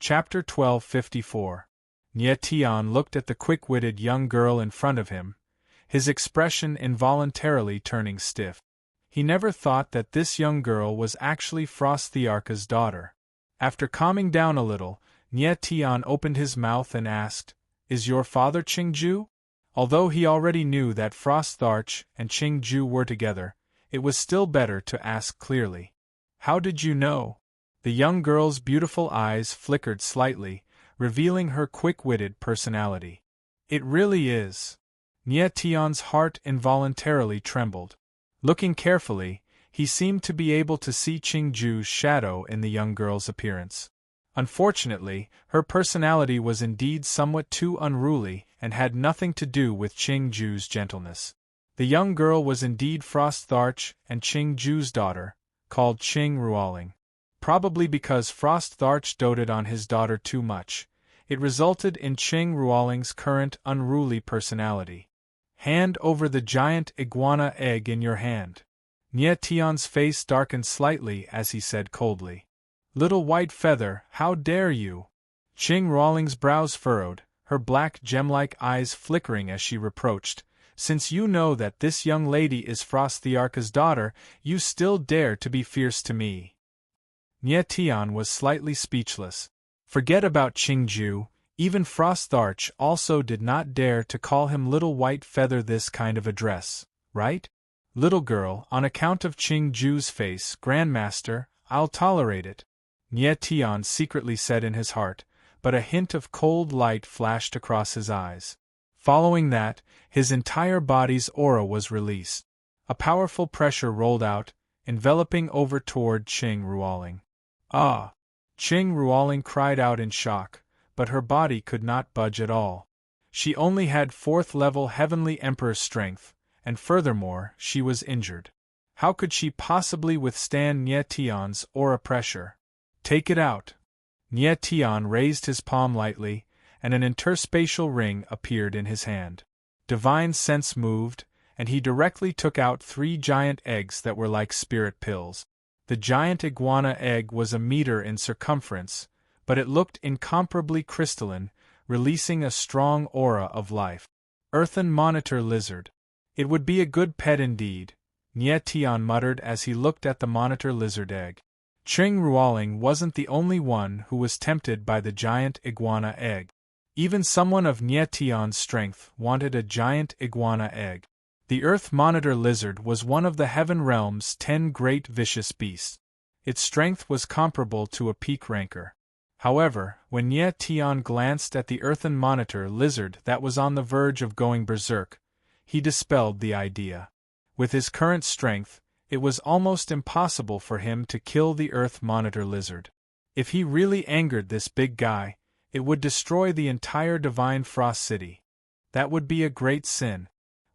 Chapter 1254. Nye Tian looked at the quick-witted young girl in front of him, his expression involuntarily turning stiff. He never thought that this young girl was actually Frost the Arca's daughter. After calming down a little, Nye Tian opened his mouth and asked, "Is your father Qingju?" Although he already knew that Frost Tharch and Qingju were together, it was still better to ask clearly. "How did you know?" The young girl's beautiful eyes flickered slightly, revealing her quick-witted personality. "It really is." Nye Tian's heart involuntarily trembled. Looking carefully, he seemed to be able to see Qingju's shadow in the young girl's appearance. Unfortunately, her personality was indeed somewhat too unruly and had nothing to do with Qingju's gentleness. The young girl was indeed Frost Tharch and Qingju's daughter, called Qing Ruoling. Probably because Frost Tharch doted on his daughter too much, it resulted in Qing Ruoling's current unruly personality. "Hand over the giant iguana egg in your hand." Nye Tian's face darkened slightly as he said coldly, "Little white feather, how dare you?" Qing Ruoling's brows furrowed, her black gem-like eyes flickering as she reproached, "Since you know that this young lady is Frost the Arca's daughter, you still dare to be fierce to me." Nye Tian was slightly speechless. Forget about Qingju, even Frost Tharch also did not dare to call him Little White Feather this kind of address, right? "Little girl, on account of Qingju's face, Grandmaster, I'll tolerate it," Nye Tian secretly said in his heart, but a hint of cold light flashed across his eyes. Following that, his entire body's aura was released. A powerful pressure rolled out, enveloping over toward Qing Ruoling. "Ah!" Qing Ruoling cried out in shock, but her body could not budge at all. She only had 4th-level Heavenly Emperor strength, and furthermore, she was injured. How could she possibly withstand Nye Tian's aura pressure? "Take it out." Nye Tian raised his palm lightly, and an interspatial ring appeared in his hand. Divine sense moved, and he directly took out 3 giant eggs that were like spirit pills. The giant iguana egg was a meter in circumference, but it looked incomparably crystalline, releasing a aura aura of life. Earthen monitor lizard. It would be a good pet indeed, Nye Tian muttered as he looked at the monitor lizard egg. Qing Ruoling wasn't the only one who was tempted by the giant iguana egg. Even someone of Nye Tian's strength wanted a giant iguana egg. The Earth Monitor Lizard was one of the Heaven Realm's 10 great vicious beasts. Its strength was comparable to a peak ranker. However, when Nye Tian glanced at the Earthen Monitor Lizard that was on the verge of going berserk, he dispelled the idea. With his current strength, it was almost impossible for him to kill the Earth Monitor Lizard. If he really angered this big guy, it would destroy the entire Divine Frost City. That would be a great sin.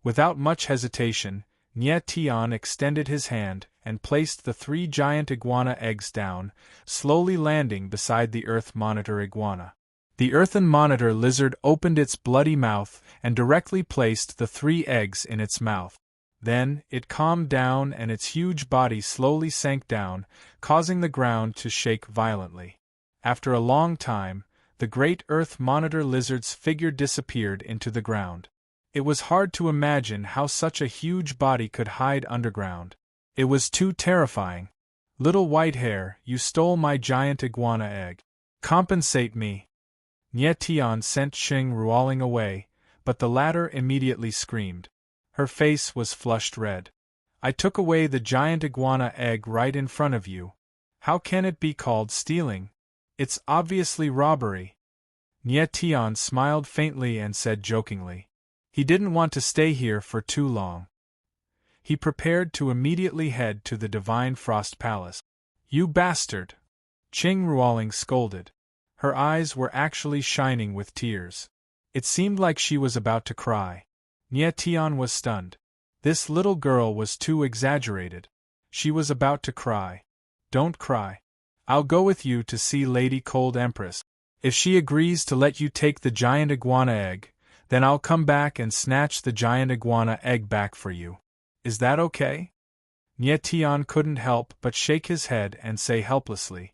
Without much hesitation, Nye Tian extended his hand and placed the 3 giant iguana eggs down, slowly landing beside the Earth Monitor iguana. The Earthen Monitor Lizard opened its bloody mouth and directly placed the 3 eggs in its mouth. Then, it calmed down and its huge body slowly sank down, causing the ground to shake violently. After a long time, the great Earth Monitor Lizard's figure disappeared into the ground. It was hard to imagine how such a huge body could hide underground. It was too terrifying. "Little Whitehair, you stole my giant iguana egg. Compensate me." Nye Tian sent Qing Ruoling away, but the latter immediately screamed. Her face was flushed red. "I took away the giant iguana egg right in front of you. How can it be called stealing? It's obviously robbery." Nye Tian smiled faintly and said jokingly. He didn't want to stay here for too long. He prepared to immediately head to the Divine Frost Palace. "You bastard!" Qing Ruoling scolded. Her eyes were actually shining with tears. It seemed like she was about to cry. Nye Tian was stunned. This little girl was too exaggerated. She was about to cry. "Don't cry. I'll go with you to see Lady Cold Empress. If she agrees to let you take the giant iguana egg, then I'll come back and snatch the giant iguana egg back for you. Is that okay?" Nye Tian couldn't help but shake his head and say helplessly,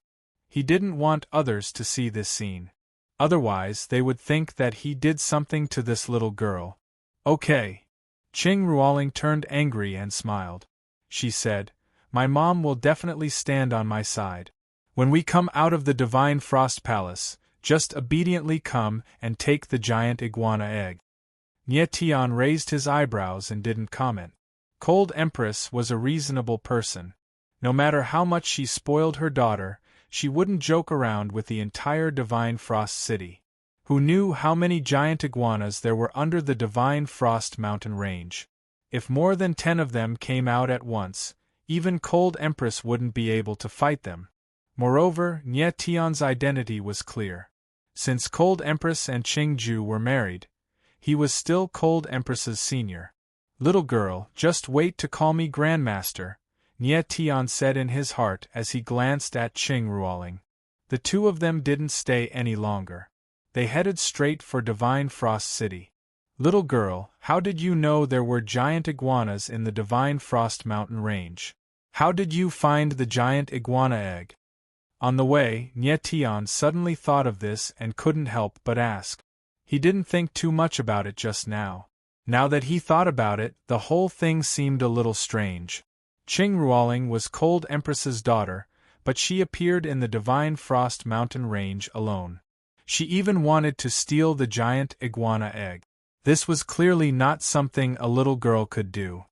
He didn't want others to see this scene. Otherwise, they would think that he did something to this little girl. Okay. Qing Ruoling turned angry and smiled. She said, "My mom will definitely stand on my side. When we come out of the Divine Frost Palace, just obediently come and take the giant iguana egg." Nie Tian raised his eyebrows and didn't comment. Cold Empress was a reasonable person. No matter how much she spoiled her daughter, she wouldn't joke around with the entire Divine Frost City. Who knew how many giant iguanas there were under the Divine Frost mountain range? If more than 10 of them came out at once, even Cold Empress wouldn't be able to fight them. Moreover, Nie Tian's identity was clear. Since Cold Empress and Qing Ju were married, he was still Cold Empress's senior. "Little girl, just wait to call me Grandmaster," Nie Tian said in his heart as he glanced at Qing Ruoling. The two of them didn't stay any longer. They headed straight for Divine Frost City. "Little girl, how did you know there were giant iguanas in the Divine Frost mountain range? How did you find the giant iguana egg?" On the way, Nie Tian suddenly thought of this and couldn't help but ask. He didn't think too much about it just now. Now that he thought about it, the whole thing seemed a little strange. Qing Ruoling was Cold Empress's daughter, but she appeared in the Divine Frost mountain range alone. She even wanted to steal the giant iguana egg. This was clearly not something a little girl could do.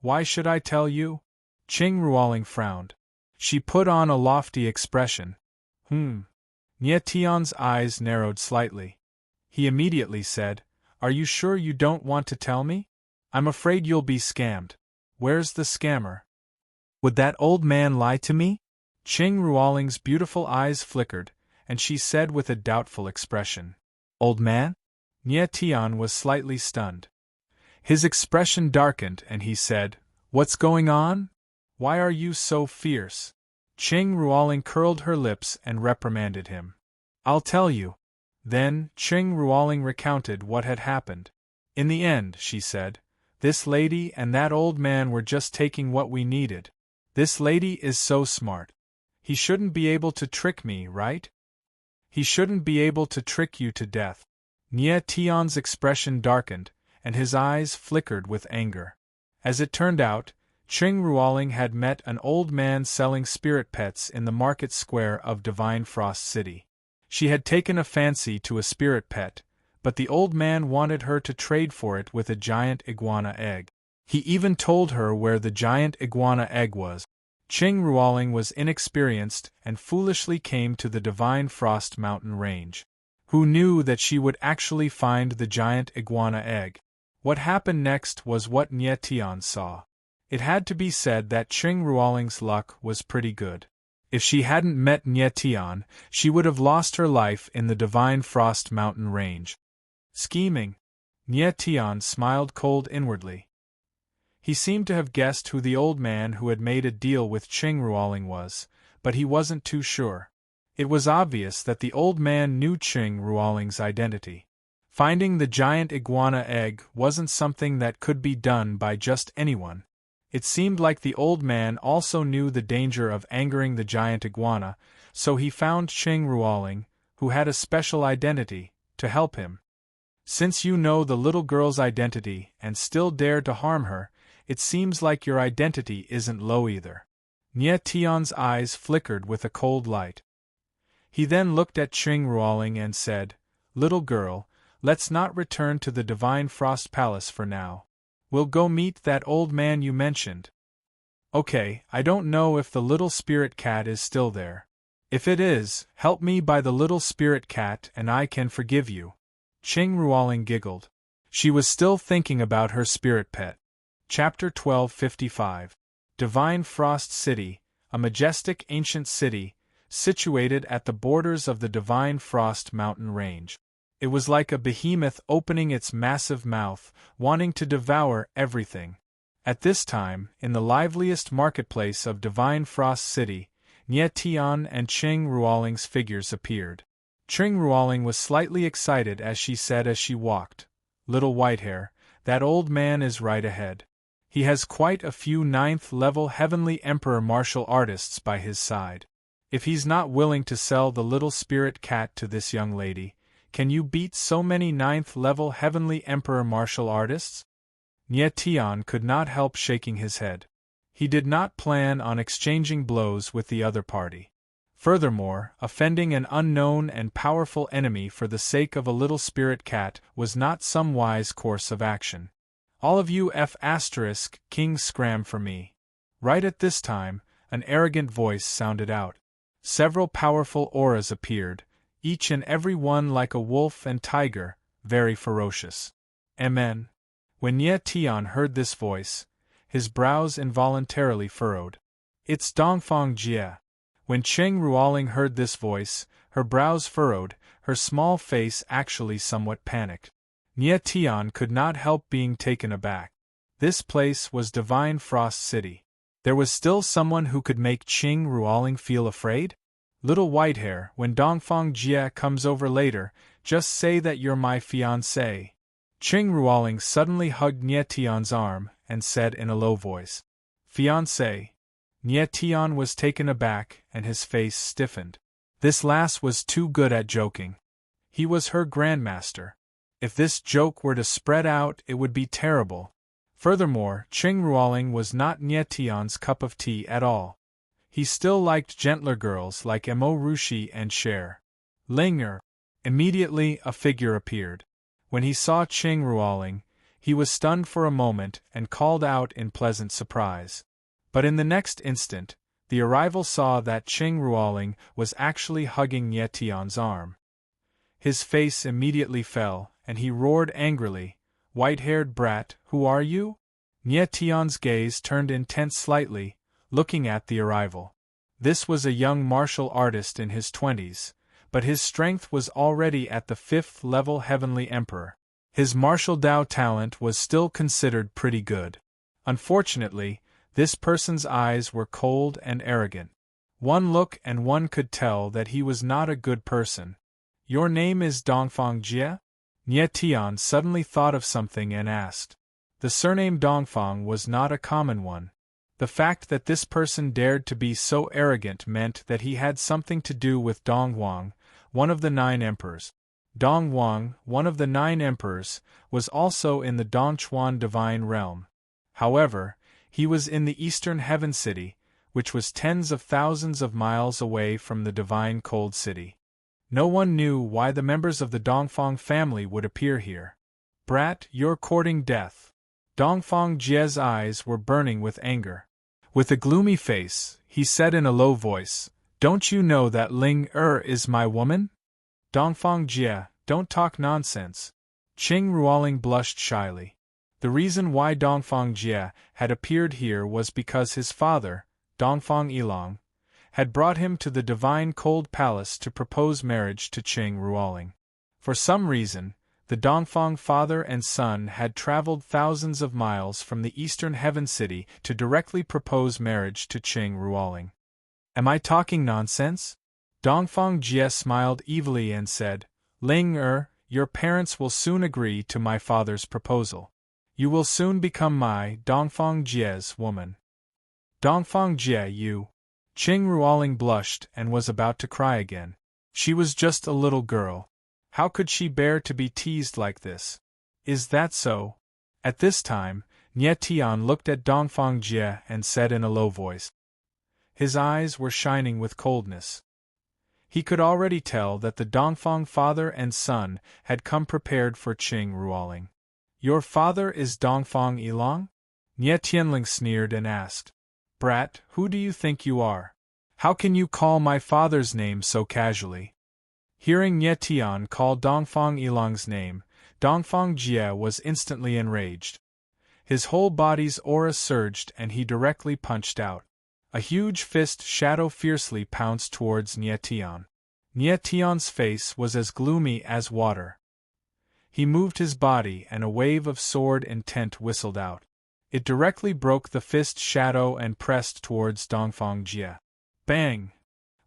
"Why should I tell you?" Qing Ruoling frowned. She put on a lofty expression. Nie Tian's eyes narrowed slightly. He immediately said, "Are you sure you don't want to tell me? I'm afraid you'll be scammed." "Where's the scammer? Would that old man lie to me?" Qing Ruoling's beautiful eyes flickered, and she said with a doubtful expression, "Old man?" Nie Tian was slightly stunned. His expression darkened and he said, "What's going on? Why are you so fierce?" Qing Ruoling curled her lips and reprimanded him. "I'll tell you." Then, Qing Ruoling recounted what had happened. "In the end," she said, "this lady and that old man were just taking what we needed. This lady is so smart. He shouldn't be able to trick me, right? He shouldn't be able to trick you to death." Nie Tian's expression darkened, and his eyes flickered with anger. As it turned out, Qing Ruoling had met an old man selling spirit pets in the market square of Divine Frost City. She had taken a fancy to a spirit pet, but the old man wanted her to trade for it with a giant iguana egg. He even told her where the giant iguana egg was. Qing Ruoling was inexperienced and foolishly came to the Divine Frost mountain range. Who knew that she would actually find the giant iguana egg? What happened next was what Nie Tian saw. It had to be said that Qing Ruoling's luck was pretty good. If she hadn't met Nie Tian, she would have lost her life in the Divine Frost mountain range. Scheming. Nie Tian smiled cold inwardly. He seemed to have guessed who the old man who had made a deal with Qing Ruoling was, but he wasn't too sure. It was obvious that the old man knew Qing Ruoling's identity. Finding the giant iguana egg wasn't something that could be done by just anyone. It seemed like the old man also knew the danger of angering the giant iguana, so he found Qing Ruoling, who had a special identity, to help him. "Since you know the little girl's identity and still dare to harm her, it seems like your identity isn't low either." Nie Tian's eyes flickered with a cold light. He then looked at Qing Ruoling and said, "Little girl, let's not return to the Divine Frost Palace for now. We'll go meet that old man you mentioned. Okay, I don't know if the little spirit cat is still there. If it is, help me buy the little spirit cat and I can forgive you." Qing Ruoling giggled. She was still thinking about her spirit pet. Chapter 1255. Divine Frost City, a majestic ancient city, situated at the borders of the Divine Frost mountain range. It was like a behemoth opening its massive mouth, wanting to devour everything. At this time, in the liveliest marketplace of Divine Frost City, Nie Tian and Qing Ruoling's figures appeared. Qing Ruoling was slightly excited as she said as she walked, "Little Whitehair, that old man is right ahead. He has quite a few 9th-level Heavenly Emperor martial artists by his side. If he's not willing to sell the little spirit cat to this young lady, can you beat so many 9th-level Heavenly Emperor martial artists? Nie Tian could not help shaking his head. He did not plan on exchanging blows with the other party. Furthermore, offending an unknown and powerful enemy for the sake of a little spirit cat was not some wise course of action. All of you King scram for me. Right at this time, an arrogant voice sounded out. Several powerful auras appeared, each and every one like a wolf and tiger, very ferocious. Amen. When Nie Tian heard this voice, his brows involuntarily furrowed. It's Dongfang Jie. When Cheng Ruoling heard this voice, her brows furrowed, her small face actually somewhat panicked. Nie Tian could not help being taken aback. This place was Divine Frost City. There was still someone who could make Cheng Ruoling feel afraid? Little Whitehair, when Dongfang Jie comes over later, just say that you're my fiancé. Cheng Ruoling suddenly hugged Nie Tian's arm and said in a low voice, Fiancé. Nie Tian was taken aback and his face stiffened. This lass was too good at joking. He was her grandmaster. If this joke were to spread out, it would be terrible. Furthermore, Cheng Ruoling was not Nie Tian's cup of tea at all. He still liked gentler girls like Emo Rushi and Cher. Linger. Immediately, a figure appeared. When he saw Cheng Ruoling, he was stunned for a moment and called out in pleasant surprise. But in the next instant, the arrival saw that Cheng Ruoling was actually hugging Nie Tian's arm. His face immediately fell, and he roared angrily, White-haired brat, who are you? Nie Tian's gaze turned intense slightly, looking at the arrival. This was a young martial artist in his 20s, but his strength was already at the 5th-level Heavenly Emperor. His martial Dao talent was still considered pretty good. Unfortunately, this person's eyes were cold and arrogant. One look and one could tell that he was not a good person. Your name is Dongfang Jie? Nie Tian suddenly thought of something and asked. The surname Dongfang was not a common one. The fact that this person dared to be so arrogant meant that he had something to do with Dong Huang, one of the 9 emperors. Dong Huang, one of the 9 emperors, was also in the Dongchuan divine realm. However, he was in the Eastern Heaven City, which was tens of thousands of miles away from the divine Cold City. No one knew why the members of the Dongfang family would appear here. Brat, you're courting death. Dongfang Jie's eyes were burning with anger. With a gloomy face, he said in a low voice, Don't you know that Ling is my woman? Dongfang Jie, don't talk nonsense. Cheng Ruoling blushed shyly. The reason why Dongfang Jie had appeared here was because his father, Dongfang Yilong, had brought him to the Divine Cold Palace to propose marriage to Cheng Ruoling. For some reason, the Dongfang father and son had traveled thousands of miles from the Eastern Heaven City to directly propose marriage to Cheng Ruoling. Am I talking nonsense? Dongfang Jie smiled evilly and said, Ling your parents will soon agree to my father's proposal. You will soon become my Dongfang Jie's woman. Dongfang Jie, you. Cheng Ruoling blushed and was about to cry again. She was just a little girl. How could she bear to be teased like this? Is that so? At this time, Nie Tian looked at Dongfang Jie and said in a low voice. His eyes were shining with coldness. He could already tell that the Dongfang father and son had come prepared for Cheng Ruoling. Your father is Dongfang Yilong? Nie Tianling sneered and asked. Brat, who do you think you are? How can you call my father's name so casually? Hearing Nie Tian call Dongfang Yilong's name, Dongfang Jie was instantly enraged. His whole body's aura surged and he directly punched out. A huge fist shadow fiercely pounced towards Nie Tian. Nie Tian's face was as gloomy as water. He moved his body and a wave of sword intent whistled out. It directly broke the fist shadow and pressed towards Dongfang Jie. Bang!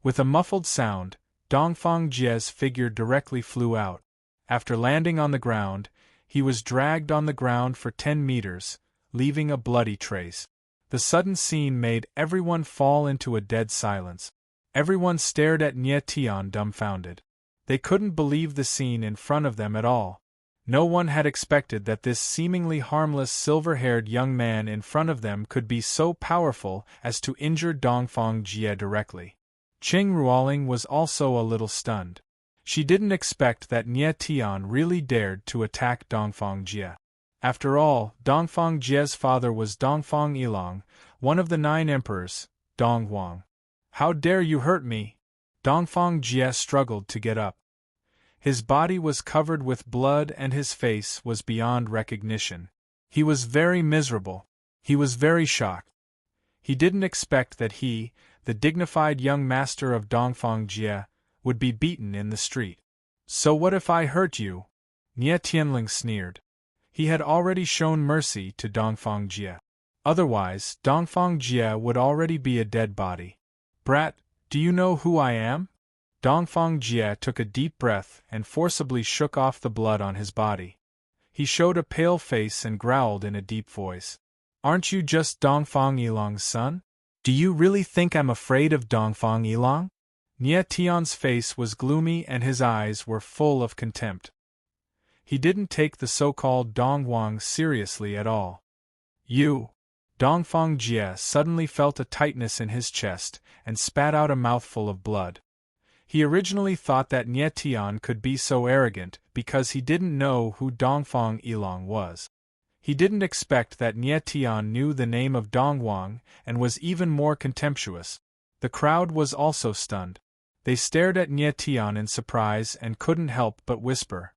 With a muffled sound, Dongfang Jie's figure directly flew out. After landing on the ground, he was dragged on the ground for 10 meters, leaving a bloody trace. The sudden scene made everyone fall into a dead silence. Everyone stared at Nie Tian dumbfounded. They couldn't believe the scene in front of them at all. No one had expected that this seemingly harmless silver-haired young man in front of them could be so powerful as to injure Dongfang Jie directly. Qing Ruoling was also a little stunned. She didn't expect that Nie Tian really dared to attack Dongfang Jie. After all, Dongfang Jie's father was Dongfang Yilong, one of the 9 emperors, Dong Huang. "How dare you hurt me?" Dongfang Jie struggled to get up. His body was covered with blood and his face was beyond recognition. He was very miserable. He was very shocked. He didn't expect that he, the dignified young master of Dongfang Jie, would be beaten in the street. "So what if I hurt you?" Nie Tianling sneered. He had already shown mercy to Dongfang Jie. Otherwise, Dongfang Jie would already be a dead body. "Brat, do you know who I am?" Dongfang Jie took a deep breath and forcibly shook off the blood on his body. He showed a pale face and growled in a deep voice. "Aren't you just Dongfang Yilong's son? Do you really think I'm afraid of Dongfang Yilong?" Nie Tian's face was gloomy and his eyes were full of contempt. He didn't take the so-called Dong Huang seriously at all. "You!" Dongfang Jie suddenly felt a tightness in his chest and spat out a mouthful of blood. He originally thought that Nie Tian could be so arrogant because he didn't know who Dongfang Yilong was. He didn't expect that Nie Tian knew the name of Dong Huang and was even more contemptuous. The crowd was also stunned. They stared at Nie Tian in surprise and couldn't help but whisper,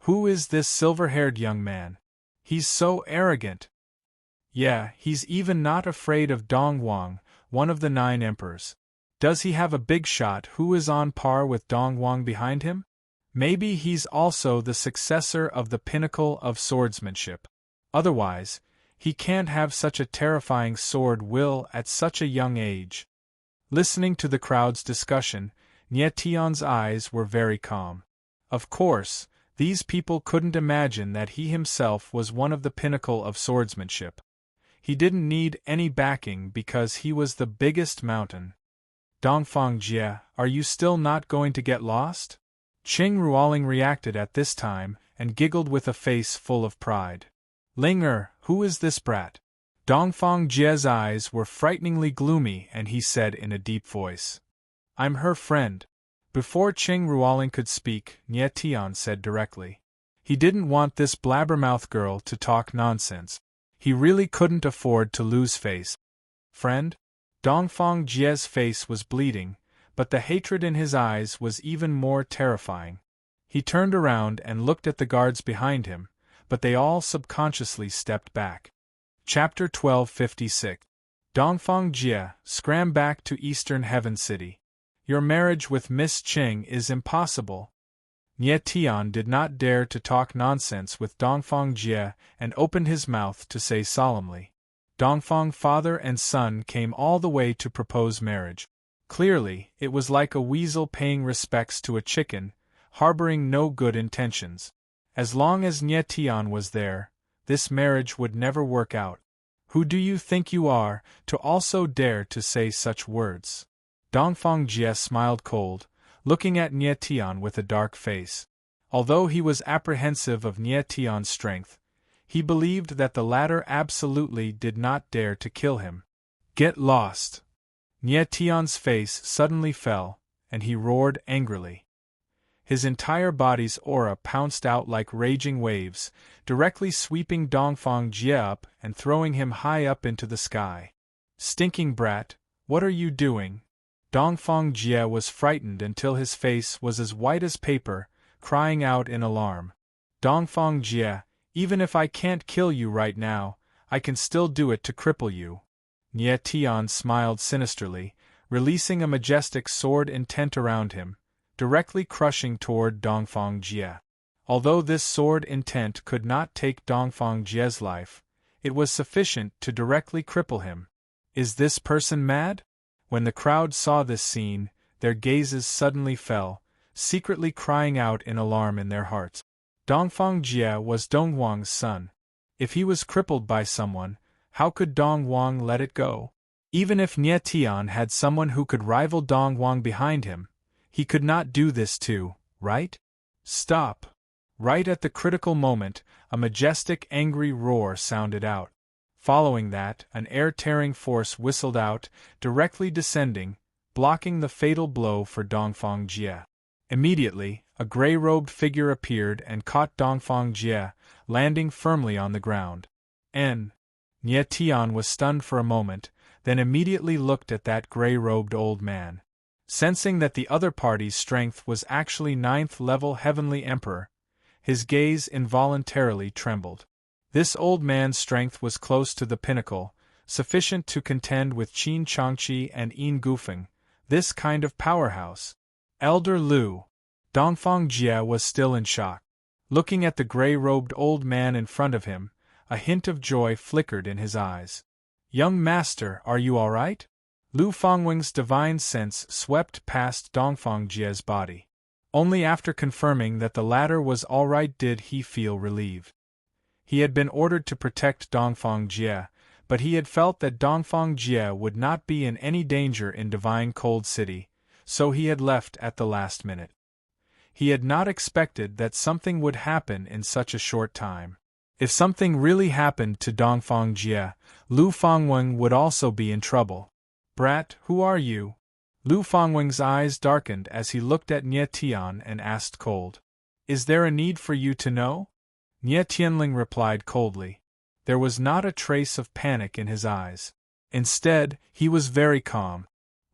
"Who is this silver-haired young man? He's so arrogant." "Yeah, he's even not afraid of Dong Huang, one of the 9 emperors. Does he have a big shot who is on par with Dong Huang behind him? Maybe he's also the successor of the pinnacle of swordsmanship. Otherwise, he can't have such a terrifying sword will at such a young age." Listening to the crowd's discussion, Nie Tian's eyes were very calm. Of course, these people couldn't imagine that he himself was one of the pinnacle of swordsmanship. He didn't need any backing because he was the biggest mountain. "Dongfang Jie, are you still not going to get lost?" Qing Ruoling reacted at this time and giggled with a face full of pride. "Ling who is this brat?" Dongfang Jie's eyes were frighteningly gloomy and he said in a deep voice, "I'm her friend." Before Qing Ruoling could speak, Nie Tian said directly. He didn't want this blabbermouth girl to talk nonsense. He really couldn't afford to lose face. "Friend?" Dongfang Jie's face was bleeding, but the hatred in his eyes was even more terrifying. He turned around and looked at the guards behind him, but they all subconsciously stepped back. Chapter 1256. Dongfang Jie, scram back to Eastern Heaven City. Your marriage with Miss Qing is impossible. Nie Tian did not dare to talk nonsense with Dongfang Jie and opened his mouth to say solemnly. Dongfang father and son came all the way to propose marriage. Clearly, it was like a weasel paying respects to a chicken, harboring no good intentions. As long as Nie Tian was there, this marriage would never work out. "Who do you think you are, to also dare to say such words?" Dongfang Jie smiled cold, looking at Nie Tian with a dark face. Although he was apprehensive of Nie Tian's strength, he believed that the latter absolutely did not dare to kill him. "Get lost!" Nie Tian's face suddenly fell, and he roared angrily. His entire body's aura pounced out like raging waves, directly sweeping Dongfang Jie up and throwing him high up into the sky. "Stinking brat, what are you doing?" Dongfang Jie was frightened until his face was as white as paper, crying out in alarm. "Dongfang Jie, even if I can't kill you right now, I can still do it to cripple you." Nie Tian smiled sinisterly, releasing a majestic sword intent around him, directly crushing toward Dongfang Jie. Although this sword intent could not take Dongfang Jie's life, it was sufficient to directly cripple him. Is this person mad? When the crowd saw this scene, their gazes suddenly fell, secretly crying out in alarm in their hearts. Dongfang Jie was Dong Huang's son. If he was crippled by someone, how could Dong Huang let it go? Even if Nie Tian had someone who could rival Dong Wang behind him, he could not do this too, right? Stop! Right at the critical moment, a majestic angry roar sounded out. Following that, an air-tearing force whistled out, directly descending, blocking the fatal blow for Dongfang Jie. Immediately, a gray-robed figure appeared and caught Dongfang Jie, landing firmly on the ground. Nie Tian was stunned for a moment, then immediately looked at that gray-robed old man. Sensing that the other party's strength was actually 9th-level Heavenly Emperor, his gaze involuntarily trembled. This old man's strength was close to the pinnacle, sufficient to contend with Qin Changqi and Yin Gufeng, this kind of powerhouse. Elder Lu. Dongfang Jie was still in shock. Looking at the gray-robed old man in front of him, a hint of joy flickered in his eyes. "Young master, are you all right?" Lu Fangweng's divine sense swept past Dongfang Jie's body. Only after confirming that the latter was all right did he feel relieved. He had been ordered to protect Dongfang Jie, but he had felt that Dongfang Jie would not be in any danger in Divine Cold City, so he had left at the last minute. He had not expected that something would happen in such a short time. If something really happened to Dongfang Jie, Lu Fangweng would also be in trouble. "Brat, who are you?" Lu Fangweng's eyes darkened as he looked at Nie Tian and asked cold. "Is there a need for you to know?" Nie Tianling replied coldly. There was not a trace of panic in his eyes. Instead, he was very calm.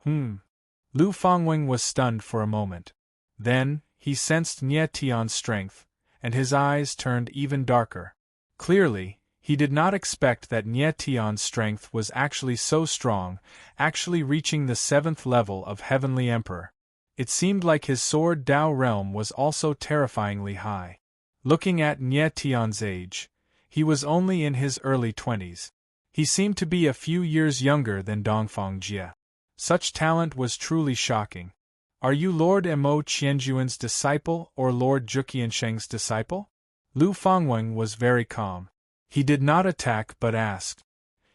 Lu Fangweng was stunned for a moment. Then, he sensed Nie Tian's strength, and his eyes turned even darker. Clearly, he did not expect that Nie Tian's strength was actually so strong, actually reaching the 7th level of Heavenly Emperor. It seemed like his sword Dao realm was also terrifyingly high. Looking at Nie Tian's age, he was only in his early 20s. He seemed to be a few years younger than Dongfang Jie. Such talent was truly shocking. "Are you Lord Mo Qianjuan's disciple or Lord Zhuqiansheng's disciple?" Lu Fangweng was very calm. He did not attack but asked.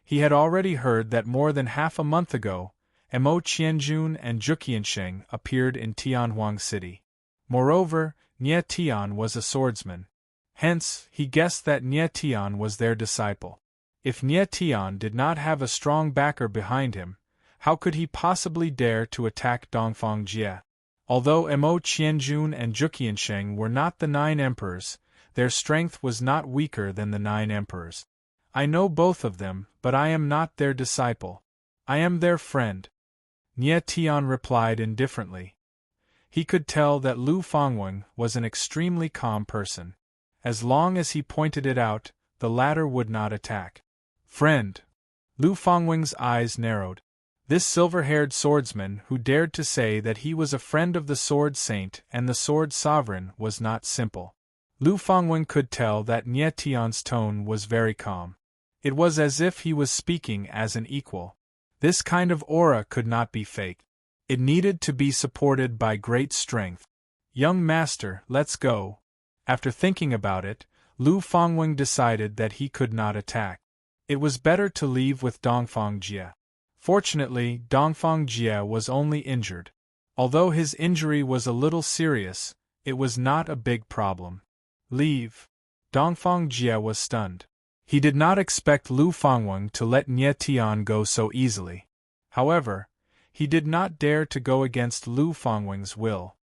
He had already heard that more than half a month ago, Mo Qianjun and Zhuqiansheng appeared in Tianhuang City. Moreover, Nie Tian was a swordsman. Hence, he guessed that Nie Tian was their disciple. If Nie Tian did not have a strong backer behind him, how could he possibly dare to attack Dongfang Jie? Although Mo Qianjun and Zhuqiansheng were not the 9 emperors, their strength was not weaker than the 9 emperors. "I know both of them, but I am not their disciple. I am their friend," Nie Tian replied indifferently. He could tell that Lu Fangweng was an extremely calm person. As long as he pointed it out, the latter would not attack. "Friend." Lu Fangweng's eyes narrowed. This silver-haired swordsman who dared to say that he was a friend of the Sword Saint and the Sword Sovereign was not simple. Lu Fangweng could tell that Nie Tian's tone was very calm. It was as if he was speaking as an equal. This kind of aura could not be faked. It needed to be supported by great strength. "Young master, let's go." After thinking about it, Lu Fangweng decided that he could not attack. It was better to leave with Dongfang Jie. Fortunately, Dongfang Jie was only injured. Although his injury was a little serious, it was not a big problem. "Leave." Dongfang Jie was stunned. He did not expect Lu Fangweng to let Nie Tian go so easily. However, he did not dare to go against Lu Fangweng's will.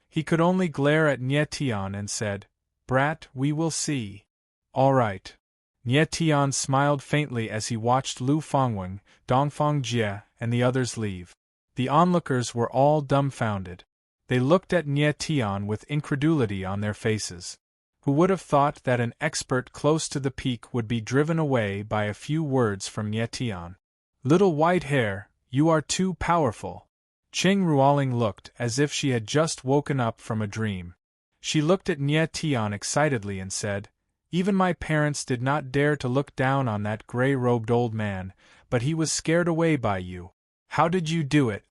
He could only glare at Nie Tian and said, "Brat, we will see." "All right." Nie Tian smiled faintly as he watched Lu Fangweng, Dongfang Jie, and the others leave. The onlookers were all dumbfounded. They looked at Nie Tian with incredulity on their faces. Who would have thought that an expert close to the peak would be driven away by a few words from Nie Tian? "Little white hair, you are too powerful." Qing Ruoling looked as if she had just woken up from a dream. She looked at Nie Tian excitedly and said, "Even my parents did not dare to look down on that gray-robed old man, but he was scared away by you. How did you do it?"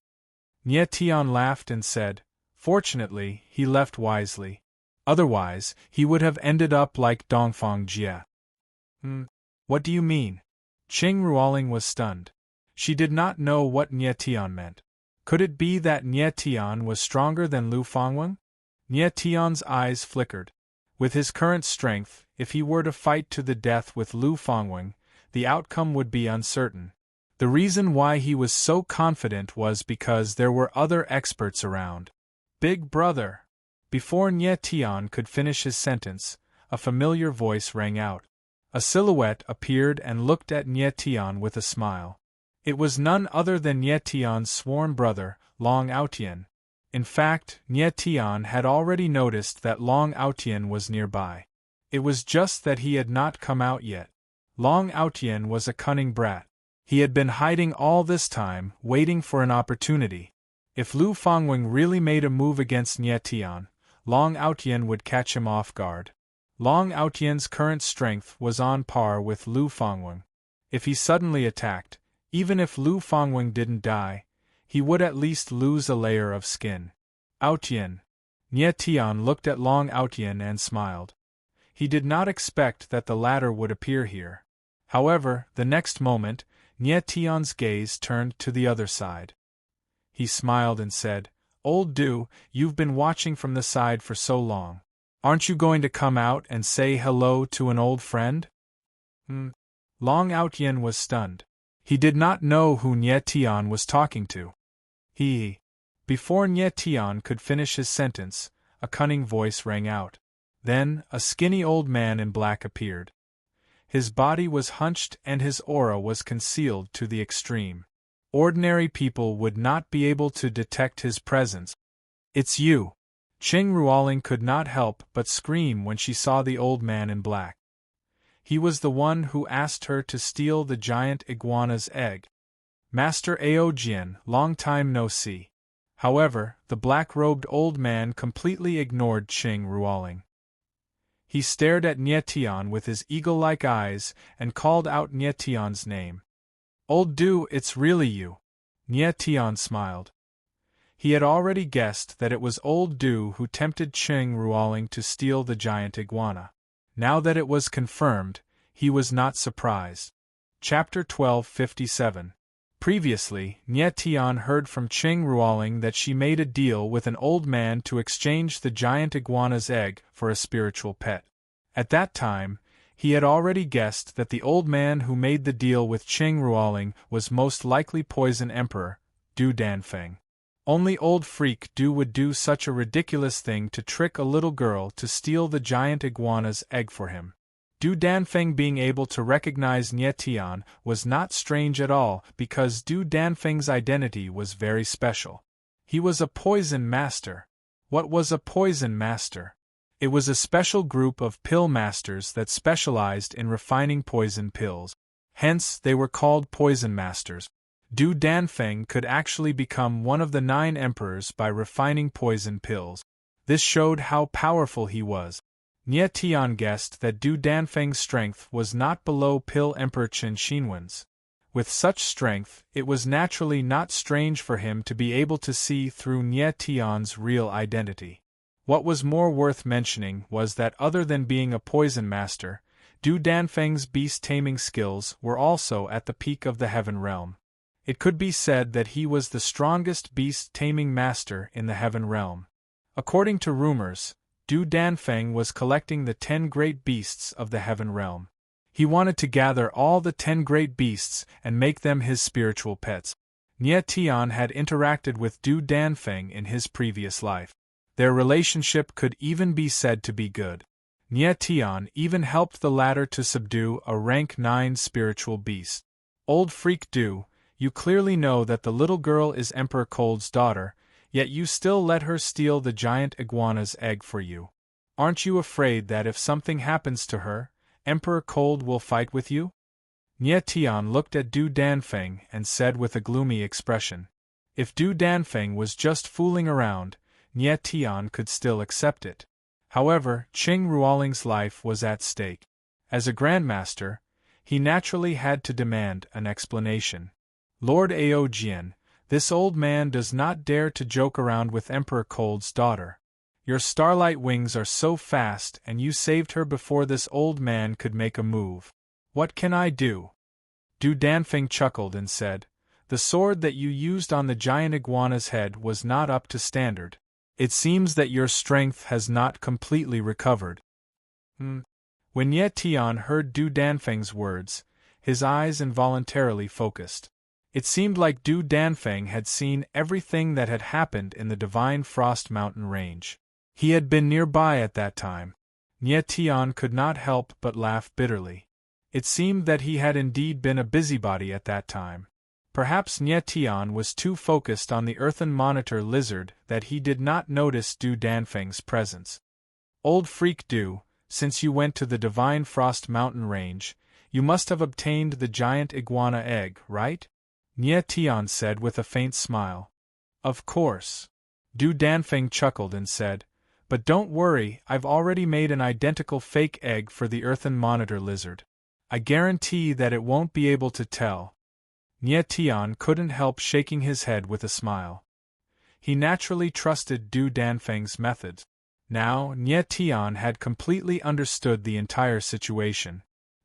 Nie Tian laughed and said, "Fortunately, he left wisely. Otherwise, he would have ended up like Dongfang Jie." What do you mean?" Qing Ruoling was stunned. She did not know what Nye Tian meant. Could it be that Nye Tian was stronger than Lu Fangwen? Nye Tian's eyes flickered. With his current strength, if he were to fight to the death with Lu Fangwen, the outcome would be uncertain. The reason why he was so confident was because there were other experts around. Big brother! Before Nye Tian could finish his sentence, a familiar voice rang out. A silhouette appeared and looked at Nye Tian with a smile. It was none other than Nye Tian's sworn brother, Long Aotian. In fact, Nye Tian had already noticed that Long Aotian was nearby. It was just that he had not come out yet. Long Aotian was a cunning brat. He had been hiding all this time, waiting for an opportunity. If Lu Fangwen really made a move against Nye Tian, Long Aotian would catch him off guard. Long Aotian's current strength was on par with Lu Fangwen. If he suddenly attacked, even if Lu Fangwen didn't die, he would at least lose a layer of skin. Aotian. Nye Tian looked at Long Aotian and smiled. He did not expect that the latter would appear here. However, the next moment, Nye Tian's gaze turned to the other side. He smiled and said, "Old Du, you've been watching from the side for so long. Aren't you going to come out and say hello to an old friend?" Long Aotian was stunned. He did not know who Nye Tian was talking to. Before Nye Tian could finish his sentence, a cunning voice rang out. Then, a skinny old man in black appeared. His body was hunched and his aura was concealed to the extreme. Ordinary people would not be able to detect his presence. "It's you!" Qing Ruoling could not help but scream when she saw the old man in black. He was the one who asked her to steal the giant iguana's egg. "Master Aojian, long time no see." However, the black-robed old man completely ignored Qing Ruoling. He stared at Nye Tian with his eagle-like eyes and called out Nye Tian's name. "Old Du, it's really you." Nye Tian smiled. He had already guessed that it was Old Du who tempted Qing Ruoling to steal the giant iguana. Now that it was confirmed, he was not surprised. Chapter 1257. Previously, Nye Tian heard from Qing Ruoling that she made a deal with an old man to exchange the giant iguana's egg for a spiritual pet. At that time, he had already guessed that the old man who made the deal with Qing Ruoling was most likely Poison Emperor, Du Danfeng. Only old freak Du would do such a ridiculous thing to trick a little girl to steal the giant iguana's egg for him. Du Danfeng being able to recognize Nye Tian was not strange at all because Du Danfeng's identity was very special. He was a poison master. What was a poison master? It was a special group of pill masters that specialized in refining poison pills. Hence, they were called poison masters. Du Danfeng could actually become one of the 9 emperors by refining poison pills. This showed how powerful he was. Nye Tian guessed that Du Danfeng's strength was not below Pill Emperor Qin Xinwen's. With such strength, it was naturally not strange for him to be able to see through Nye Tian's real identity. What was more worth mentioning was that other than being a poison master, Du Danfeng's beast-taming skills were also at the peak of the Heaven Realm. It could be said that he was the strongest beast-taming master in the Heaven Realm. According to rumors, Du Danfeng was collecting the 10 great beasts of the Heaven Realm. He wanted to gather all the 10 great beasts and make them his spiritual pets. Nye Tian had interacted with Du Danfeng in his previous life. Their relationship could even be said to be good. Nye Tian even helped the latter to subdue a rank 9 spiritual beast. "Old freak Du, you clearly know that the little girl is Emperor Cold's daughter, yet you still let her steal the giant iguana's egg for you. Aren't you afraid that if something happens to her, Emperor Cold will fight with you?" Nye Tian looked at Du Danfeng and said with a gloomy expression. If Du Danfeng was just fooling around, Nye Tian could still accept it. However, Qing Ruoling's life was at stake. As a Grandmaster, he naturally had to demand an explanation. "Lord Aojian, this old man does not dare to joke around with Emperor Cold's daughter. Your starlight wings are so fast and you saved her before this old man could make a move. What can I do?" Du Danfeng chuckled and said, The sword that you used on the giant iguana's head was not up to standard. It seems that your strength has not completely recovered. When Ye Tian heard Du Danfeng's words, his eyes involuntarily focused. It seemed like Du Danfeng had seen everything that had happened in the Divine Frost Mountain range. He had been nearby at that time. Ye Tian could not help but laugh bitterly. It seemed that he had indeed been a busybody at that time. Perhaps Nye Tian was too focused on the earthen monitor lizard that he did not notice Du Danfeng's presence. Old freak Du, since you went to the Divine Frost Mountain range, you must have obtained the giant iguana egg, right? Nye Tian said with a faint smile. Of course. Du Danfeng chuckled and said, but don't worry, I've already made an identical fake egg for the earthen monitor lizard. I guarantee that it won't be able to tell. Nye Tian couldn't help shaking his head with a smile. He naturally trusted Du Danfeng's methods. Now, Nye Tian had completely understood the entire situation.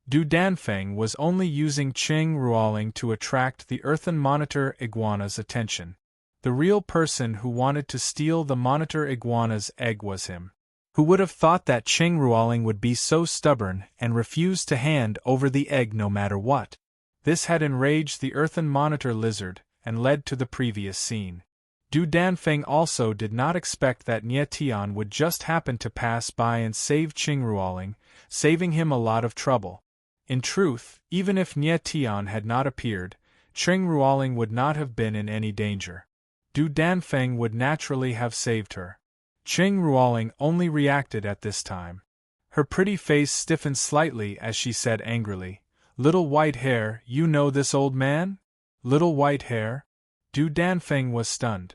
Du Danfeng was only using Qing Ruoling to attract the earthen monitor iguana's attention. The real person who wanted to steal the monitor iguana's egg was him. Who would have thought that Qing Ruoling would be so stubborn and refuse to hand over the egg no matter what? This had enraged the earthen monitor lizard and led to the previous scene. Du Danfeng also did not expect that Nye Tian would just happen to pass by and save Qing Ruoling, saving him a lot of trouble. In truth, even if Nye Tian had not appeared, Qing Ruoling would not have been in any danger. Du Danfeng would naturally have saved her. Qing Ruoling only reacted at this time. Her pretty face stiffened slightly as she said angrily, "Little white hair, you know this old man? Little white hair?" Du Danfeng was stunned.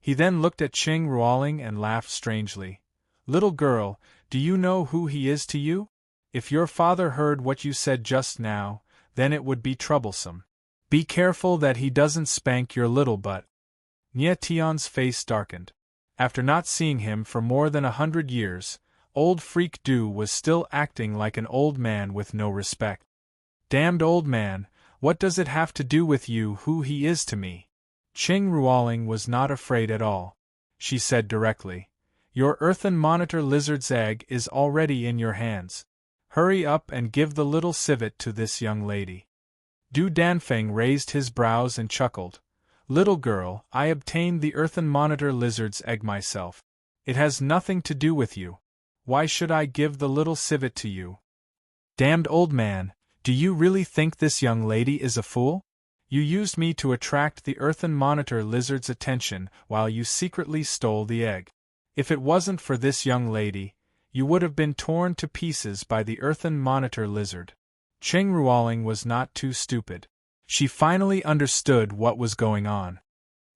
He then looked at Qing Ruoling and laughed strangely. "Little girl, do you know who he is to you? If your father heard what you said just now, then it would be troublesome. Be careful that he doesn't spank your little butt." Nye Tian's face darkened. After not seeing him for more than 100 years, old freak Du was still acting like an old man with no respect. "Damned old man, what does it have to do with you who he is to me?" Qing Ruoling was not afraid at all. She said directly, "Your earthen monitor lizard's egg is already in your hands. Hurry up and give the little civet to this young lady." Du Danfeng raised his brows and chuckled. "Little girl, I obtained the earthen monitor lizard's egg myself. It has nothing to do with you. Why should I give the little civet to you?" "Damned old man, do you really think this young lady is a fool? You used me to attract the earthen monitor lizard's attention while you secretly stole the egg. If it wasn't for this young lady, you would have been torn to pieces by the earthen monitor lizard." Qing Ruoling was not too stupid. She finally understood what was going on.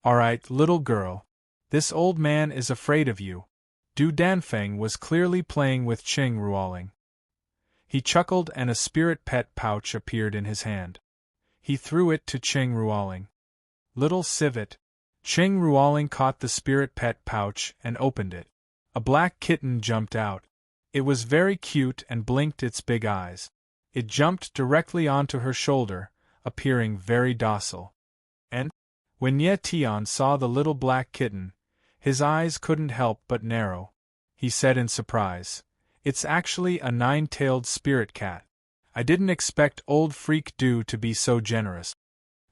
"All right, little girl. This old man is afraid of you." Du Danfeng was clearly playing with Qing Ruoling. He chuckled and a spirit pet pouch appeared in his hand. He threw it to Qing Ruoling. "Little civet." Qing Ruoling caught the spirit pet pouch and opened it. A black kitten jumped out. It was very cute and blinked its big eyes. It jumped directly onto her shoulder, appearing very docile. And, when Nye Tian saw the little black kitten, his eyes couldn't help but narrow. He said in surprise, "It's actually a nine-tailed spirit cat. I didn't expect old freak Du to be so generous."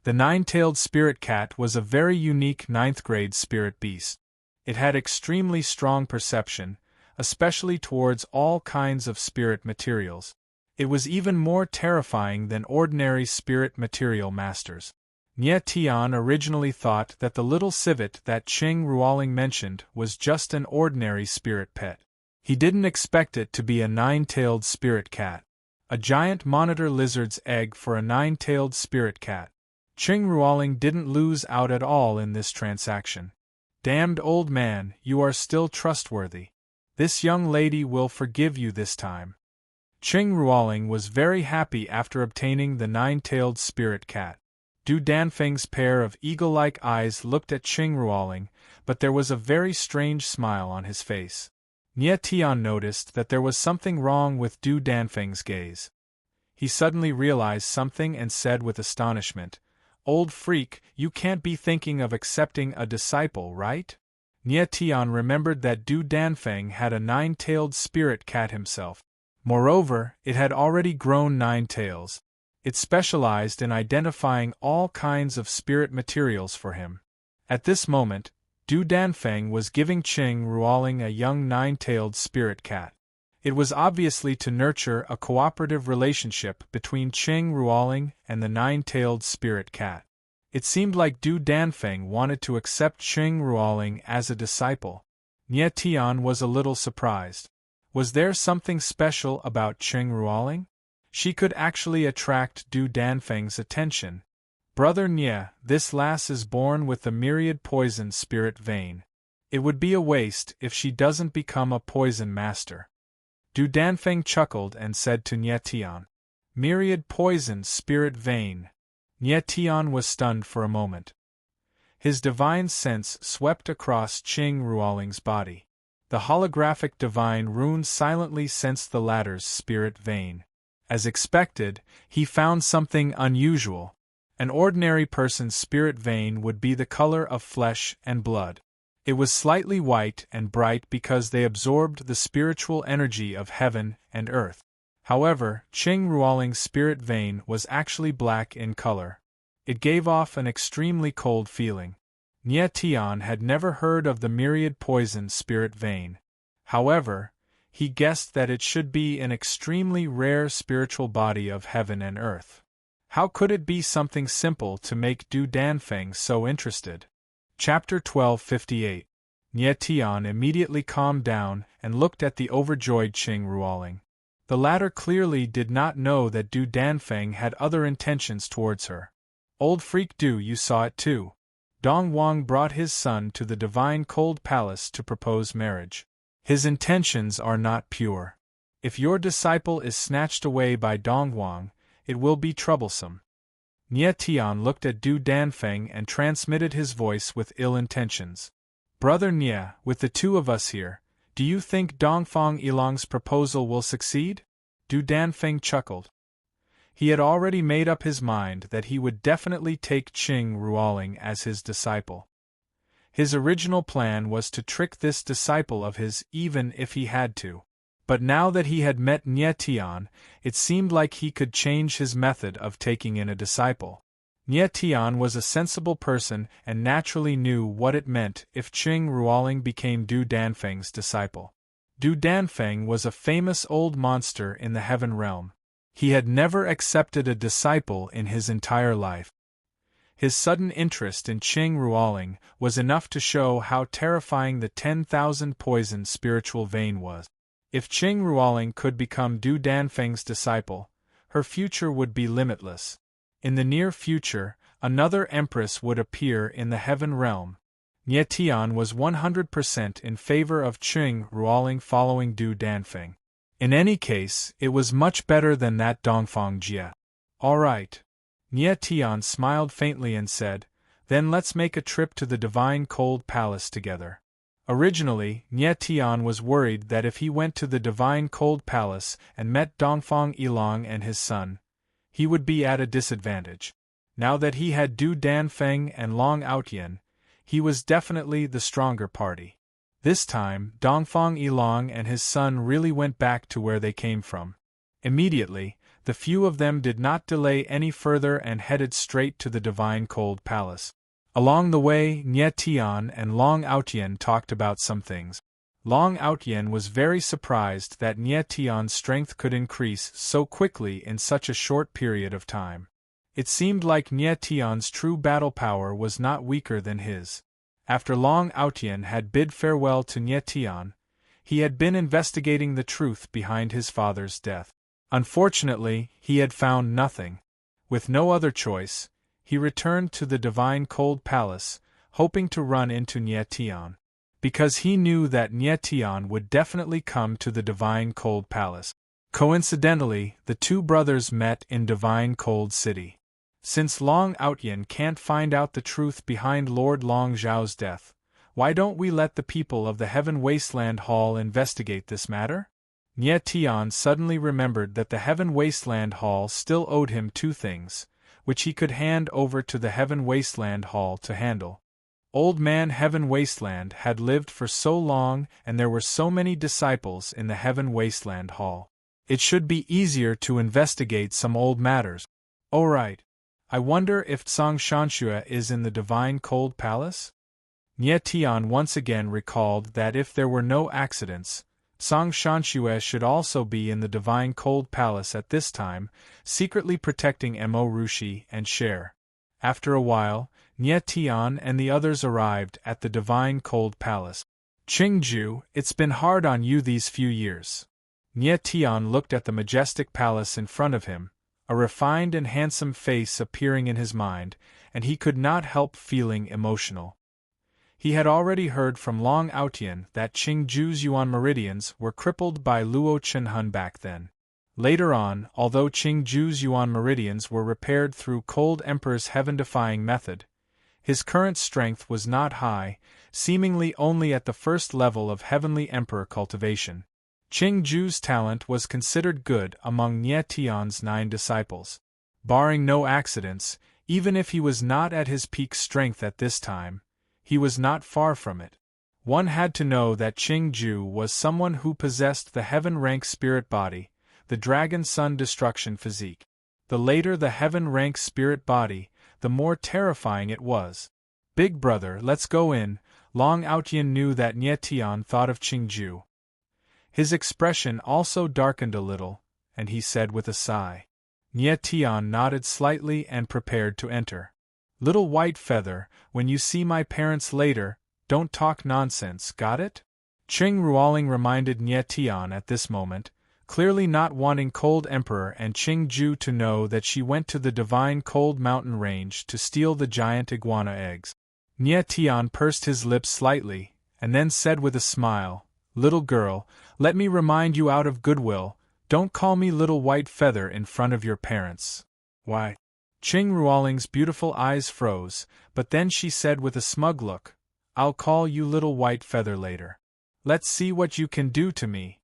The nine-tailed spirit cat was a very unique 9th-grade spirit beast. It had extremely strong perception, especially towards all kinds of spirit materials. It was even more terrifying than ordinary spirit material masters. Nye Tian originally thought that the little civet that Qing Ruoling mentioned was just an ordinary spirit pet. He didn't expect it to be a nine-tailed spirit cat. A giant monitor lizard's egg for a nine-tailed spirit cat. Qing Ruoling didn't lose out at all in this transaction. "Damned old man, you are still trustworthy. This young lady will forgive you this time." Qing Ruoling was very happy after obtaining the nine-tailed spirit cat. Du Danfeng's pair of eagle-like eyes looked at Qing Ruoling, but there was a very strange smile on his face. Nye Tian noticed that there was something wrong with Du Danfeng's gaze. He suddenly realized something and said with astonishment, Old freak, you can't be thinking of accepting a disciple, right? Nie Tian remembered that Du Danfeng had a 9-tailed spirit cat himself. Moreover, it had already grown 9 tails. It specialized in identifying all kinds of spirit materials for him. At this moment, Du Danfeng was giving Qing Ruoling a young 9-tailed spirit cat. It was obviously to nurture a cooperative relationship between Qing Ruoling and the 9-tailed spirit cat. It seemed like Du Danfeng wanted to accept Qing Ruoling as a disciple. Nie Tian was a little surprised. Was there something special about Qing Ruoling? She could actually attract Du Danfeng's attention. Brother Nie, this lass is born with the myriad poison spirit vein. It would be a waste if she doesn't become a poison master. Du Danfeng chuckled and said to Nie Tian, myriad poison spirit vein. Nie Tian was stunned for a moment. His divine sense swept across Qing Ruoling's body. The holographic divine rune silently sensed the latter's spirit vein. As expected, he found something unusual. An ordinary person's spirit vein would be the color of flesh and blood. It was slightly white and bright because they absorbed the spiritual energy of heaven and earth. However, Qing Ruoling's spirit vein was actually black in color. It gave off an extremely cold feeling. Nie Tian had never heard of the myriad poison spirit vein. However, he guessed that it should be an extremely rare spiritual body of heaven and earth. How could it be something simple to make Du Danfeng so interested? Chapter 1258. Nie Tian immediately calmed down and looked at the overjoyed Qing Ruoling. The latter clearly did not know that Du Danfeng had other intentions towards her. Old freak Du, you saw it too. Dong Wang brought his son to the divine cold palace to propose marriage. His intentions are not pure. If your disciple is snatched away by Dong Wang, it will be troublesome. Nie Tian looked at Du Danfeng and transmitted his voice with ill intentions. Brother Nie, with the two of us here, do you think Dongfang Ilong's proposal will succeed? Du Danfeng chuckled. He had already made up his mind that he would definitely take Qing Ruoling as his disciple. His original plan was to trick this disciple of his even if he had to. But now that he had met Nie Tian, it seemed like he could change his method of taking in a disciple. Nie Tian was a sensible person and naturally knew what it meant if Qing Ruoling became Du Danfeng's disciple. Du Danfeng was a famous old monster in the heaven realm. He had never accepted a disciple in his entire life. His sudden interest in Qing Ruoling was enough to show how terrifying the 10,000 poison spiritual vein was. If Qing Ruoling could become Du Danfeng's disciple, her future would be limitless. In the near future, another empress would appear in the heaven realm. Nie Tian was 100% in favor of Qing Ruoling following Du Danfeng. In any case, it was much better than that Dongfang Jie. All right. Nie Tian smiled faintly and said, then let's make a trip to the divine cold palace together. Originally, Nie Tian was worried that if he went to the divine cold palace and met Dongfang Ilong and his son, he would be at a disadvantage. Now that he had Du Danfeng and Long Outyen, he was definitely the stronger party. This time, Dongfang Ilong and his son really went back to where they came from. Immediately, the few of them did not delay any further and headed straight to the divine cold palace. Along the way, Nie Tian and Long Outyen talked about some things. Long Outyen was very surprised that Nie Tian's strength could increase so quickly in such a short period of time. It seemed like Nie Tian's true battle power was not weaker than his. After Long Outyen had bid farewell to Nie Tian, he had been investigating the truth behind his father's death. Unfortunately, he had found nothing. With no other choice, he returned to the divine cold palace, hoping to run into Nie Tian. Because he knew that Nie Tian would definitely come to the divine cold palace. Coincidentally, the two brothers met in divine cold city. Since Long Outyen can't find out the truth behind Lord Long Zhao's death, why don't we let the people of the Heaven Wasteland Hall investigate this matter? Nie Tian suddenly remembered that the Heaven Wasteland Hall still owed him two things: which he could hand over to the Heaven Wasteland Hall to handle. Old Man Heaven Wasteland had lived for so long and there were so many disciples in the Heaven Wasteland Hall. It should be easier to investigate some old matters. Oh right. I wonder if Tsang Shanxue is in the Divine Cold Palace? Nie Tian once again recalled that if there were no accidents, Tsang Shanxue should also be in the Divine Cold Palace at this time, secretly protecting Mo Rushi and Cher. After a while, Nie Tian and the others arrived at the Divine Cold Palace. Qingju, it's been hard on you these few years. Nie Tian looked at the majestic palace in front of him, a refined and handsome face appearing in his mind, and he could not help feeling emotional. He had already heard from Long Outian that Qingju's Yuan meridians were crippled by Luo Chenhun back then. Later on, although Qingju's Yuan meridians were repaired through Cold Emperor's heaven-defying method, his current strength was not high, seemingly only at the first level of Heavenly Emperor cultivation. Qingju's talent was considered good among Nie Tian's 9 disciples. Barring no accidents, even if he was not at his peak strength at this time, he was not far from it. One had to know that Qingju was someone who possessed the heaven-rank spirit body, the Dragon Sun Destruction physique. The later the heaven-rank spirit body, the more terrifying it was. Big brother, let's go in. Long Outian knew that Nie Tian thought of Qingju. His expression also darkened a little, and he said with a sigh. Nie Tian nodded slightly and prepared to enter. Little white feather, when you see my parents later, don't talk nonsense, got it? Qing Ruoling reminded Nie Tian at this moment, clearly not wanting Cold Emperor and Qingju to know that she went to the Divine Cold Mountain Range to steal the giant iguana eggs. Nie Tian pursed his lips slightly, and then said with a smile, Little girl, let me remind you out of goodwill, don't call me Little White Feather in front of your parents. Why? Qing Ruoling's beautiful eyes froze, but then she said with a smug look, I'll call you Little White Feather later. Let's see what you can do to me.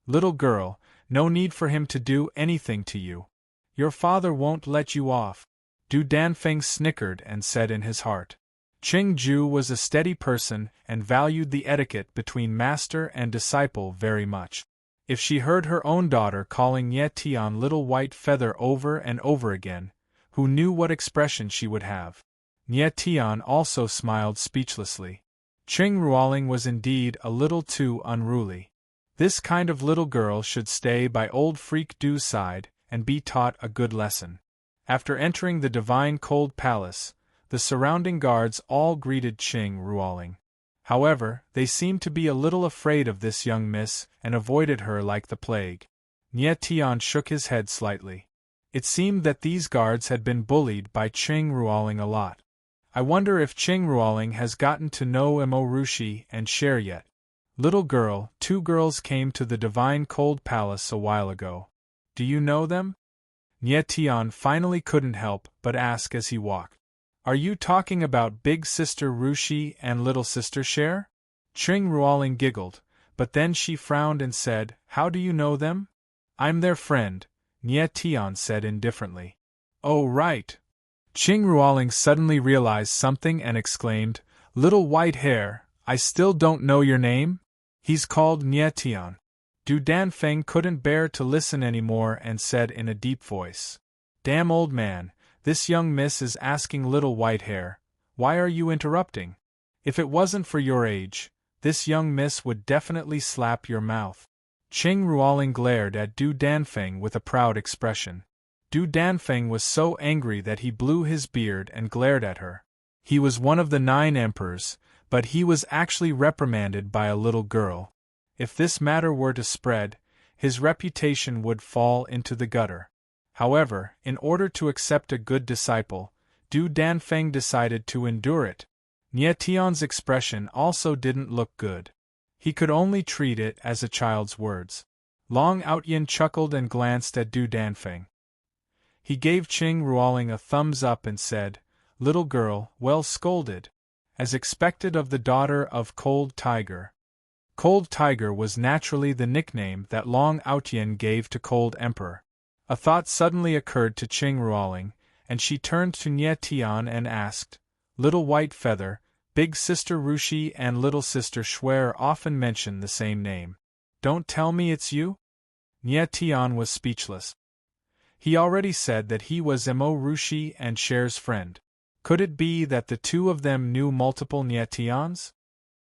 Little girl, no need for him to do anything to you. Your father won't let you off. Du Danfeng snickered and said in his heart. Qingju was a steady person and valued the etiquette between master and disciple very much. If she heard her own daughter calling Nie Tian Little White Feather over and over again, who knew what expression she would have? Nie Tian also smiled speechlessly. Qing Ruoling was indeed a little too unruly. This kind of little girl should stay by old freak Du's side and be taught a good lesson. After entering the Divine Cold Palace, the surrounding guards all greeted Qing Ruoling. However, they seemed to be a little afraid of this young miss and avoided her like the plague. Nie Tian shook his head slightly. It seemed that these guards had been bullied by Qing Ruoling a lot. I wonder if Qing Ruoling has gotten to know Mo Rushi and Cher yet. Little girl, 2 girls came to the Divine Cold Palace a while ago. Do you know them? Nie Tian finally couldn't help but ask as he walked. Are you talking about big sister Rushi and little sister Cher? Qing Ruoling giggled, but then she frowned and said, How do you know them? I'm their friend, Nie Tian said indifferently. Oh right. Qing Ruoling suddenly realized something and exclaimed, Little white hair, I still don't know your name? He's called Nie Tian. Du Danfeng couldn't bear to listen anymore and said in a deep voice. Damn old man, this young miss is asking Little White Hair, why are you interrupting? If it wasn't for your age, this young miss would definitely slap your mouth. Qing Ruoling glared at Du Danfeng with a proud expression. Du Danfeng was so angry that he blew his beard and glared at her. He was one of the 9 emperors, but he was actually reprimanded by a little girl. If this matter were to spread, his reputation would fall into the gutter. However, in order to accept a good disciple, Du Danfeng decided to endure it. Nie Tian's expression also didn't look good. He could only treat it as a child's words. Long Outian chuckled and glanced at Du Danfeng. He gave Qing Ruoling a thumbs up and said, Little girl, well scolded. As expected of the daughter of Cold Tiger. Cold Tiger was naturally the nickname that Long Outian gave to Cold Emperor. A thought suddenly occurred to Qing Ruoling, and she turned to Nie Tian and asked, "Little White Feather, Big Sister Rushi and Little Sister Schwer often mention the same name. Don't tell me it's you?" Nie Tian was speechless. He already said that he was Mo Rushi and Cher's friend. Could it be that the two of them knew multiple Nie Tians?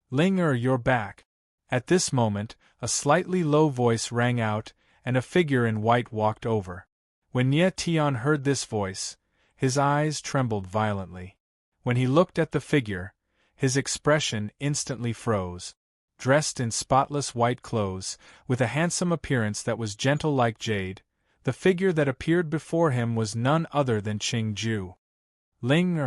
"Ling you're back." At this moment, a slightly low voice rang out, and a figure in white walked over. When Nie Tian heard this voice, his eyes trembled violently. When he looked at the figure, his expression instantly froze. Dressed in spotless white clothes, with a handsome appearance that was gentle like jade, the figure that appeared before him was none other than Qing Ju. "Ling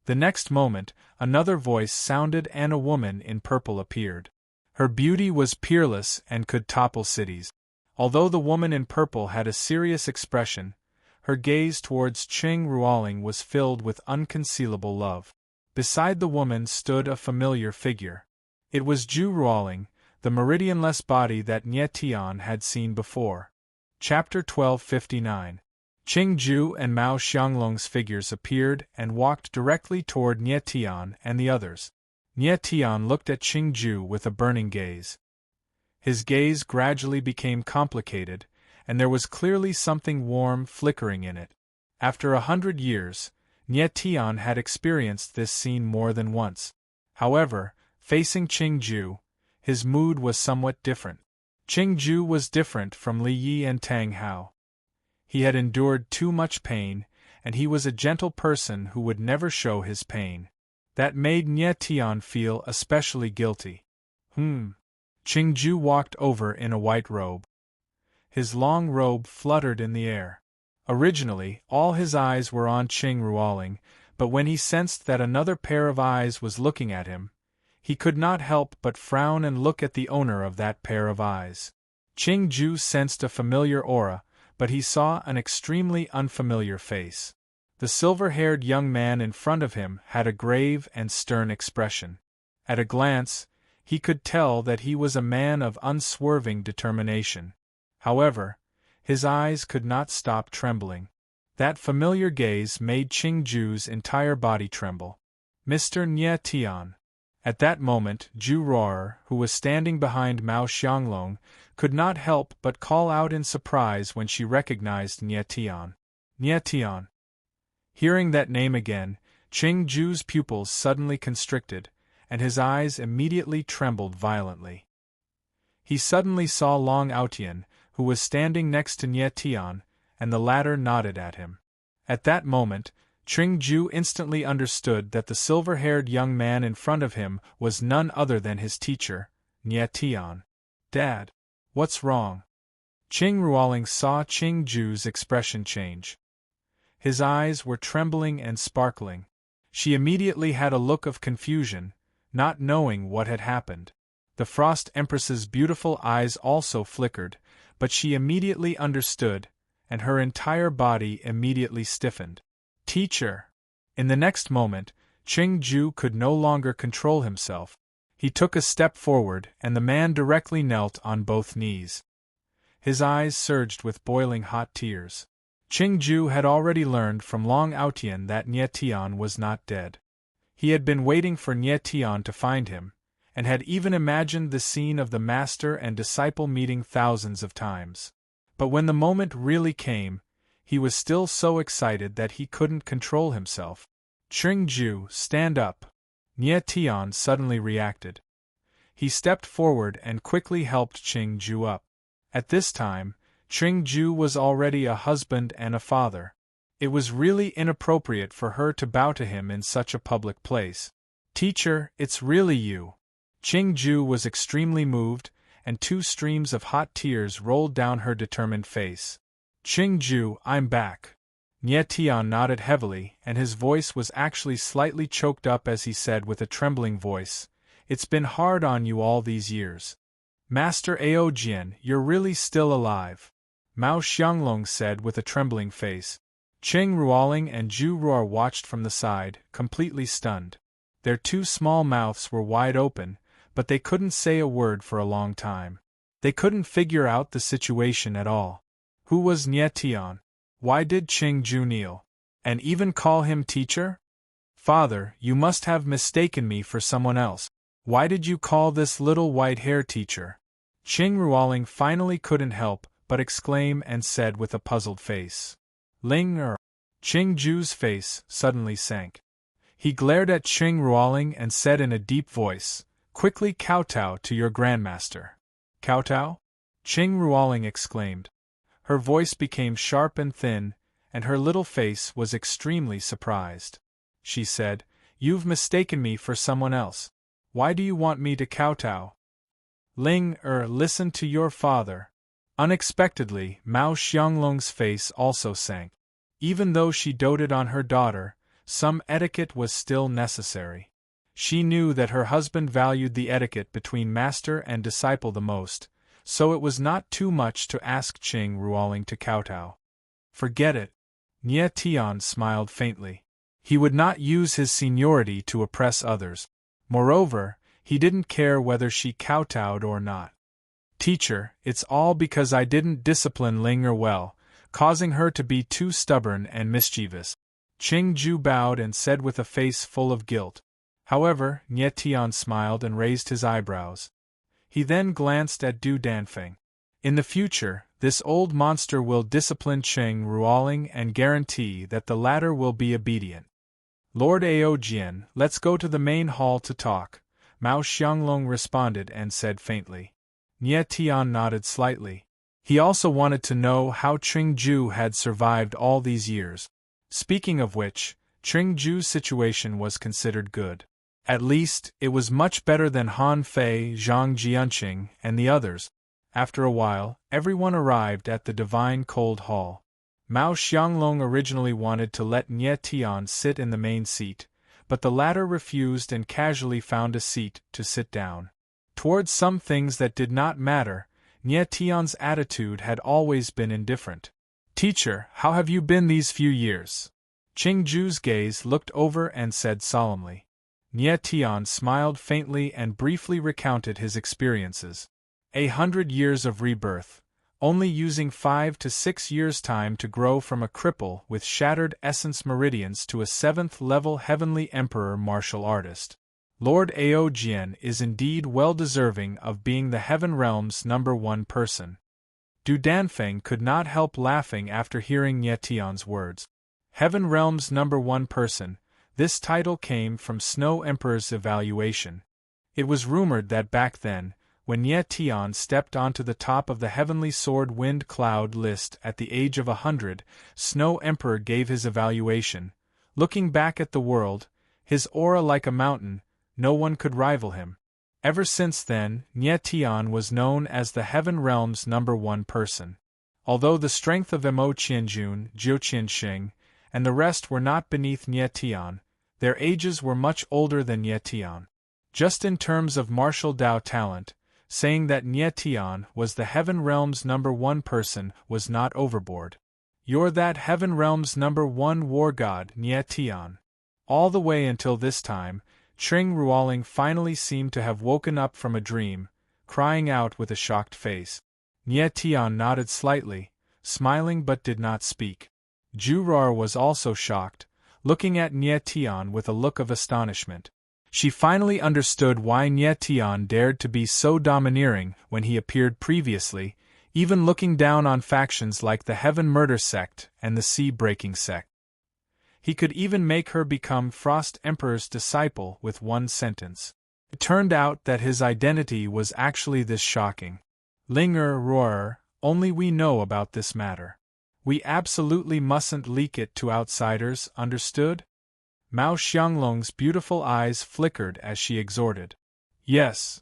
The next moment, another voice sounded and a woman in purple appeared. Her beauty was peerless and could topple cities. Although the woman in purple had a serious expression, her gaze towards Qing Ruoling was filled with unconcealable love. Beside the woman stood a familiar figure. It was Ju Ruoling, the meridianless body that Nie Tian had seen before. Chapter 1259. Qing Ju and Mao Xianglong's figures appeared and walked directly toward Nie Tian and the others. Nie Tian looked at Qing Ju with a burning gaze. His gaze gradually became complicated, and there was clearly something warm flickering in it. After 100 years, Nie Tian had experienced this scene more than once. However, facing Qing Ju, his mood was somewhat different. Qing Ju was different from Li Yi and Tang Hao. He had endured too much pain, and he was a gentle person who would never show his pain. That made Nie Tian feel especially guilty. Qing Ju walked over in a white robe. His long robe fluttered in the air. Originally, all his eyes were on Qing Ruoling, but when he sensed that another pair of eyes was looking at him, he could not help but frown and look at the owner of that pair of eyes. Qing Ju sensed a familiar aura, but he saw an extremely unfamiliar face. The silver-haired young man in front of him had a grave and stern expression. At a glance, he could tell that he was a man of unswerving determination. However, his eyes could not stop trembling. That familiar gaze made Qing Ju's entire body tremble. "Mr. Nie Tian." At that moment, Ju Roarer, who was standing behind Mao Xianglong, could not help but call out in surprise when she recognized Nie Tian. Nie Tian. Hearing that name again, Qing Ju's pupils suddenly constricted, and his eyes immediately trembled violently. He suddenly saw Long Outian, who was standing next to Nie Tian, and the latter nodded at him. At that moment, Qing Ju instantly understood that the silver-haired young man in front of him was none other than his teacher, Nie Tian. "Dad, what's wrong?" Qing Ruoling saw Qing Ju's expression change. His eyes were trembling and sparkling. She immediately had a look of confusion, not knowing what had happened. The Frost Empress's beautiful eyes also flickered, but she immediately understood, and her entire body immediately stiffened. "Teacher!" In the next moment, Qing Ju could no longer control himself. He took a step forward, and the man directly knelt on both knees. His eyes surged with boiling hot tears. Qing Ju had already learned from Long Outian that Nie Tian was not dead. He had been waiting for Nie Tian to find him, and had even imagined the scene of the master and disciple meeting thousands of times. But when the moment really came, he was still so excited that he couldn't control himself. "Qing Ju, stand up!" Nie Tian suddenly reacted. He stepped forward and quickly helped Qing Ju up. At this time, Qing Ju was already a husband and a father. It was really inappropriate for her to bow to him in such a public place. "Teacher, it's really you." Qing Ju was extremely moved, and 2 streams of hot tears rolled down her determined face. "Qing Ju, I'm back." Nie Tian nodded heavily, and his voice was actually slightly choked up as he said with a trembling voice, "It's been hard on you all these years." "Master Aojian, you're really still alive," Mao Xianglong said with a trembling face. Qing Ruoling and Ju Roar watched from the side, completely stunned. Their 2 small mouths were wide open, but they couldn't say a word for a long time. They couldn't figure out the situation at all. Who was Nie Tian? Why did Qing Ju kneel? And even call him teacher? Father, you must have mistaken me for someone else. Why did you call this little white-hair teacher? Qing Ruoling finally couldn't help but exclaim and said with a puzzled face. Ling Er. Qing Ju's face suddenly sank. He glared at Qing Ruoling and said in a deep voice, quickly kowtow to your grandmaster. Kowtow? Qing Ruoling exclaimed. Her voice became sharp and thin, and her little face was extremely surprised. She said, You've mistaken me for someone else. Why do you want me to kowtow? Ling Er, listen to your father. Unexpectedly, Mao Xianglong's face also sank. Even though she doted on her daughter, some etiquette was still necessary. She knew that her husband valued the etiquette between master and disciple the most, so it was not too much to ask Qing Ruoling to kowtow. Forget it. Nie Tian smiled faintly. He would not use his seniority to oppress others. Moreover, he didn't care whether she kowtowed or not. Teacher, it's all because I didn't discipline Ling Er well, causing her to be too stubborn and mischievous. Qing Ju bowed and said with a face full of guilt. However, Nie Tian smiled and raised his eyebrows. He then glanced at Du Danfeng. In the future, this old monster will discipline Qing Ruoling and guarantee that the latter will be obedient. Lord Aojian, let's go to the main hall to talk, Mao Xianglong responded and said faintly. Nie Tian nodded slightly. He also wanted to know how Qing Ju had survived all these years. Speaking of which, Qing Ju's situation was considered good. At least, it was much better than Han Fei, Zhang Jianqing, and the others. After a while, everyone arrived at the Divine Cold Hall. Mao Xianglong originally wanted to let Nie Tian sit in the main seat, but the latter refused and casually found a seat to sit down. Towards some things that did not matter, Nie Tian's attitude had always been indifferent. Teacher, how have you been these few years? Qing Ju's gaze looked over and said solemnly. Nie Tian smiled faintly and briefly recounted his experiences. 100 years of rebirth, only using 5 to 6 years' time to grow from a cripple with shattered essence meridians to a 7th-level heavenly emperor martial artist. Lord Aojian is indeed well deserving of being the Heaven Realm's #1 person. Du Danfeng could not help laughing after hearing Nie Tian's words. Heaven Realm's #1 person, this title came from Snow Emperor's evaluation. It was rumored that back then, when Nie Tian stepped onto the top of the Heavenly Sword Wind Cloud list at the age of 100, Snow Emperor gave his evaluation. Looking back at the world, his aura like a mountain, no one could rival him. Ever since then, Nie Tian was known as the Heaven Realm's #1 person. Although the strength of Mo Qianjun, Jiu Qianxing, and the rest were not beneath Nie Tian, their ages were much older than Nie Tian. Just in terms of martial Dao talent, saying that Nie Tian was the Heaven Realm's #1 person was not overboard. You're that Heaven Realm's #1 war god, Nie Tian. All the way until this time, Qing Ruoling finally seemed to have woken up from a dream, crying out with a shocked face. Nie Tian nodded slightly, smiling but did not speak. Ju Rar was also shocked, looking at Nie Tian with a look of astonishment. She finally understood why Nie Tian dared to be so domineering when he appeared previously, even looking down on factions like the Heaven Murder Sect and the Sea Breaking Sect. He could even make her become Frost Emperor's disciple with one sentence. It turned out that his identity was actually this shocking. Linger Roarer, only we know about this matter. We absolutely mustn't leak it to outsiders, understood? Mao Xianglong's beautiful eyes flickered as she exhorted. Yes.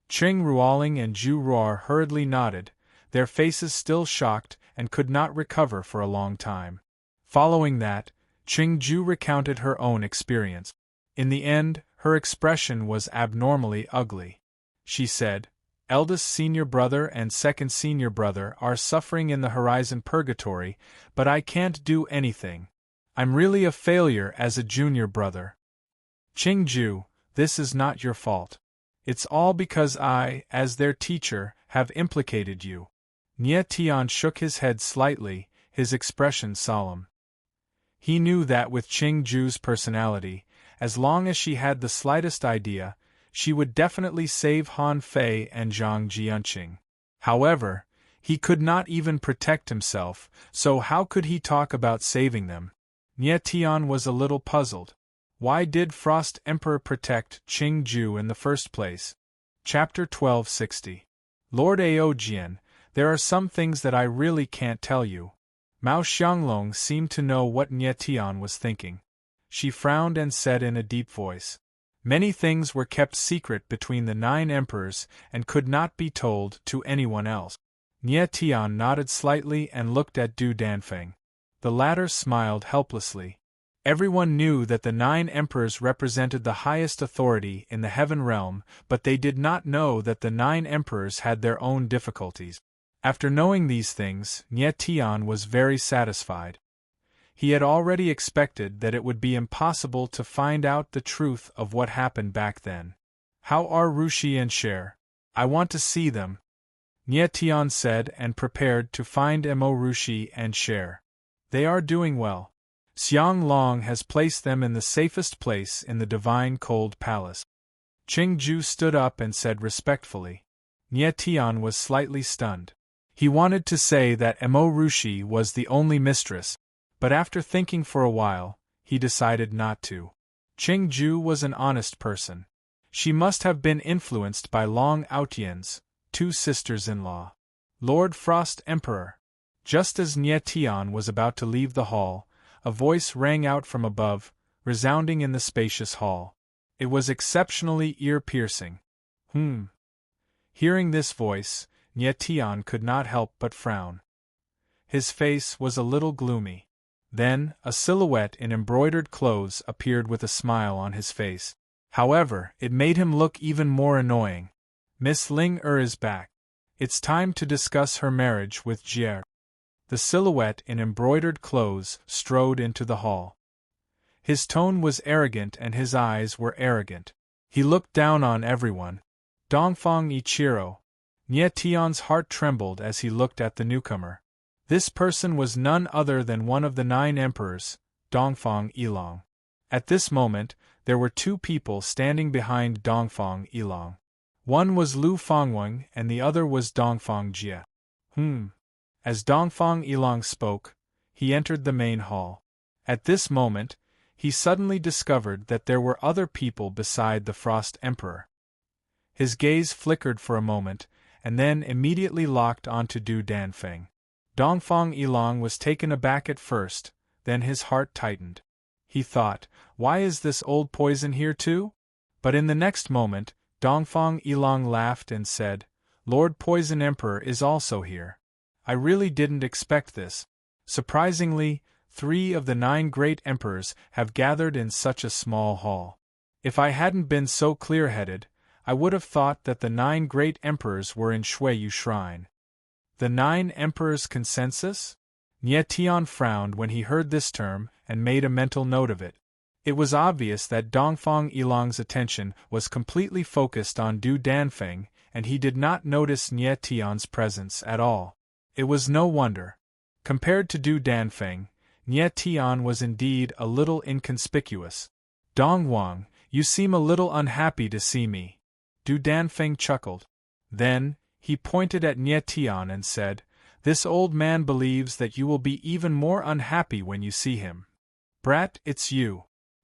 Qing Ruoling and Ju Ruar hurriedly nodded, their faces still shocked and could not recover for a long time. Following that, Qing Ju recounted her own experience. In the end, her expression was abnormally ugly. She said, Eldest senior brother and second senior brother are suffering in the horizon purgatory, but I can't do anything. I'm really a failure as a junior brother. Qing Ju, this is not your fault. It's all because I, as their teacher, have implicated you. Nie Tian shook his head slightly, his expression solemn. He knew that with Qing Ju's personality, as long as she had the slightest idea, she would definitely save Han Fei and Zhang Jianqing. However, he could not even protect himself, so how could he talk about saving them? Nie Tian was a little puzzled. Why did Frost Emperor protect Qing Ju in the first place? Chapter 1260. Lord Aojian, there are some things that I really can't tell you. Mao Xianglong seemed to know what Nie Tian was thinking. She frowned and said in a deep voice. Many things were kept secret between the 9 emperors and could not be told to anyone else. Nie Tian nodded slightly and looked at Du Danfeng. The latter smiled helplessly. Everyone knew that the 9 emperors represented the highest authority in the heaven realm, but they did not know that the 9 emperors had their own difficulties. After knowing these things, Nie Tian was very satisfied. He had already expected that it would be impossible to find out the truth of what happened back then. How are Rushi and Cher? I want to see them, Nie Tian said and prepared to find Mo Rushi and Cher. They are doing well. Xiang Long has placed them in the safest place in the divine cold palace. Qing Ju stood up and said respectfully. Nie Tian was slightly stunned. He wanted to say that Mo Rushi was the only mistress, but after thinking for a while, he decided not to. Qing Ju was an honest person. She must have been influenced by Long Aotian's 2 sisters-in-law. Lord Frost Emperor. Just as Nie Tian was about to leave the hall, a voice rang out from above, resounding in the spacious hall. It was exceptionally ear-piercing. Hearing this voice, Nie Tian could not help but frown. His face was a little gloomy. Then, a silhouette in embroidered clothes appeared with a smile on his face. However, it made him look even more annoying. Miss Ling is back. It's time to discuss her marriage with Jie. The silhouette in embroidered clothes strode into the hall. His tone was arrogant and his eyes were arrogant. He looked down on everyone. Dongfang Ichiro. Nie Tian's heart trembled as he looked at the newcomer. This person was none other than one of the 9 emperors, Dongfang Yilong. At this moment, there were 2 people standing behind Dongfang Yilong. One was Lu Fangwang and the other was Dongfang Jie. As Dongfang Yilong spoke, he entered the main hall. At this moment, he suddenly discovered that there were other people beside the Frost Emperor. His gaze flickered for a moment, and then immediately locked onto Du Danfeng. Dongfang Yilong was taken aback at first, then his heart tightened. He thought, why is this old poison here too? But in the next moment, Dongfang Yilong laughed and said, Lord Poison Emperor is also here. I really didn't expect this. Surprisingly, 3 of the 9 great emperors have gathered in such a small hall. If I hadn't been so clear-headed, I would have thought that the 9 great emperors were in Shuiyu Shrine. The 9 emperors' consensus? Nie Tian frowned when he heard this term and made a mental note of it. It was obvious that Dongfang Yilong's attention was completely focused on Du Danfeng, and he did not notice Nie Tian's presence at all. It was no wonder. Compared to Du Danfeng, Nie Tian was indeed a little inconspicuous. Dong Wang, you seem a little unhappy to see me. Du Danfeng chuckled. Then, he pointed at Nie Tian and said, This old man believes that you will be even more unhappy when you see him. Brat, it's you.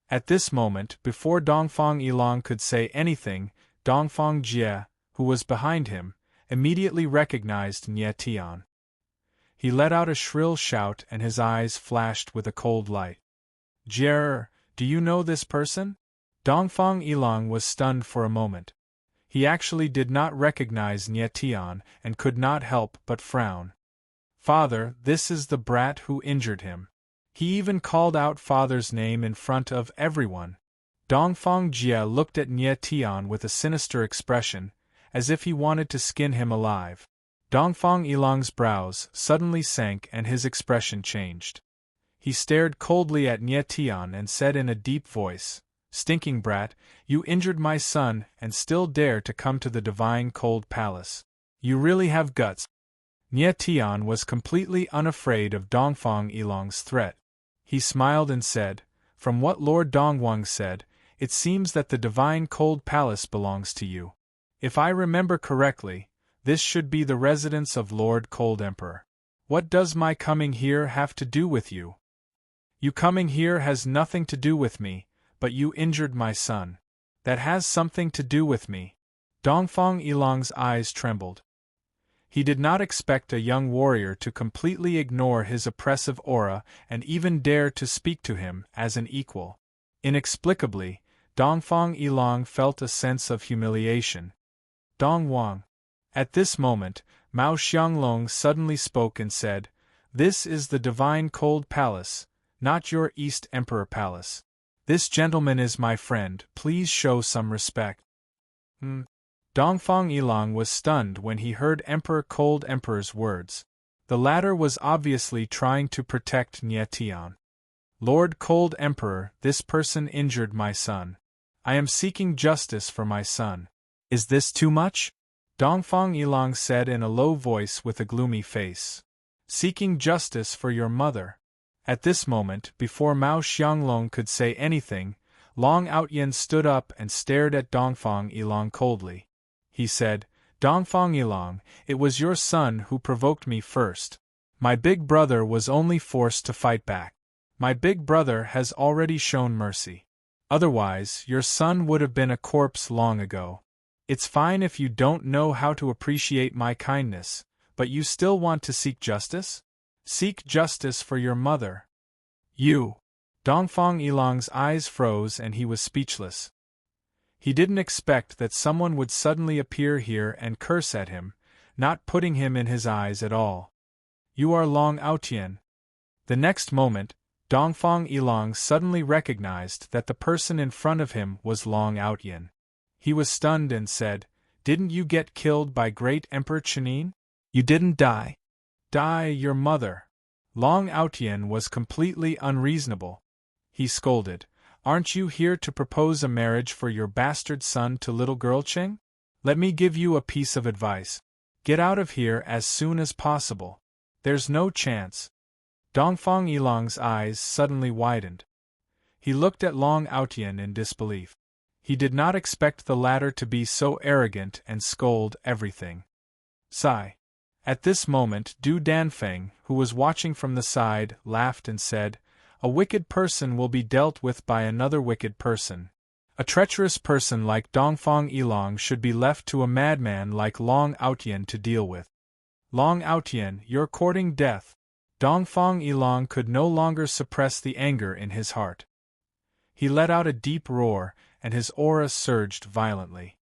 At this moment, before Dongfang Yilong could say anything, Dongfang Jie, who was behind him, immediately recognized Nie Tian. He let out a shrill shout and his eyes flashed with a cold light. Jie, do you know this person? Dongfang Yilong was stunned for a moment. He actually did not recognize Nie Tian and could not help but frown. Father, this is the brat who injured him. He even called out father's name in front of everyone. Dongfang Jie looked at Nie Tian with a sinister expression, as if he wanted to skin him alive. Dongfang Yilong's brows suddenly sank and his expression changed. He stared coldly at Nie Tian and said in a deep voice, Stinking brat, you injured my son and still dare to come to the divine cold palace. You really have guts. Nie Tian was completely unafraid of Dongfang Yilong's threat. He smiled and said, "From what Lord Dongwang said, it seems that the divine cold palace belongs to you. If I remember correctly, this should be the residence of Lord Cold Emperor. What does my coming here have to do with you?" "You coming here has nothing to do with me, but you injured my son. That has something to do with me." Dongfang Yilong's eyes trembled. He did not expect a young warrior to completely ignore his oppressive aura and even dare to speak to him as an equal. Inexplicably, Dongfang Yilong felt a sense of humiliation. "Dongwang." At this moment, Mao Xianglong suddenly spoke and said, "This is the Divine Cold Palace, not your East Emperor Palace. This gentleman is my friend, please show some respect." Dongfang Yilong was stunned when he heard Emperor Cold Emperor's words. The latter was obviously trying to protect Nie Tian. "Lord Cold Emperor, this person injured my son. I am seeking justice for my son. Is this too much?" Dongfang Yilong said in a low voice with a gloomy face. "Seeking justice for your mother." At this moment, before Mao Xianglong could say anything, Long Outyen stood up and stared at Dongfang Yilong coldly. He said, "Dongfang Yilong, it was your son who provoked me first. My big brother was only forced to fight back. My big brother has already shown mercy. Otherwise, your son would have been a corpse long ago. It's fine if you don't know how to appreciate my kindness, but you still want to seek justice? Seek justice for your mother." "You!" Dongfang Yilong's eyes froze and he was speechless. He didn't expect that someone would suddenly appear here and curse at him, not putting him in his eyes at all. "You are Long Outyen." The next moment, Dongfang Yilong suddenly recognized that the person in front of him was Long Outyen. He was stunned and said, "Didn't you get killed by Great Emperor Chenin? You didn't die." "Die, your mother." Long Outyen was completely unreasonable. He scolded, "Aren't you here to propose a marriage for your bastard son to little girl Qing? Let me give you a piece of advice. Get out of here as soon as possible. There's no chance." Dongfang Yilong's eyes suddenly widened. He looked at Long Outyen in disbelief. He did not expect the latter to be so arrogant and scold everything. Sigh. At this moment Du Danfeng, who was watching from the side, laughed and said, "A wicked person will be dealt with by another wicked person. A treacherous person like Dongfang Yilong should be left to a madman like Long Outyen to deal with." "Long Outyen, you're courting death." Dongfang Yilong could no longer suppress the anger in his heart. He let out a deep roar, and his aura surged violently.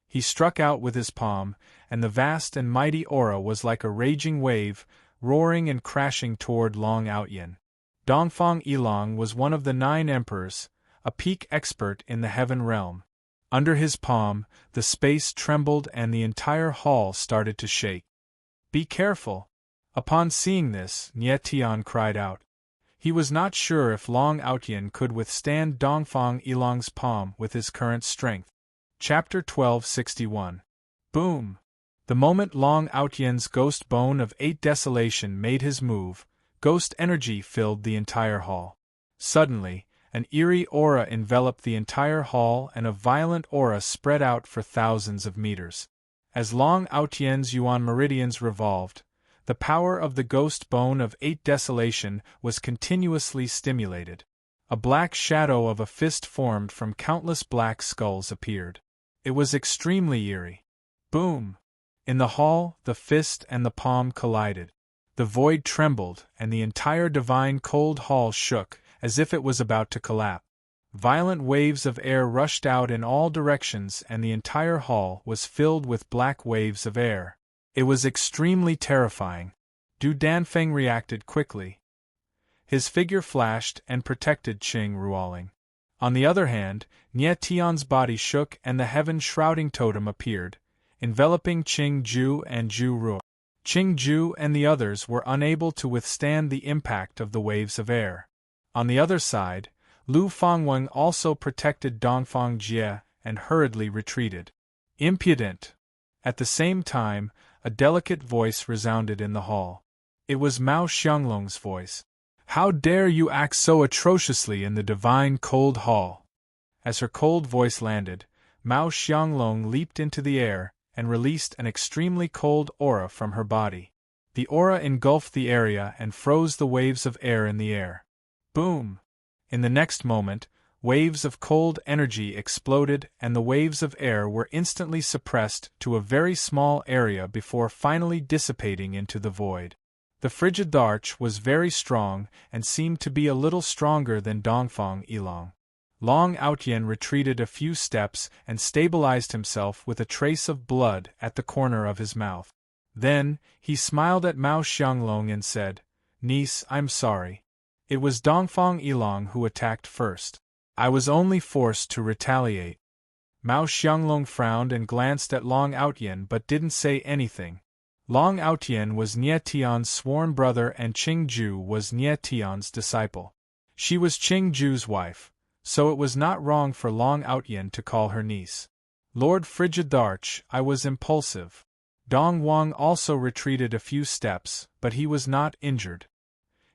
He struck out with his palm, and the vast and mighty aura was like a raging wave, roaring and crashing toward Long Outyen. Dongfang Yilong was one of the 9 emperors, a peak expert in the heaven realm. Under his palm, the space trembled and the entire hall started to shake. "Be careful!" Upon seeing this, Nie Tian cried out. He was not sure if Long Outyen could withstand Dongfang Yilong's palm with his current strength. Chapter 1261. Boom! The moment Long Outyen's ghost bone of 8 desolation made his move, ghost energy filled the entire hall. Suddenly, an eerie aura enveloped the entire hall and a violent aura spread out for thousands of meters. As Long Outyen's Yuan meridians revolved, the power of the ghost bone of 8 desolation was continuously stimulated. A black shadow of a fist formed from countless black skulls appeared. It was extremely eerie. Boom! In the hall, the fist and the palm collided. The void trembled, and the entire divine cold hall shook, as if it was about to collapse. Violent waves of air rushed out in all directions, and the entire hall was filled with black waves of air. It was extremely terrifying. Du Danfeng reacted quickly. His figure flashed and protected Qing Ruoling. On the other hand, Nie Tian's body shook and the heaven-shrouding totem appeared, enveloping Qing Ju and Ju Ruo. Qing Ju and the others were unable to withstand the impact of the waves of air. On the other side, Lu Fangweng also protected Dongfang Jie and hurriedly retreated. Impudent! At the same time, a delicate voice resounded in the hall. It was Mao Xianglong's voice. How dare you act so atrociously in the divine cold hall? As her cold voice landed, Mao Xianglong leaped into the air and released an extremely cold aura from her body. The aura engulfed the area and froze the waves of air in the air. Boom! In the next moment, waves of cold energy exploded and the waves of air were instantly suppressed to a very small area before finally dissipating into the void. The frigid arch was very strong and seemed to be a little stronger than Dongfang Yilong. Long Outyen retreated a few steps and stabilized himself with a trace of blood at the corner of his mouth. Then, he smiled at Mao Xianglong and said, "Niece, I'm sorry. It was Dongfang Yilong who attacked first. I was only forced to retaliate." Mao Xianglong frowned and glanced at Long Outyen but didn't say anything. Long Outyen was Nie Tian's sworn brother and Qing Ju was Nie Tian's disciple. She was Qing Ju's wife, so it was not wrong for Long Outyen to call her niece. Lord Frigidarch, I was impulsive. Dong Wang also retreated a few steps, but he was not injured.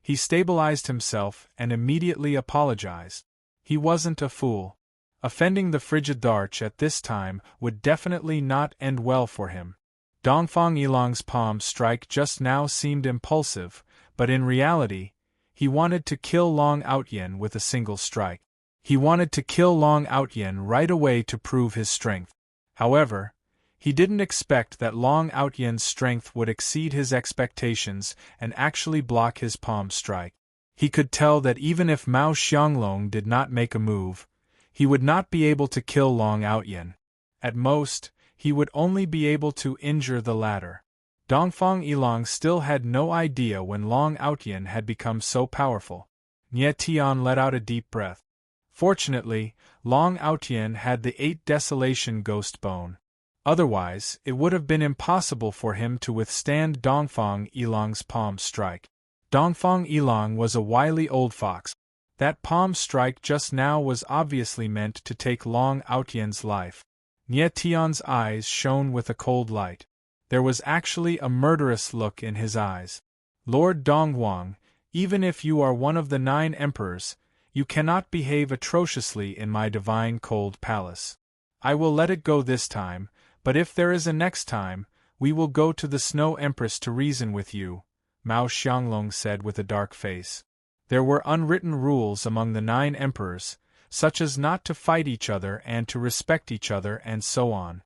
He stabilized himself and immediately apologized. He wasn't a fool. Offending the Frigidarch at this time would definitely not end well for him. Dongfang Yilong's palm strike just now seemed impulsive, but in reality, he wanted to kill Long Outyen with a single strike. He wanted to kill Long Outyen right away to prove his strength. However, he didn't expect that Long Outyen's strength would exceed his expectations and actually block his palm strike. He could tell that even if Mao Xianglong did not make a move, he would not be able to kill Long Outyen. At most, he would only be able to injure the latter. Dongfang Yilong still had no idea when Long Outyen had become so powerful. Nie Tian let out a deep breath. Fortunately, Long Outyen had the 8 Desolation Ghost Bone. Otherwise, it would have been impossible for him to withstand Dongfang Yilong's palm strike. Dongfang Yilong was a wily old fox. That palm strike just now was obviously meant to take Long Outyen's life. Nie Tian's eyes shone with a cold light. There was actually a murderous look in his eyes. Lord Dongwang, even if you are one of the 9 emperors, you cannot behave atrociously in my divine cold palace. I will let it go this time, but if there is a next time, we will go to the Snow Empress to reason with you, Mao Xianglong said with a dark face. There were unwritten rules among the 9 emperors, such as not to fight each other and to respect each other and so on.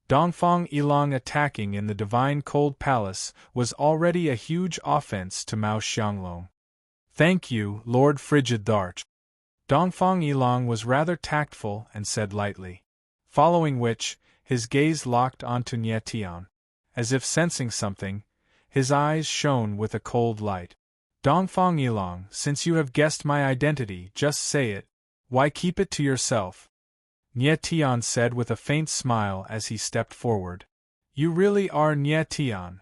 Dongfang Yilong attacking in the divine cold palace was already a huge offense to Mao Xianglong. Thank you, Lord Frigidarch. Dongfang Yilong was rather tactful and said lightly. Following which, his gaze locked onto Nie Tian. As if sensing something, his eyes shone with a cold light. Dongfang Yilong, since you have guessed my identity, just say it. Why keep it to yourself? Nie Tian said with a faint smile as he stepped forward. You really are Nie Tian.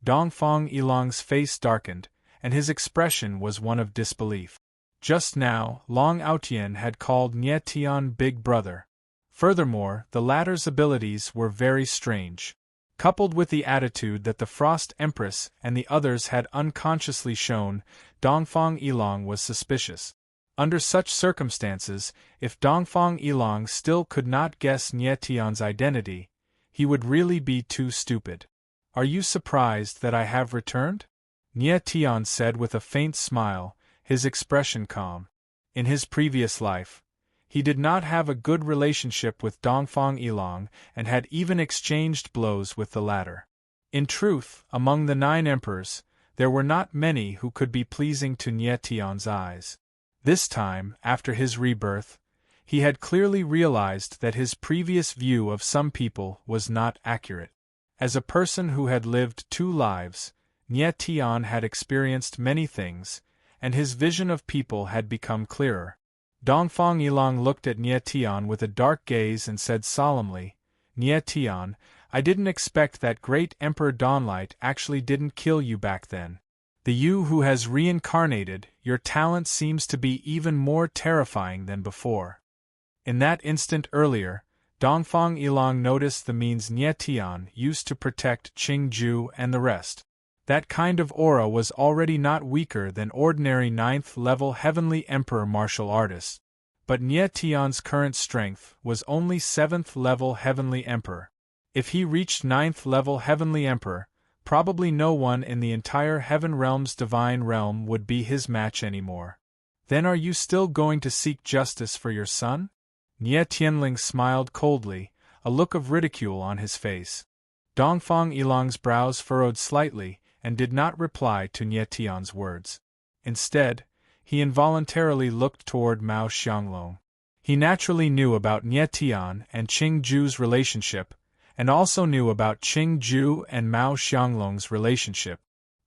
Dongfang Yilong's face darkened, and his expression was one of disbelief. Just now, Long Outyen had called Nie Tian Big Brother. Furthermore, the latter's abilities were very strange. Coupled with the attitude that the Frost Empress and the others had unconsciously shown, Dongfang Yilong was suspicious. Under such circumstances, if Dongfang Yilong still could not guess Nie Tian's identity, he would really be too stupid. Are you surprised that I have returned? Nie Tian said with a faint smile, his expression calm. In his previous life, he did not have a good relationship with Dongfang Yilong and had even exchanged blows with the latter. In truth, among the 9 emperors, there were not many who could be pleasing to Nie Tian's eyes. This time, after his rebirth, he had clearly realized that his previous view of some people was not accurate. As a person who had lived 2 lives, Nie Tian had experienced many things, and his vision of people had become clearer. Dongfang Yilong looked at Nie Tian with a dark gaze and said solemnly, Nie Tian, I didn't expect that great Emperor Dawnlight actually didn't kill you back then. The you who has reincarnated, your talent seems to be even more terrifying than before. In that instant earlier, Dongfang Yilong noticed the means Nie Tian used to protect Qing Ju and the rest. That kind of aura was already not weaker than ordinary 9th-level Heavenly Emperor martial artists. But Nie Tian's current strength was only 7th-level Heavenly Emperor. If he reached 9th-level Heavenly Emperor, probably no one in the entire Heaven Realm's divine realm would be his match anymore. Then are you still going to seek justice for your son? Nie Tianling smiled coldly, a look of ridicule on his face. Dongfang Yilang's brows furrowed slightly, and did not reply to Nie Tian's words. Instead, he involuntarily looked toward Mao Xianglong. He naturally knew about Nie Tian and Qing Ju's relationship, and also knew about Qing Ju and Mao Xianglong's relationship.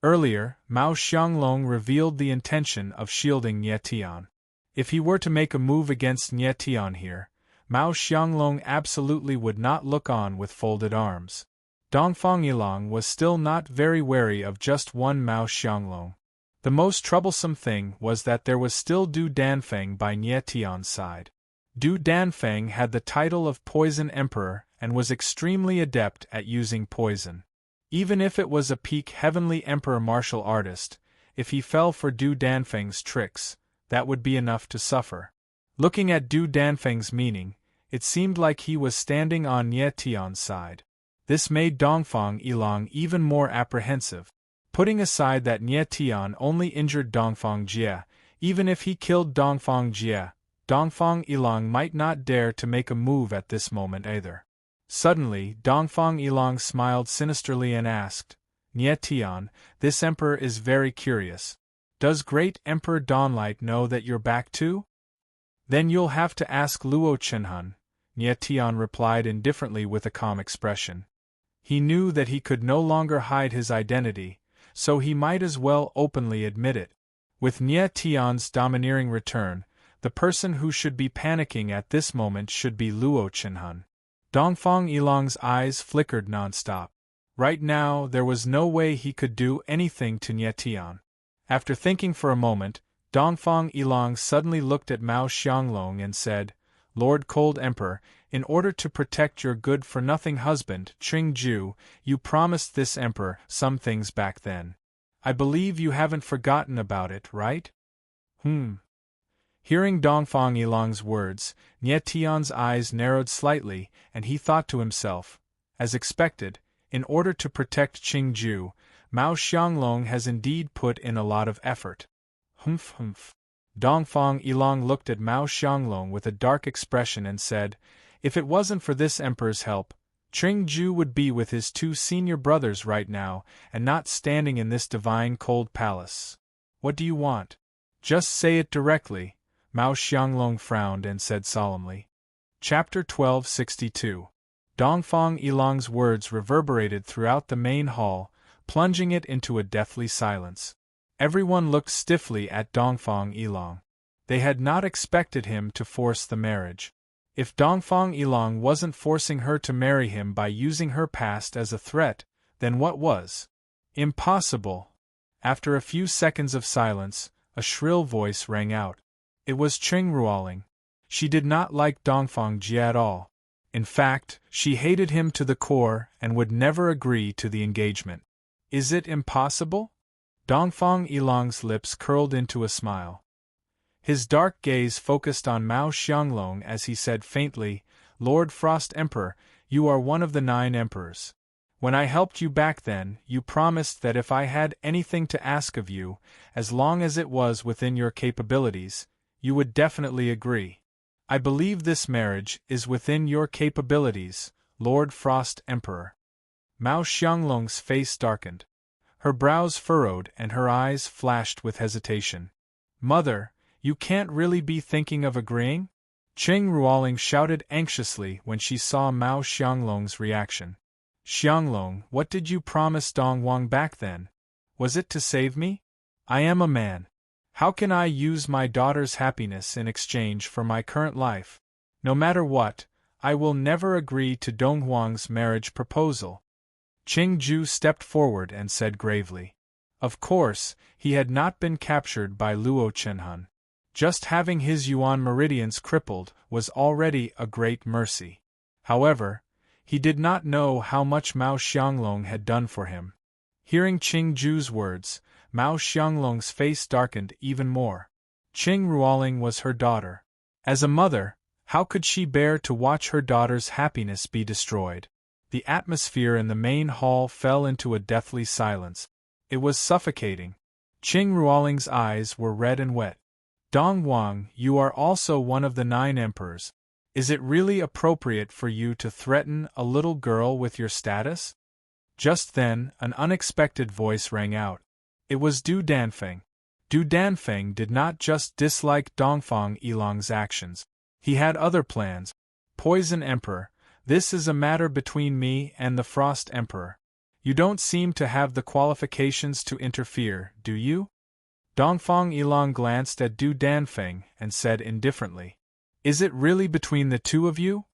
Earlier, Mao Xianglong revealed the intention of shielding Nie Tian. If he were to make a move against Nie Tian here, Mao Xianglong absolutely would not look on with folded arms. Dongfang Yilang was still not very wary of just one Mao Xianglong. The most troublesome thing was that there was still Du Danfeng by Nie Tian's side. Du Danfeng had the title of Poison Emperor and was extremely adept at using poison. Even if it was a peak Heavenly Emperor martial artist, if he fell for Du Danfeng's tricks, that would be enough to suffer. Looking at Du Danfeng's meaning, it seemed like he was standing on Nie Tian's side. This made Dongfang Yilang even more apprehensive. Putting aside that Nie Tian only injured Dongfang Jie, even if he killed Dongfang Jie, Dongfang Yilang might not dare to make a move at this moment either. Suddenly, Dongfang Yilang smiled sinisterly and asked, Nie Tian, this emperor is very curious. Does Great Emperor Dawnlight know that you're back too? Then you'll have to ask Luo Chenhun, Nie Tian replied indifferently with a calm expression. He knew that he could no longer hide his identity, so he might as well openly admit it. With Nie Tian's domineering return, the person who should be panicking at this moment should be Luo Chenhun. Dongfang Yilang's eyes flickered nonstop. Right now, there was no way he could do anything to Nie Tian. After thinking for a moment, Dongfang Yilang suddenly looked at Mao Xianglong and said, Lord Cold Emperor, in order to protect your good-for-nothing husband, Qing Ju, you promised this emperor some things back then. I believe you haven't forgotten about it, right? Hearing Dongfang Yilang's words, Nie Tian's eyes narrowed slightly, and he thought to himself, as expected, in order to protect Qing Ju, Mao Xianglong has indeed put in a lot of effort. Dongfang Yilang looked at Mao Xianglong with a dark expression and said, if it wasn't for this emperor's help, Qing Ju would be with his two senior brothers right now and not standing in this divine cold palace. What do you want? Just say it directly, Mao Xianglong frowned and said solemnly. Chapter 1262. Dongfang Yilang's words reverberated throughout the main hall, plunging it into a deathly silence. Everyone looked stiffly at Dongfang Yilang. They had not expected him to force the marriage. If Dongfang Yilang wasn't forcing her to marry him by using her past as a threat, then what was? Impossible. After a few seconds of silence, a shrill voice rang out. It was Qing Ruoling. She did not like Dongfang Jie at all. In fact, she hated him to the core and would never agree to the engagement. Is it impossible? Dongfang Yilang's lips curled into a smile. His dark gaze focused on Mao Xianglong as he said faintly, Lord Frost Emperor, you are one of the 9 emperors. When I helped you back then, you promised that if I had anything to ask of you, as long as it was within your capabilities, you would definitely agree. I believe this marriage is within your capabilities, Lord Frost Emperor. Mao Xianglong's face darkened. Her brows furrowed and her eyes flashed with hesitation. Mother, you can't really be thinking of agreeing? Qing Ruoling shouted anxiously when she saw Mao Xianglong's reaction. Xianglong, what did you promise Dong Wang back then? Was it to save me? I am a man. How can I use my daughter's happiness in exchange for my current life? No matter what, I will never agree to Dong Huang's marriage proposal. Qing Ju stepped forward and said gravely. Of course, he had not been captured by Luo Chenhun. Just having his Yuan meridians crippled was already a great mercy. However, he did not know how much Mao Xianglong had done for him. Hearing Qing Ju's words, Mao Xianglong's face darkened even more. Qing Ruoling was her daughter. As a mother, how could she bear to watch her daughter's happiness be destroyed? The atmosphere in the main hall fell into a deathly silence. It was suffocating. Qing Ruoling's eyes were red and wet. Dong Wang, you are also one of the 9 emperors. Is it really appropriate for you to threaten a little girl with your status? Just then, an unexpected voice rang out. It was Du Danfeng. Du Danfeng did not just dislike Dongfang Yilong's actions. He had other plans. Poison Emperor, this is a matter between me and the Frost Emperor. You don't seem to have the qualifications to interfere, do you? Dongfang Yilong glanced at Du Danfeng and said indifferently, Is it really between the two of you?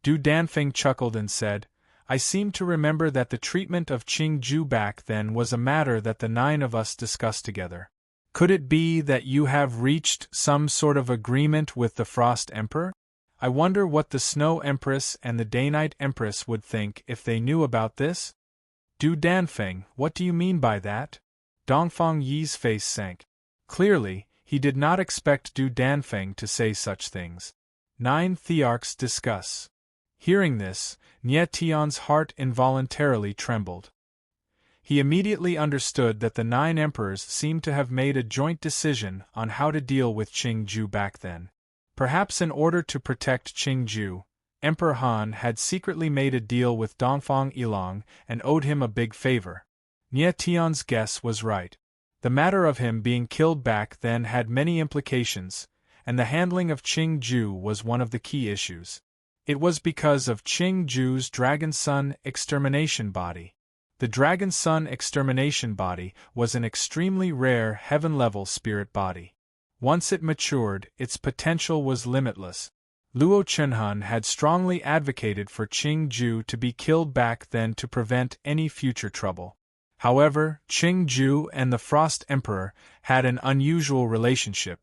Du Danfeng chuckled and said, I seem to remember that the treatment of Qing Ju back then was a matter that the 9 of us discussed together. Could it be that you have reached some sort of agreement with the Frost Emperor? I wonder what the Snow Empress and the Daynite Empress would think if they knew about this? Du Danfeng, what do you mean by that? Dongfang Yi's face sank. Clearly, he did not expect Du Danfeng to say such things. 9 Thearchs discuss. Hearing this, Nie Tian's heart involuntarily trembled. He immediately understood that the 9 emperors seemed to have made a joint decision on how to deal with Qing Ju back then. Perhaps in order to protect Qing Ju, Emperor Han had secretly made a deal with Dongfang Yilong and owed him a big favor. Nie Tian's guess was right. The matter of him being killed back then had many implications, and the handling of Qing Ju was one of the key issues. It was because of Qing Ju's Dragon Sun extermination body. The Dragon Sun extermination body was an extremely rare heaven-level spirit body. Once it matured, its potential was limitless. Luo Chenhun had strongly advocated for Qing Ju to be killed back then to prevent any future trouble. However, Qing Ju and the Frost Emperor had an unusual relationship.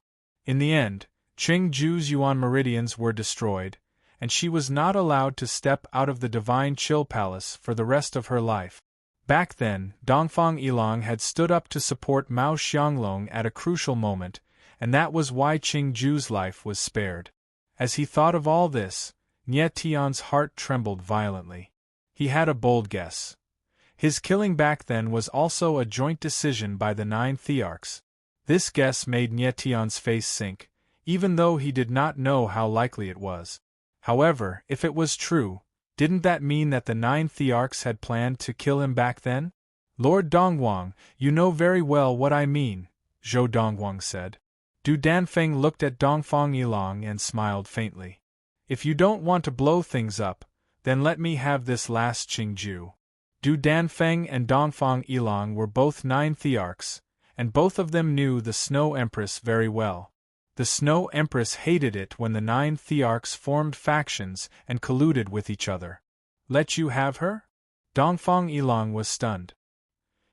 In the end, Qing Ju's Yuan meridians were destroyed, and she was not allowed to step out of the Divine Chill Palace for the rest of her life. Back then, Dongfang Yilong had stood up to support Mao Xianglong at a crucial moment, and that was why Qing Ju's life was spared. As he thought of all this, Nie Tian's heart trembled violently. He had a bold guess. His killing back then was also a joint decision by the 9 Thearchs. This guess made Nie Tian's face sink, even though he did not know how likely it was. However, if it was true, didn't that mean that the 9 Thearchs had planned to kill him back then? Lord Dongwang, you know very well what I mean, Zhou Dongwang said. Du Danfeng looked at Dongfang Yilong and smiled faintly. If you don't want to blow things up, then let me have this last Qing Ju. Du Danfeng and Dongfang Yilong were both 9 Thearchs, and both of them knew the Snow Empress very well. The Snow Empress hated it when the 9 Thearchs formed factions and colluded with each other. Let you have her? Dongfang Yilong was stunned.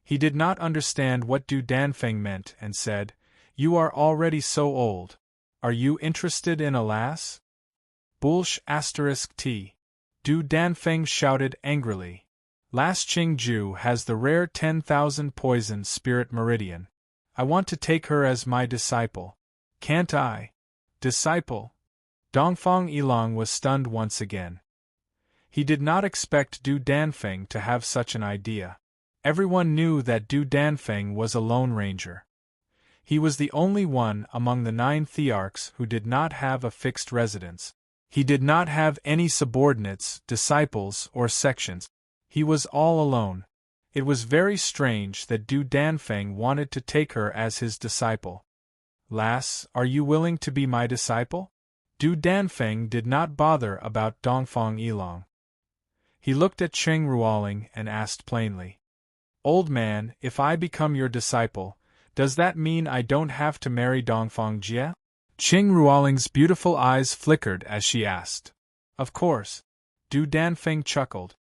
He did not understand what Du Danfeng meant and said, You are already so old. Are you interested in a lass? Bullsh *T. Du Danfeng shouted angrily. Lass Qing Ju has the rare 10,000 poison spirit meridian. I want to take her as my disciple. Can't I? Disciple? Dongfang Yilong was stunned once again. He did not expect Du Danfeng to have such an idea. Everyone knew that Du Danfeng was a lone ranger. He was the only one among the 9 Thearchs who did not have a fixed residence. He did not have any subordinates, disciples, or sections. He was all alone. It was very strange that Du Danfeng wanted to take her as his disciple. Lass, are you willing to be my disciple? Du Danfeng did not bother about Dongfang Yilong. He looked at Qing Ruoling and asked plainly, Old man, if I become your disciple, does that mean I don't have to marry Dongfang Jie? Qing Ruoling's beautiful eyes flickered as she asked. Of course. Du Danfeng chuckled.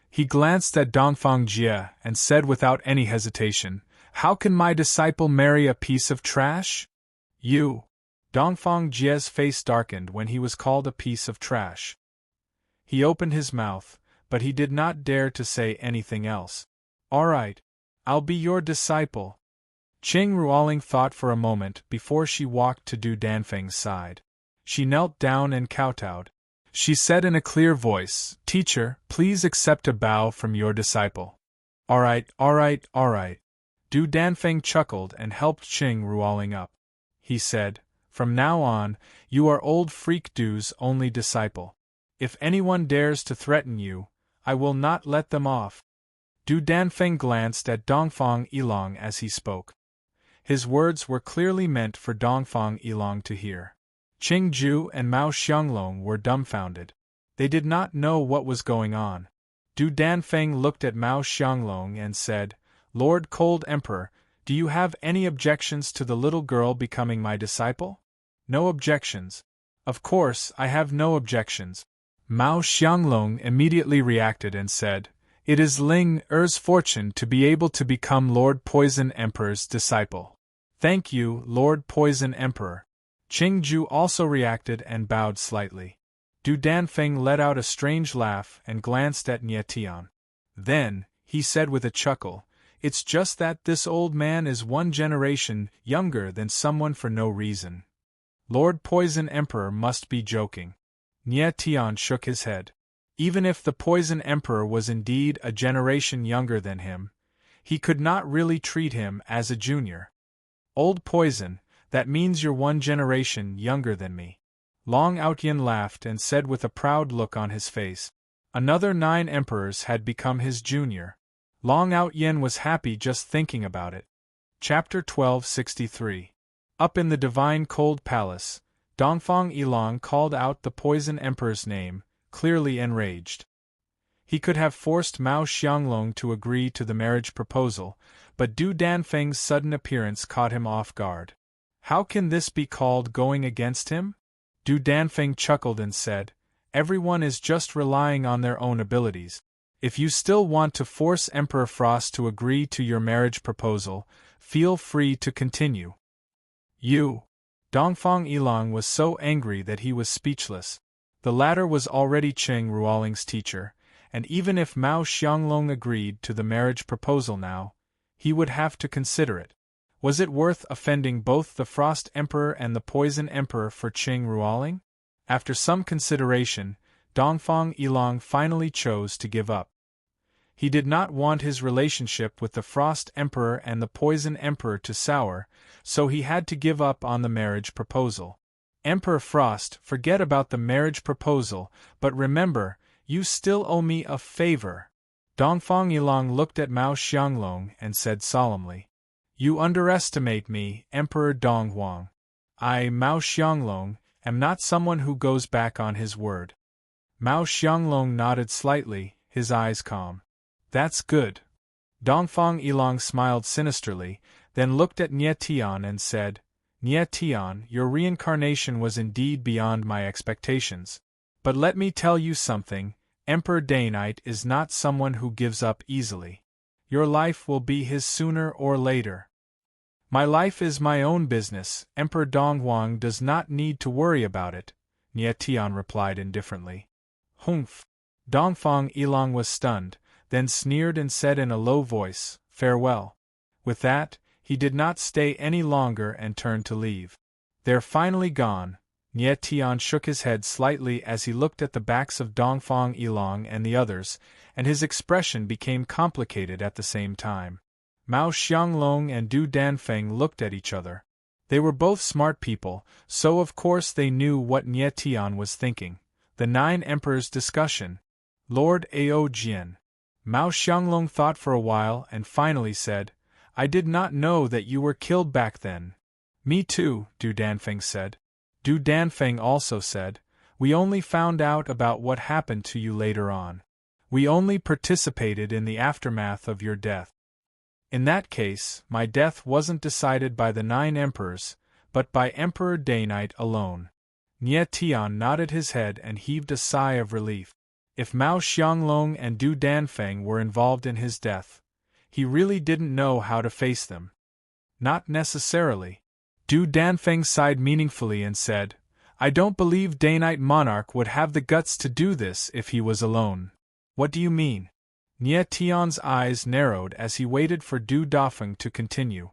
He glanced at Dongfang Jie and said without any hesitation, How can my disciple marry a piece of trash? You. Dongfang Jie's face darkened when he was called a piece of trash. He opened his mouth, but he did not dare to say anything else. All right. I'll be your disciple. Qing Ruoling thought for a moment before she walked to Du Danfeng's side. She knelt down and kowtowed. She said in a clear voice, "Teacher, please accept a bow from your disciple." "All right, all right, all right." Du Danfeng chuckled and helped Qing Ruoling up. He said, "From now on, you are old Freak Du's only disciple. If anyone dares to threaten you, I will not let them off." Du Danfeng glanced at Dongfang Yilong as he spoke. His words were clearly meant for Dongfang Yilong to hear. Qing Ju and Mao Xianglong were dumbfounded. They did not know what was going on. Du Danfeng looked at Mao Xianglong and said, "Lord Cold Emperor, do you have any objections to the little girl becoming my disciple?" "No objections. Of course, I have no objections." Mao Xianglong immediately reacted and said, "It is Ling Er's fortune to be able to become Lord Poison Emperor's disciple." "Thank you, Lord Poison Emperor." Qing Ju also reacted and bowed slightly. Du Danfeng let out a strange laugh and glanced at Nie Tian. Then, he said with a chuckle, "It's just that this old man is one generation younger than someone for no reason. Lord Poison Emperor must be joking." Nie Tian shook his head. Even if the Poison Emperor was indeed a generation younger than him, he could not really treat him as a junior. "Old Poison, that means you're one generation younger than me." Long Outyen laughed and said with a proud look on his face, "Another 9 emperors had become his junior." Long Outyen was happy just thinking about it. Chapter 1263. Up in the Divine Cold Palace, Dongfang Yilong called out the Poison Emperor's name, clearly enraged. He could have forced Mao Xianglong to agree to the marriage proposal, but Du Danfeng's sudden appearance caught him off guard. How can this be called going against him? Du Danfeng chuckled and said, "Everyone is just relying on their own abilities. If you still want to force Emperor Frost to agree to your marriage proposal, feel free to continue." "You!" Dongfang Yilong was so angry that he was speechless. The latter was already Qing Ruoling's teacher, and even if Mao Xianglong agreed to the marriage proposal now, he would have to consider it. Was it worth offending both the Frost Emperor and the Poison Emperor for Qing Ruoling? After some consideration, Dongfang Yilong finally chose to give up. He did not want his relationship with the Frost Emperor and the Poison Emperor to sour, so he had to give up on the marriage proposal. "Emperor Frost, forget about the marriage proposal, but remember, you still owe me a favor." Dongfang Yilong looked at Mao Xianglong and said solemnly, "You underestimate me, Emperor Donghuang. I, Mao Xianglong, am not someone who goes back on his word." Mao Xianglong nodded slightly, his eyes calm. "That's good." Dongfang Yilong smiled sinisterly, then looked at Nie Tian and said, "Nie Tian, your reincarnation was indeed beyond my expectations. But let me tell you something, Emperor Dainite is not someone who gives up easily. Your life will be his sooner or later." "My life is my own business, Emperor Donghuang does not need to worry about it," Nie Tian replied indifferently. "Humph!" Dongfang Yilong was stunned, then sneered and said in a low voice, "Farewell." With that, he did not stay any longer and turned to leave. They're finally gone. Nie Tian shook his head slightly as he looked at the backs of Dongfang Yilong and the others, and his expression became complicated at the same time. Mao Xianglong and Du Danfeng looked at each other. They were both smart people, so of course they knew what Nie Tian was thinking. The 9 Emperors discussion. Lord Ao Jian. Mao Xianglong thought for a while and finally said, "I did not know that you were killed back then." "Me too," Du Danfeng said. Du Danfeng also said, "We only found out about what happened to you later on. We only participated in the aftermath of your death." "In that case, my death wasn't decided by the 9 emperors, but by Emperor Dainite alone." Nie Tian nodded his head and heaved a sigh of relief. If Mao Xianglong and Du Danfeng were involved in his death, he really didn't know how to face them. Not necessarily. Du Danfeng sighed meaningfully and said, "I don't believe Dainite Monarch would have the guts to do this if he was alone." "What do you mean?" Nie Tian's eyes narrowed as he waited for Du Dafeng to continue.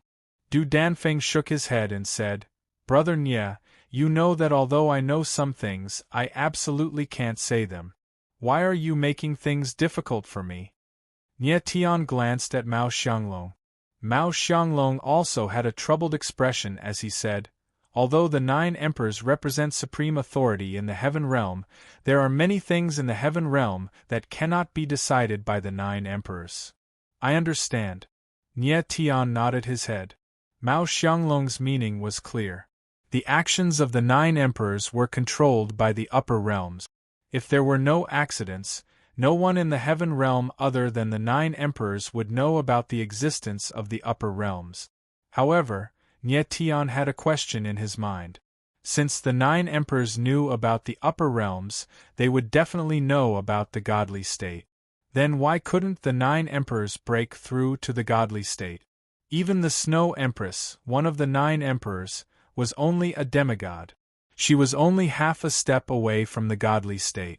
Du Danfeng shook his head and said, Brother Nie, you know that although I know some things, I absolutely can't say them. Why are you making things difficult for me? Nie Tian glanced at Mao Xianglong. Mao Xianglong also had a troubled expression as he said, Although the 9 emperors represent supreme authority in the heaven realm, there are many things in the heaven realm that cannot be decided by the 9 emperors. I understand. Nie Tian nodded his head. Mao Xianglong's meaning was clear. The actions of the 9 emperors were controlled by the upper realms. If there were no accidents, no one in the heaven realm other than the 9 emperors would know about the existence of the upper realms. However, Nie Tian had a question in his mind. Since the 9 emperors knew about the upper realms, they would definitely know about the godly state. Then why couldn't the 9 emperors break through to the godly state? Even the Snow Empress, one of the 9 emperors, was only a demigod. She was only half a step away from the godly state.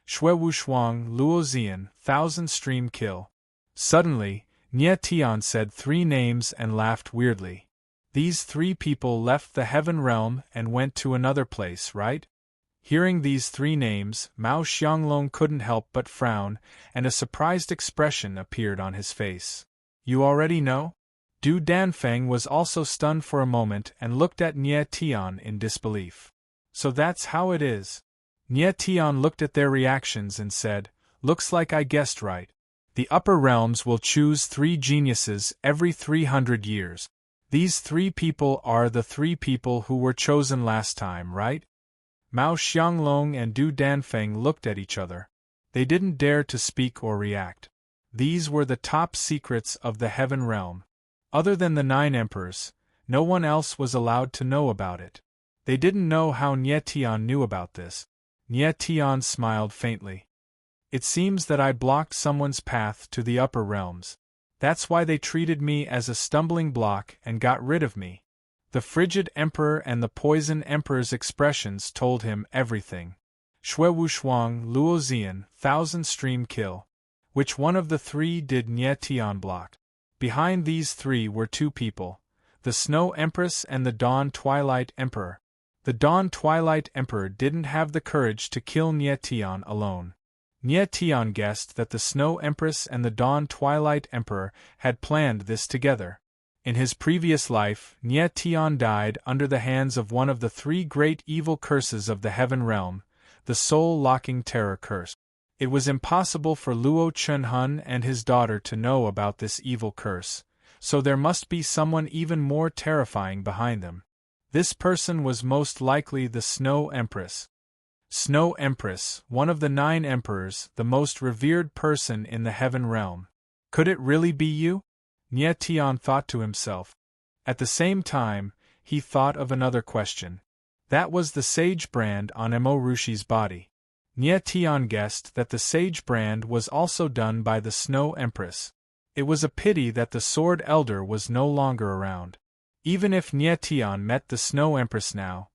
Shui Wushuang, Luo Zian, Thousand Stream Kill. Suddenly, Nie Tian said 3 names and laughed weirdly. These 3 people left the heaven realm and went to another place, right? Hearing these 3 names, Mao Xianglong couldn't help but frown, and a surprised expression appeared on his face. You already know? Du Danfeng was also stunned for a moment and looked at Nie Tian in disbelief. So that's how it is. Nie Tian looked at their reactions and said, Looks like I guessed right. The upper realms will choose 3 geniuses every 300 years. These 3 people are the 3 people who were chosen last time, right? Mao Xianglong and Du Danfeng looked at each other. They didn't dare to speak or react. These were the top secrets of the heaven realm. Other than the 9 emperors, no one else was allowed to know about it. They didn't know how Nie Tian knew about this. Nie Tian smiled faintly. It seems that I blocked someone's path to the upper realms. That's why they treated me as a stumbling block and got rid of me. The frigid emperor and the poison emperor's expressions told him everything. Shui Wushuang, Luo Zian, Thousand Stream Kill. Which one of the 3 did Nie Tian block? Behind these 3 were 2 people, the Snow Empress and the Dawn Twilight Emperor. The Dawn Twilight Emperor didn't have the courage to kill Nie Tian alone. Nie Tian guessed that the Snow Empress and the Dawn Twilight Emperor had planned this together. In his previous life, Nie Tian died under the hands of one of the 3 great evil curses of the heaven realm, the soul-locking terror curse. It was impossible for Luo Chunhun and his daughter to know about this evil curse, so there must be someone even more terrifying behind them. This person was most likely the Snow Empress. Snow Empress, one of the 9 emperors, the most revered person in the heaven realm. Could it really be you? Nie Tian thought to himself. At the same time, he thought of another question. That was the sage brand on Mo Rushi's body. Nie Tian guessed that the sage brand was also done by the Snow Empress. It was a pity that the Sword Elder was no longer around. Even if Nie Tian met the Snow Empress now,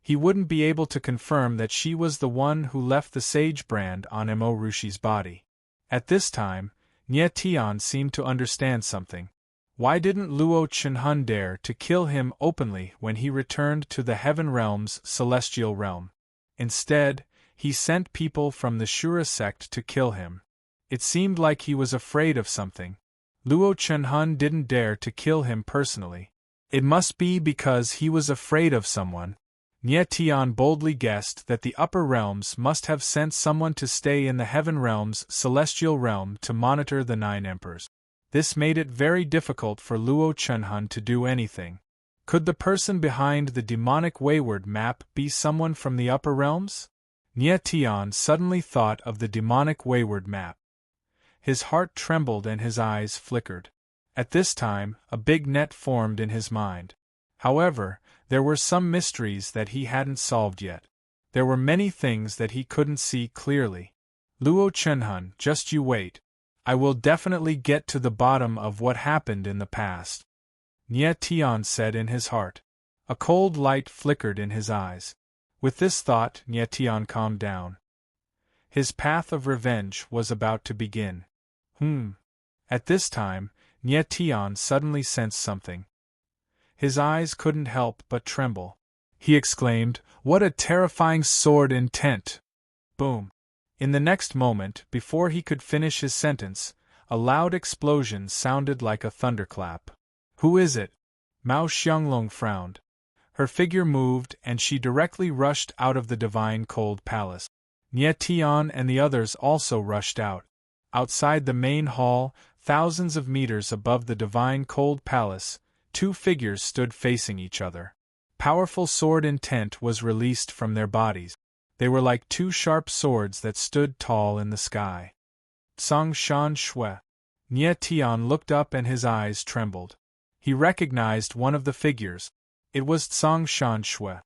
he wouldn't be able to confirm that she was the one who left the sage brand on Mo Rushi's body. At this time, Nie Tian seemed to understand something. Why didn't Luo Chunhun dare to kill him openly when he returned to the heaven realm's celestial realm? Instead, he sent people from the Shura sect to kill him. It seemed like he was afraid of something. Luo Chunhun didn't dare to kill him personally. It must be because he was afraid of someone. Nie Tian boldly guessed that the upper realms must have sent someone to stay in the heaven realm's celestial realm to monitor the 9 emperors. This made it very difficult for Luo Chunhun to do anything. Could the person behind the demonic wayward map be someone from the upper realms? Nie Tian suddenly thought of the demonic wayward map. His heart trembled and his eyes flickered. At this time, a big net formed in his mind. However, there were some mysteries that he hadn't solved yet. There were many things that he couldn't see clearly. Luo Chunhun, just you wait. I will definitely get to the bottom of what happened in the past. Nie Tian said in his heart. A cold light flickered in his eyes. With this thought, Nie Tian calmed down. His path of revenge was about to begin. At this time, Nye Tian suddenly sensed something. His eyes couldn't help but tremble. He exclaimed, "What a terrifying sword intent!" Boom! In the next moment, before he could finish his sentence, a loud explosion sounded like a thunderclap. "Who is it?" Mao Xianglong frowned. Her figure moved and she directly rushed out of the divine cold palace. Nye Tian and the others also rushed out. Outside the main hall, thousands of meters above the divine cold palace, two figures stood facing each other. Powerful sword intent was released from their bodies. They were like two sharp swords that stood tall in the sky. Song Shan Shui. Nye Tian looked up and his eyes trembled. He recognized one of the figures. It was Song Shan Shui.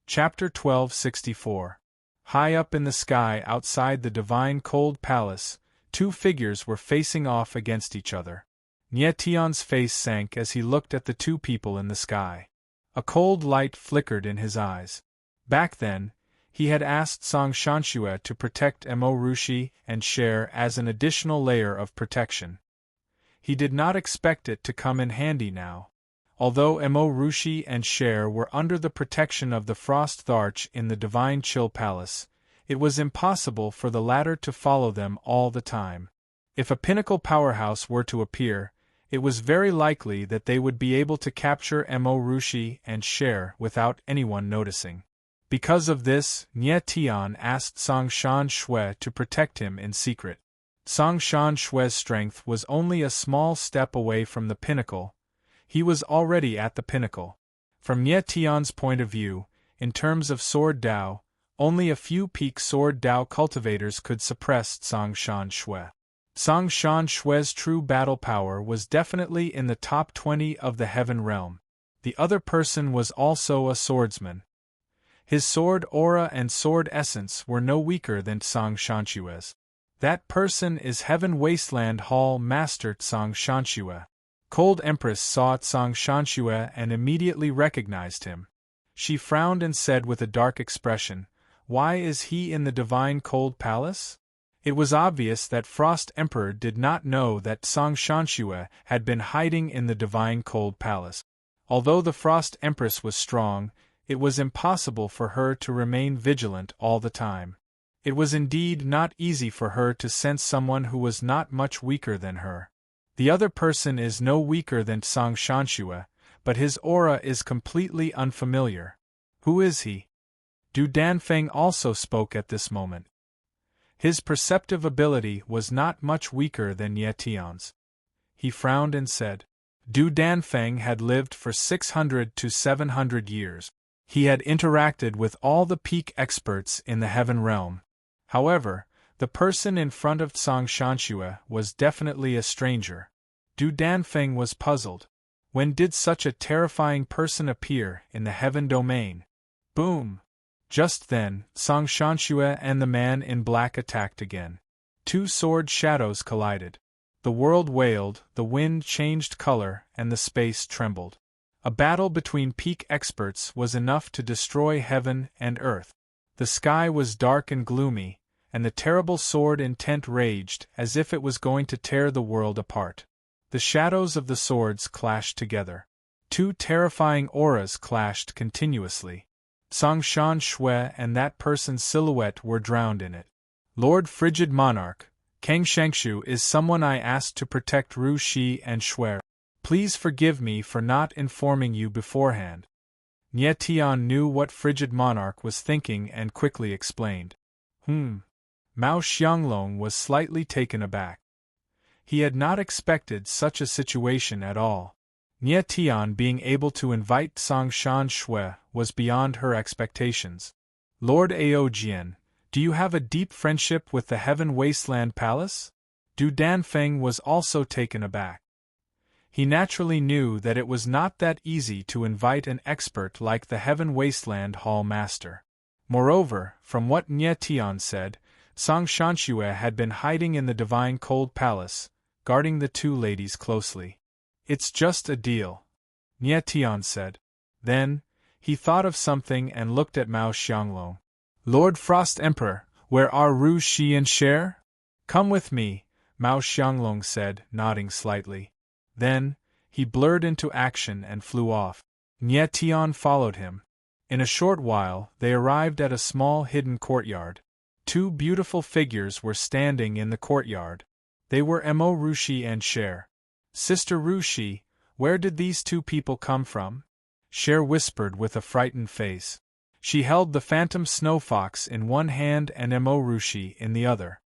Chapter 1264. High up in the sky outside the divine cold palace, two figures were facing off against each other. Nye Tian's face sank as he looked at the two people in the sky. A cold light flickered in his eyes. Back then, he had asked Song Shanxue to protect Mo Rushi and Cher as an additional layer of protection. He did not expect it to come in handy now. Although Mo Rushi and Cher were under the protection of the Frost Tharch in the Divine Chill Palace, it was impossible for the latter to follow them all the time. If a pinnacle powerhouse were to appear, it was very likely that they would be able to capture Mo Rushi and Cher without anyone noticing. Because of this, Nye Tian asked Song Shan Shui to protect him in secret. Song Shan Shui's strength was only a small step away from the pinnacle. He was already at the pinnacle. From Nye Tian's point of view, in terms of sword Dao, only a few peak sword Dao cultivators could suppress Song Shan Shui. Song Shan Shui's true battle power was definitely in the top 20 of the Heaven Realm. The other person was also a swordsman. His sword aura and sword essence were no weaker than Song Shanshue's. That person is Heaven Wasteland Hall Master Song Shanxue. Cold Empress saw Song Shanxue and immediately recognized him. She frowned and said with a dark expression, "Why is he in the Divine Cold Palace?" It was obvious that Frost Emperor did not know that Song Shanxue had been hiding in the Divine Cold Palace. Although the Frost Empress was strong, it was impossible for her to remain vigilant all the time. It was indeed not easy for her to sense someone who was not much weaker than her. The other person is no weaker than Song Shanxue, but his aura is completely unfamiliar. Who is he? Du Danfeng also spoke at this moment. His perceptive ability was not much weaker than Nye Tian's. He frowned and said, Du Danfeng had lived for 600 to 700 years. He had interacted with all the peak experts in the Heaven Realm. However, the person in front of Song Shanxue was definitely a stranger. Du Danfeng was puzzled. When did such a terrifying person appear in the Heaven Domain? Boom! Just then, Song Shanxue and the man in black attacked again. Two sword shadows collided. The world wailed, the wind changed color, and the space trembled. A battle between peak experts was enough to destroy heaven and earth. The sky was dark and gloomy, and the terrible sword intent raged as if it was going to tear the world apart. The shadows of the swords clashed together. Two terrifying auras clashed continuously. Song Shan Shui and that person's silhouette were drowned in it. Lord Frigid Monarch, Kang Shangshu is someone I asked to protect Ru Shi and Shui. Please forgive me for not informing you beforehand. Nye Tian knew what Frigid Monarch was thinking and quickly explained. Mao Xianglong was slightly taken aback. He had not expected such a situation at all. Nye Tian being able to invite Song Shan Shui was beyond her expectations. Lord Aojian, do you have a deep friendship with the Heaven Wasteland Palace? Du Danfeng was also taken aback. He naturally knew that it was not that easy to invite an expert like the Heaven Wasteland Hall Master. Moreover, from what Nye Tian said, Song Shanxue had been hiding in the Divine Cold Palace, guarding the two ladies closely. It's just a deal, Nye Tian said. Then, he thought of something and looked at Mao Xianglong. Lord Frost Emperor, where are Ru Shi and Cher? Come with me, Mao Xianglong said, nodding slightly. Then, he blurred into action and flew off. Nie Tian followed him. In a short while, they arrived at a small hidden courtyard. Two beautiful figures were standing in the courtyard. They were Mo Rushi and Cher. Sister Rushi, where did these two people come from? Cher whispered with a frightened face. She held the phantom snow fox in one hand and Mo Rushi in the other.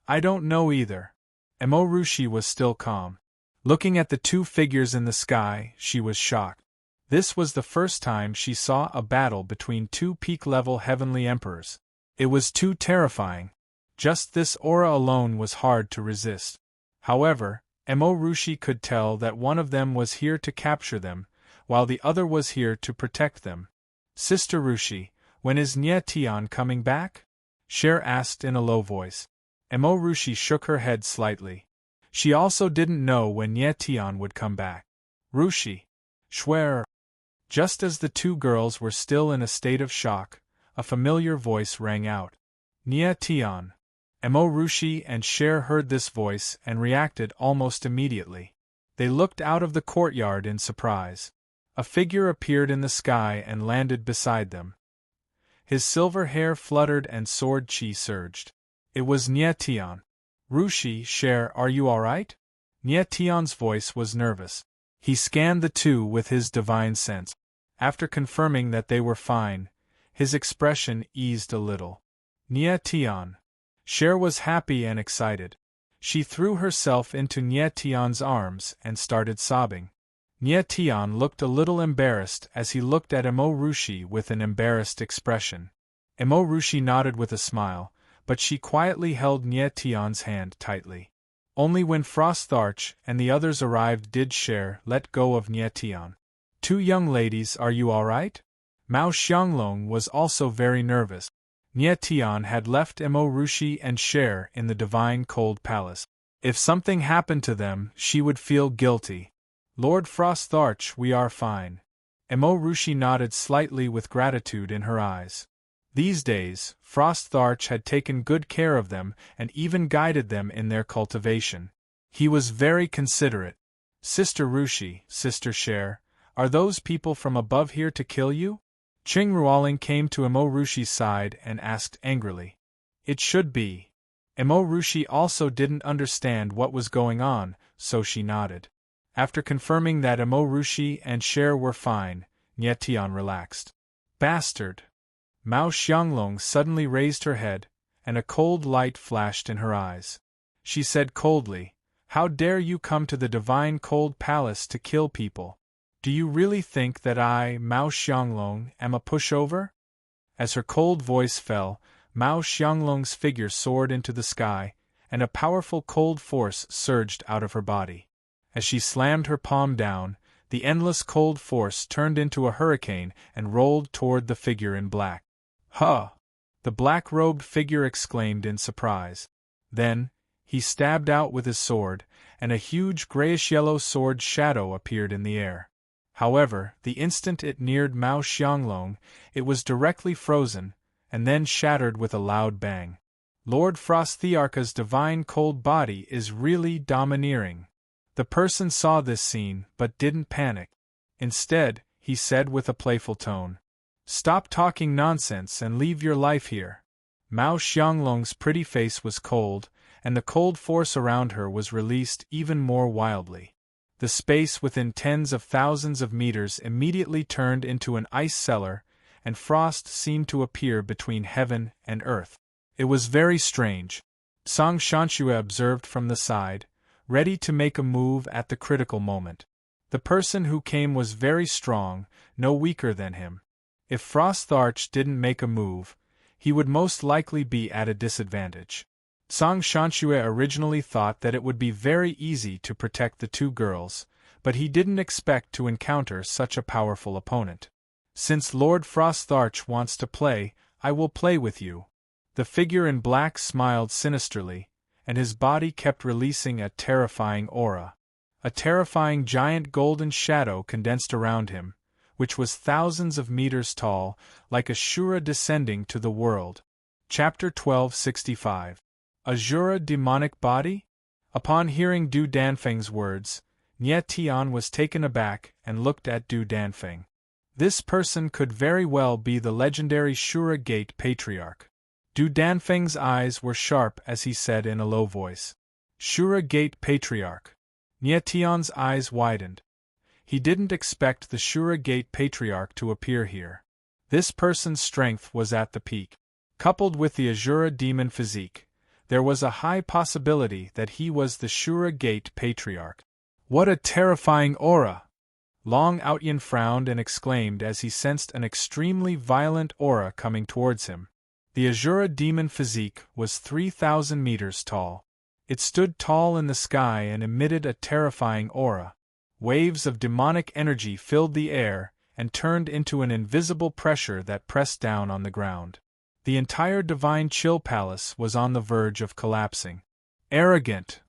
I don't know either. Mo Rushi was still calm. Looking at the two figures in the sky, she was shocked. This was the first time she saw a battle between two peak-level heavenly emperors. It was too terrifying. Just this aura alone was hard to resist. However, Mo Rushi could tell that one of them was here to capture them, while the other was here to protect them. Sister Rushi, when is Nie Tian coming back? Cher asked in a low voice. Mo Rushi shook her head slightly. She also didn't know when Nie Tian would come back. Rushi. Schwer. Just as the two girls were still in a state of shock, a familiar voice rang out. Nie Tian. Mo Rushi and Cher heard this voice and reacted almost immediately. They looked out of the courtyard in surprise. A figure appeared in the sky and landed beside them. His silver hair fluttered and sword chi surged. It was Nie Tian. Rushi, Cher, are you alright? Nie Tian's voice was nervous. He scanned the two with his divine sense. After confirming that they were fine, his expression eased a little. Nie Tian. Cher was happy and excited. She threw herself into Nie Tian's arms and started sobbing. Nie Tian looked a little embarrassed as he looked at Mo Rushi with an embarrassed expression. Mo Rushi nodded with a smile, but she quietly held Nie Tian's hand tightly. Only when Frostharch and the others arrived did Cher let go of Nie Tian. Two young ladies, are you alright? Mao Xianglong was also very nervous. Nie Tian had left Mo Rushi and Cher in the Divine Cold Palace. If something happened to them, she would feel guilty. Lord Frostharch, we are fine. Mo Rushi nodded slightly with gratitude in her eyes. These days, Frostharch had taken good care of them and even guided them in their cultivation. He was very considerate. Sister Rushi, Sister Cher, are those people from above here to kill you? Qing Ruoling came to Mo Rushi's side and asked angrily. It should be. Mo Rushi also didn't understand what was going on, so she nodded. After confirming that Mo Rushi and Cher were fine, Nie Tian relaxed. Bastard! Mao Xianglong suddenly raised her head, and a cold light flashed in her eyes. She said coldly, How dare you come to the Divine Cold Palace to kill people? Do you really think that I, Mao Xianglong, am a pushover? As her cold voice fell, Mao Xianglong's figure soared into the sky, and a powerful cold force surged out of her body. As she slammed her palm down, the endless cold force turned into a hurricane and rolled toward the figure in black. Huh! The black-robed figure exclaimed in surprise. Then, he stabbed out with his sword, and a huge grayish-yellow sword shadow appeared in the air. However, the instant it neared Mao Xianglong, it was directly frozen, and then shattered with a loud bang. Lord Frostharch's divine cold body is really domineering. The person saw this scene but didn't panic. Instead, he said with a playful tone, Stop talking nonsense and leave your life here. Mao Xianglong's pretty face was cold, and the cold force around her was released even more wildly. The space within tens of thousands of meters immediately turned into an ice cellar, and frost seemed to appear between heaven and earth. It was very strange. Song Shanxue observed from the side, ready to make a move at the critical moment. The person who came was very strong, no weaker than him. If Frostharch didn't make a move, he would most likely be at a disadvantage. Song Shanxue originally thought that it would be very easy to protect the two girls, but he didn't expect to encounter such a powerful opponent. Since Lord Frostharch wants to play, I will play with you. The figure in black smiled sinisterly, and his body kept releasing a terrifying aura. A terrifying giant golden shadow condensed around him, which was thousands of meters tall, like a Shura descending to the world. Chapter 1265. Azura demonic body? Upon hearing Du Danfeng's words, Nie Tian was taken aback and looked at Du Danfeng. This person could very well be the legendary Shura Gate Patriarch. Du Danfeng's eyes were sharp as he said in a low voice, Shura Gate Patriarch. Nie Tian's eyes widened. He didn't expect the Shura Gate Patriarch to appear here. This person's strength was at the peak. Coupled with the Azura demon physique, there was a high possibility that he was the Shura Gate Patriarch. What a terrifying aura! Long Outyin frowned and exclaimed as he sensed an extremely violent aura coming towards him. The Azura demon physique was 3,000 meters tall. It stood tall in the sky and emitted a terrifying aura. Waves of demonic energy filled the air and turned into an invisible pressure that pressed down on the ground. The entire Divine Chill Palace was on the verge of collapsing. Arrogant!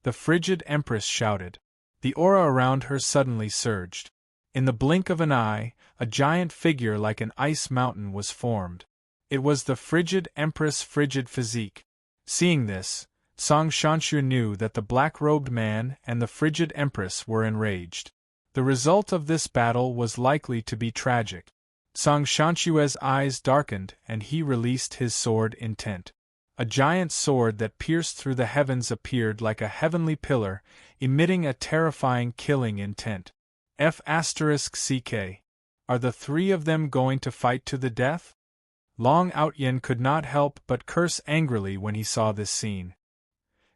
The frigid Empress shouted. The aura around her suddenly surged. In the blink of an eye, a giant figure like an ice mountain was formed. It was the frigid Empress' frigid physique. Seeing this, Song Shanshu knew that the black-robed man and the frigid Empress were enraged. The result of this battle was likely to be tragic. Song Shanshu's eyes darkened and he released his sword intent. A giant sword that pierced through the heavens appeared like a heavenly pillar, emitting a terrifying killing intent. F***CK. Are the three of them going to fight to the death? Long Outyin could not help but curse angrily when he saw this scene.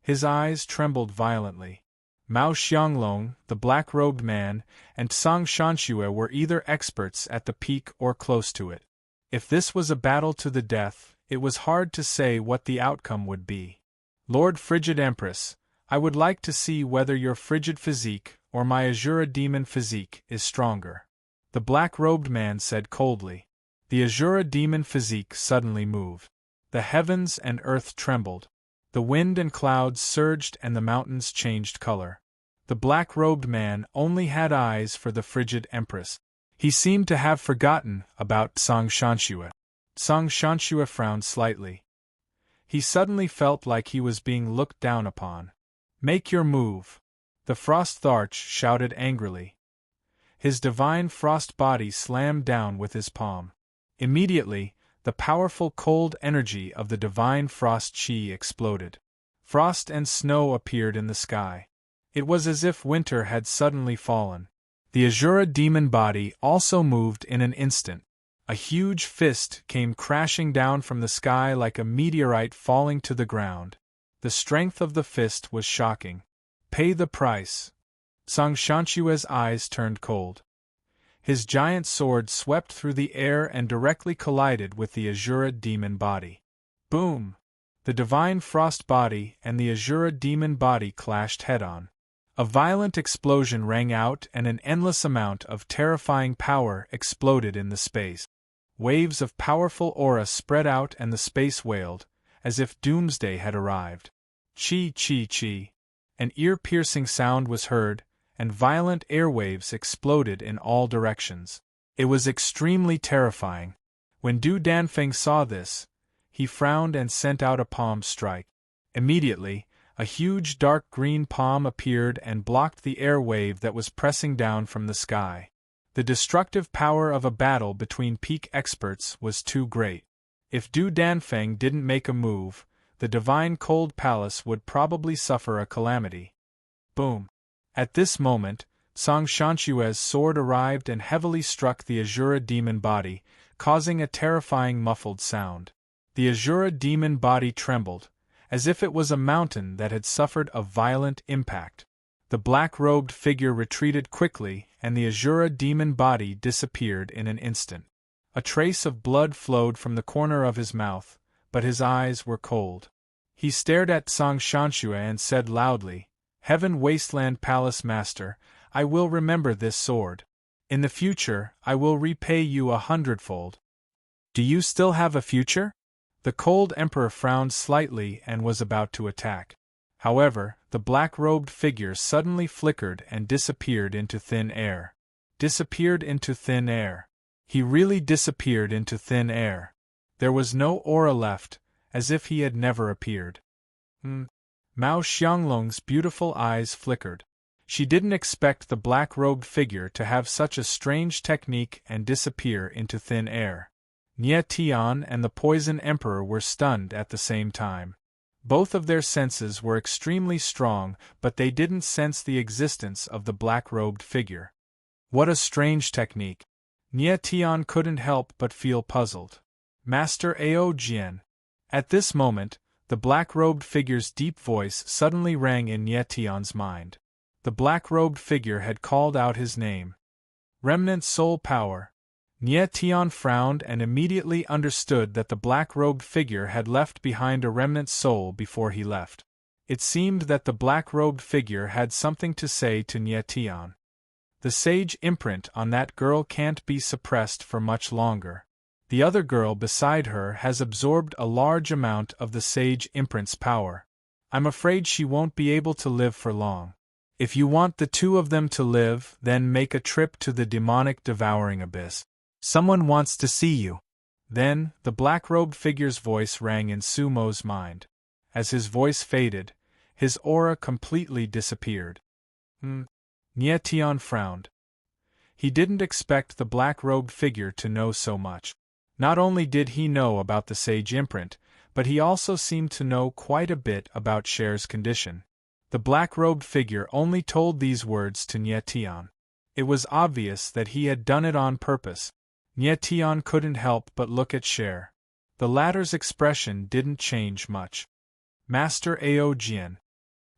His eyes trembled violently. Mao Xianglong, the black-robed man, and Song Shanxue were either experts at the peak or close to it. If this was a battle to the death, it was hard to say what the outcome would be. Lord Frigid Empress, I would like to see whether your frigid physique or my Azura demon physique is stronger. The black-robed man said coldly. The Azura demon physique suddenly moved. The heavens and earth trembled. The wind and clouds surged and the mountains changed color. The black-robed man only had eyes for the frigid Empress. He seemed to have forgotten about Song Shanxue. Song Shanxue frowned slightly. He suddenly felt like he was being looked down upon. Make your move! The Frost Tharch shouted angrily. His divine frost body slammed down with his palm. Immediately, the powerful cold energy of the divine frost chi exploded. Frost and snow appeared in the sky. It was as if winter had suddenly fallen. The Azura demon body also moved in an instant. A huge fist came crashing down from the sky like a meteorite falling to the ground. The strength of the fist was shocking. Pay the price. Song Shanshue's eyes turned cold. His giant sword swept through the air and directly collided with the Azura demon body. Boom! The divine frost body and the Azura demon body clashed head-on. A violent explosion rang out and an endless amount of terrifying power exploded in the space. Waves of powerful aura spread out and the space wailed, as if doomsday had arrived. Chi chi chi. An ear-piercing sound was heard, and violent airwaves exploded in all directions. It was extremely terrifying. When Du Danfeng saw this, he frowned and sent out a palm strike. Immediately, a huge dark green palm appeared and blocked the air wave that was pressing down from the sky. The destructive power of a battle between peak experts was too great. If Du Danfeng didn't make a move, the Divine Cold Palace would probably suffer a calamity. Boom! At this moment, Song Shanshue's sword arrived and heavily struck the Azura demon body, causing a terrifying muffled sound. The Azura demon body trembled, as if it was a mountain that had suffered a violent impact. The black-robed figure retreated quickly and the Azura demon body disappeared in an instant. A trace of blood flowed from the corner of his mouth, but his eyes were cold. He stared at Song Shanxue and said loudly, Heaven Wasteland Palace Master, I will remember this sword. In the future, I will repay you 100-fold. Do you still have a future? The cold emperor frowned slightly and was about to attack. However, the black-robed figure suddenly flickered and disappeared into thin air. Disappeared into thin air. He really disappeared into thin air. There was no aura left, as if he had never appeared. Mao Xianglong's beautiful eyes flickered. She didn't expect the black-robed figure to have such a strange technique and disappear into thin air. Nie Tian and the Poison Emperor were stunned at the same time. Both of their senses were extremely strong, but they didn't sense the existence of the black-robed figure. What a strange technique! Nie Tian couldn't help but feel puzzled. Master Ao Jian. At this moment, the black-robed figure's deep voice suddenly rang in Nie Tian's mind. The black-robed figure had called out his name. Remnant Soul Power. Nie Tian frowned and immediately understood that the black-robed figure had left behind a remnant soul before he left. It seemed that the black-robed figure had something to say to Nie Tian. The sage imprint on that girl can't be suppressed for much longer. The other girl beside her has absorbed a large amount of the sage imprint's power. I'm afraid she won't be able to live for long. If you want the two of them to live, then make a trip to the demonic devouring abyss. Someone wants to see you. Then, the black-robed figure's voice rang in Sumo's mind. As his voice faded, his aura completely disappeared. Nie Tian frowned. He didn't expect the black-robed figure to know so much. Not only did he know about the sage imprint, but he also seemed to know quite a bit about Cher's condition. The black-robed figure only told these words to Nie Tian. It was obvious that he had done it on purpose. Nie Tian couldn't help but look at Cher. The latter's expression didn't change much. Master Ao Jian.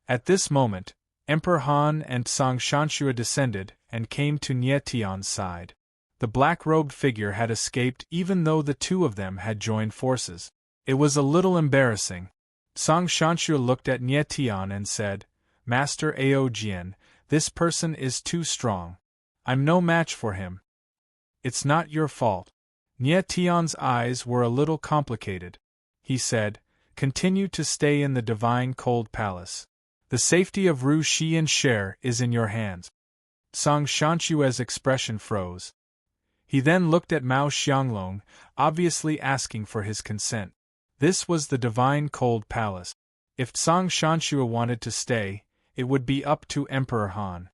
At this moment, Emperor Han and Song Shanxue descended and came to Nie Tian's side. The black-robed figure had escaped even though the two of them had joined forces. It was a little embarrassing. Song Shanxue looked at Nie Tian and said, Master Ao Jian, this person is too strong. I'm no match for him. It's not your fault. Nie Tian's eyes were a little complicated. He said, continue to stay in the divine cold palace. The safety of Ru Shi and Cher is in your hands. Song Shanxue's expression froze. He then looked at Mao Xianglong, obviously asking for his consent. This was the divine cold palace. If Song Shanxue wanted to stay, it would be up to Emperor Han.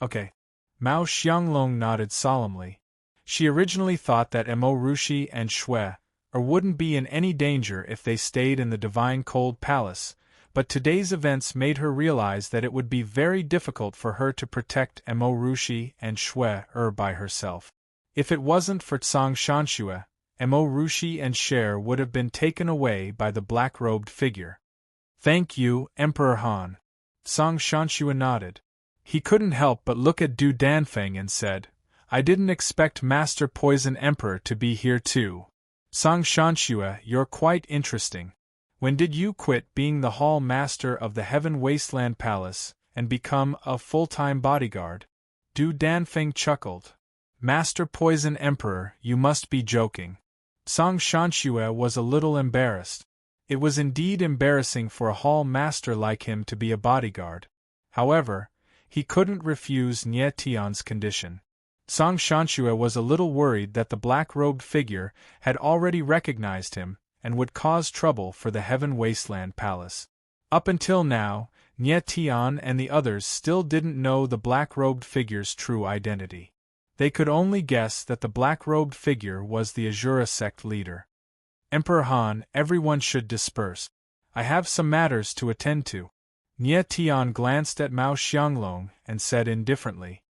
Okay. Mao Xianglong nodded solemnly. She originally thought that Mo Rushi and Shui wouldn't be in any danger if they stayed in the divine cold palace, but today's events made her realize that it would be very difficult for her to protect Mo Rushi and Shui by herself. If it wasn't for Song Shanxue, Mo Rushi and Cher would have been taken away by the black-robed figure. Thank you, Emperor Han. Song Shanxue nodded. He couldn't help but look at Du Danfeng and said, I didn't expect Master Poison Emperor to be here too. Song Shanxue, you're quite interesting. When did you quit being the Hall Master of the Heaven Wasteland Palace and become a full-time bodyguard? Du Danfeng chuckled. Master Poison Emperor, you must be joking. Song Shanxue was a little embarrassed. It was indeed embarrassing for a hall master like him to be a bodyguard. However, he couldn't refuse Nie Tian's condition. Song Shanxue was a little worried that the black-robed figure had already recognized him and would cause trouble for the Heaven Wasteland Palace. Up until now, Nie Tian and the others still didn't know the black-robed figure's true identity. They could only guess that the black-robed figure was the Azura sect leader. Emperor Han, everyone should disperse. I have some matters to attend to. Nie Tian glanced at Mao Xianglong and said indifferently.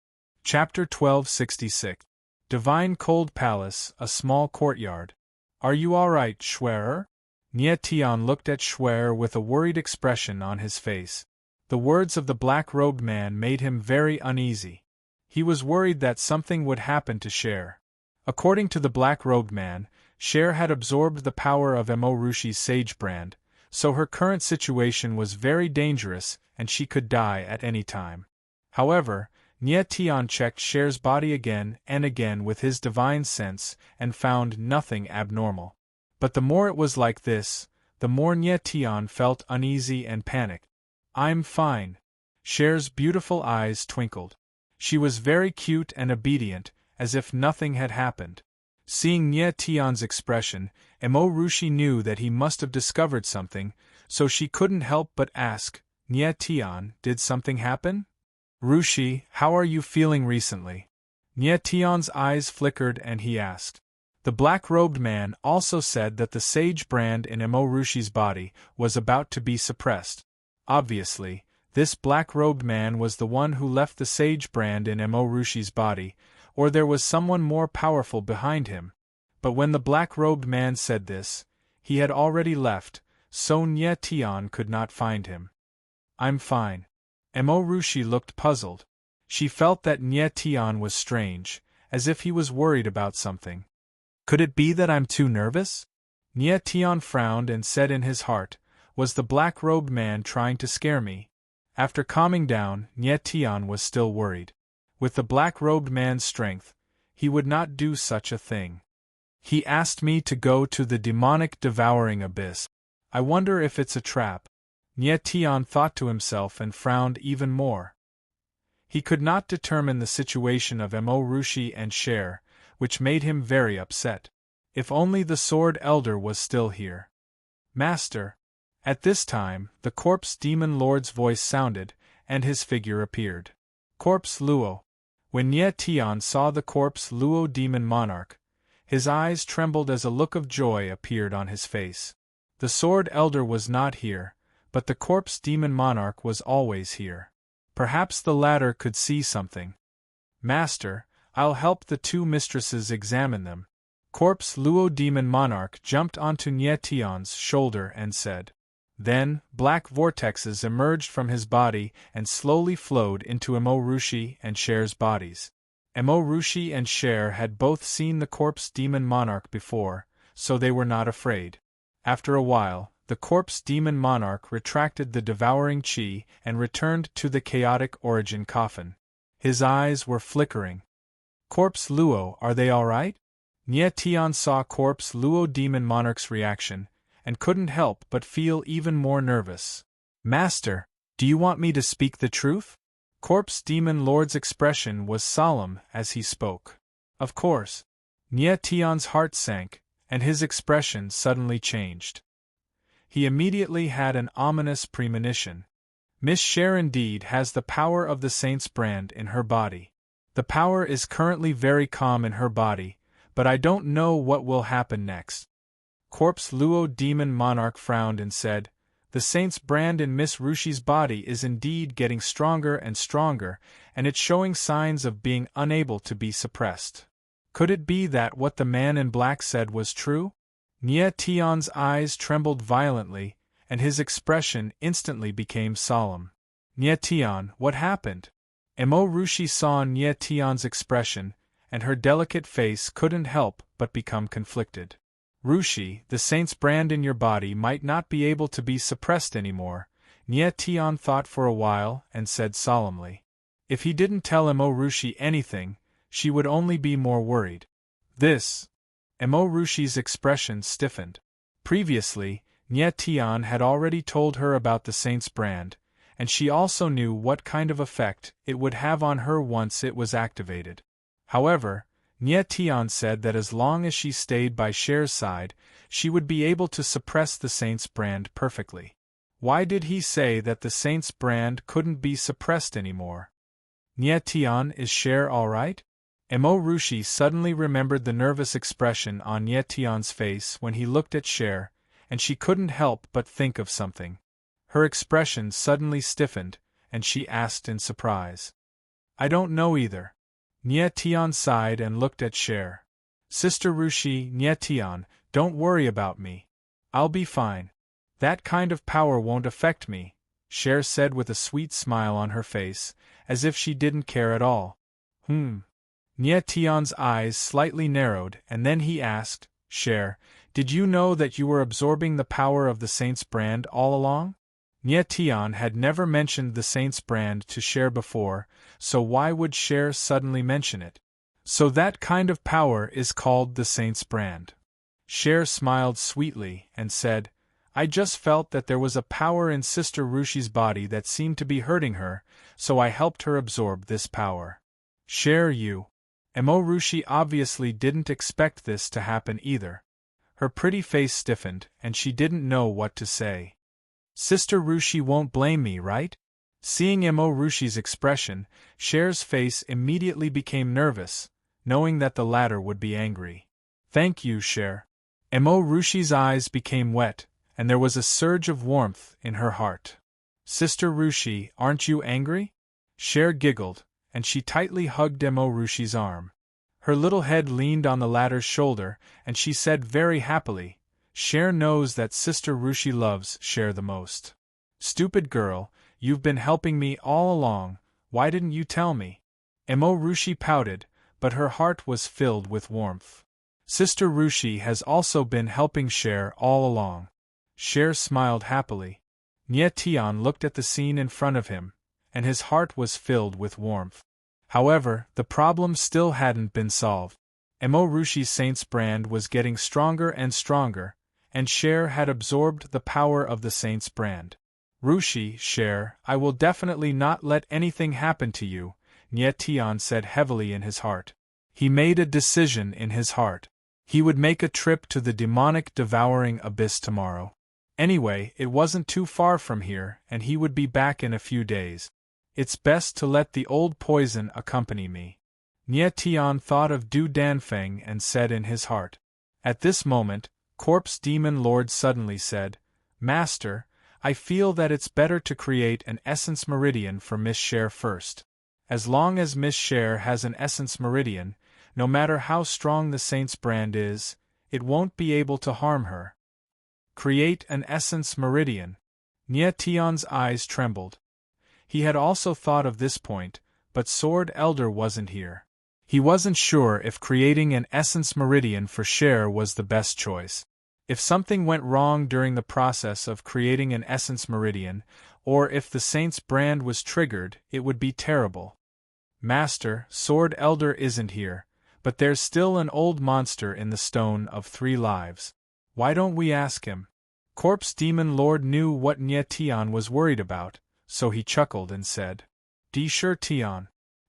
Chapter 1266. Divine Cold Palace, a small courtyard. Are you all right, Shui? Nie Tian looked at Shui with a worried expression on his face. The words of the black-robed man made him very uneasy. He was worried that something would happen to Cher. According to the black-robed man, Cher had absorbed the power of Mo Rushi's sage brand, so her current situation was very dangerous and she could die at any time. However, Nie Tian checked Cher's body again and again with his divine sense and found nothing abnormal. But the more it was like this, the more Nie Tian felt uneasy and panicked. I'm fine. Cher's beautiful eyes twinkled. She was very cute and obedient, as if nothing had happened. Seeing Nie Tian's expression, Mo Rushi knew that he must have discovered something, so she couldn't help but ask, Nye Tian, did something happen? Rushi, how are you feeling recently? Nye Tian's eyes flickered and he asked. The black-robed man also said that the sage brand in Mo Rushi's body was about to be suppressed. Obviously, this black-robed man was the one who left the sage brand in Mo Rushi's body, or there was someone more powerful behind him. But when the black-robed man said this, he had already left, so Nye Tian could not find him. I'm fine. Mo Rushi looked puzzled. She felt that Nye Tian was strange, as if he was worried about something. Could it be that I'm too nervous? Nye Tian frowned and said in his heart, was the black-robed man trying to scare me? After calming down, Nye Tian was still worried. With the black-robed man's strength, he would not do such a thing. He asked me to go to the demonic devouring abyss. I wonder if it's a trap. Nye Tian thought to himself and frowned even more. He could not determine the situation of Mo Rushi and Cher, which made him very upset. If only the Sword Elder was still here. Master. At this time, the Corpse Demon Lord's voice sounded, and his figure appeared. Corpse Luo. When Nye Tian saw the Corpse Luo Demon Monarch, his eyes trembled as a look of joy appeared on his face. The Sword Elder was not here, but the Corpse Demon Monarch was always here. Perhaps the latter could see something. Master, I'll help the two mistresses examine them. Corpse Luo Demon Monarch jumped onto Nye Tian's shoulder and said. Then, black vortexes emerged from his body and slowly flowed into Mo Rushi and Cher's bodies. Mo Rushi and Cher had both seen the Corpse Demon Monarch before, so they were not afraid. After a while, the Corpse Demon Monarch retracted the devouring chi and returned to the chaotic origin coffin. His eyes were flickering. Corpse Luo, are they all right? Nye Tian saw Corpse Luo Demon Monarch's reaction, and couldn't help but feel even more nervous. Master, do you want me to speak the truth? Corpse Demon Lord's expression was solemn as he spoke. Of course. Nye Tian's heart sank, and his expression suddenly changed. He immediately had an ominous premonition. Miss Cher indeed has the power of the Saint's brand in her body. The power is currently very calm in her body, but I don't know what will happen next. Corpse Luo Demon Monarch frowned and said, the Saint's brand in Miss Rushi's body is indeed getting stronger and stronger, and it's showing signs of being unable to be suppressed. Could it be that what the man in black said was true? Nye Tian's eyes trembled violently, and his expression instantly became solemn. Nye Tian, what happened? Mo Rushi saw Nye Tian's expression, and her delicate face couldn't help but become conflicted. Rushi, the Saint's brand in your body might not be able to be suppressed anymore, Nye Tian thought for a while and said solemnly. If he didn't tell Mo Rushi anything, she would only be more worried. Mo Rushi's expression stiffened. Previously, Nye Tian had already told her about the Saint's brand, and she also knew what kind of effect it would have on her once it was activated. However, Nye Tian said that as long as she stayed by Cher's side, she would be able to suppress the Saint's brand perfectly. Why did he say that the Saint's brand couldn't be suppressed anymore? Nye Tian, is Cher all right? Mo Rushi suddenly remembered the nervous expression on Nye Tian's face when he looked at Cher, and she couldn't help but think of something. Her expression suddenly stiffened, and she asked in surprise. I don't know either. Nye Tian sighed and looked at Cher. Sister Rushi, Nye Tian, don't worry about me. I'll be fine. That kind of power won't affect me, Cher said with a sweet smile on her face, as if she didn't care at all. Nye Tian's eyes slightly narrowed, and then he asked, Cher, did you know that you were absorbing the power of the Saint's brand all along? Nye Tian had never mentioned the Saint's brand to Cher before, so why would Cher suddenly mention it? So that kind of power is called the Saint's brand. Cher smiled sweetly and said, I just felt that there was a power in Sister Rushi's body that seemed to be hurting her, so I helped her absorb this power. Cher, Mo Rushi obviously didn't expect this to happen either. Her pretty face stiffened, and she didn't know what to say. Sister Rushi won't blame me, right? Seeing Emo Rushi's expression, Cher's face immediately became nervous, knowing that the latter would be angry. Thank you, Cher. Emo Rushi's eyes became wet, and there was a surge of warmth in her heart. Sister Rushi, aren't you angry? Cher giggled, and she tightly hugged Emo Rushi's arm. Her little head leaned on the latter's shoulder, and she said very happily, Cher knows that Sister Rushi loves Cher the most. Stupid girl, you've been helping me all along, why didn't you tell me? Emo Rushi pouted, but her heart was filled with warmth. Sister Rushi has also been helping Cher all along. Cher smiled happily. Nie Tian looked at the scene in front of him, and his heart was filled with warmth. However, the problem still hadn't been solved. Emo Rushi's Saint's brand was getting stronger and stronger, and Cher had absorbed the power of the Saint's brand. Rushi, Cher, I will definitely not let anything happen to you, Nie Tian said heavily in his heart. He made a decision in his heart. He would make a trip to the demonic devouring abyss tomorrow. Anyway, it wasn't too far from here, and he would be back in a few days. It's best to let the old poison accompany me. Nie Tian thought of Du Danfeng and said in his heart. At this moment, Corpse Demon Lord suddenly said, Master, I feel that it's better to create an essence meridian for Miss Cher first. As long as Miss Cher has an essence meridian, no matter how strong the Saint's brand is, it won't be able to harm her. Create an essence meridian. Nie Tian's eyes trembled. He had also thought of this point, but Sword Elder wasn't here. He wasn't sure if creating an essence meridian for Cher was the best choice. If something went wrong during the process of creating an essence meridian, or if the Saint's brand was triggered, it would be terrible. Master, Sword Elder isn't here, but there's still an old monster in the Stone of Three Lives. Why don't we ask him? Corpse Demon Lord knew what Nie Tian was worried about, so he chuckled and said, Sure Tian.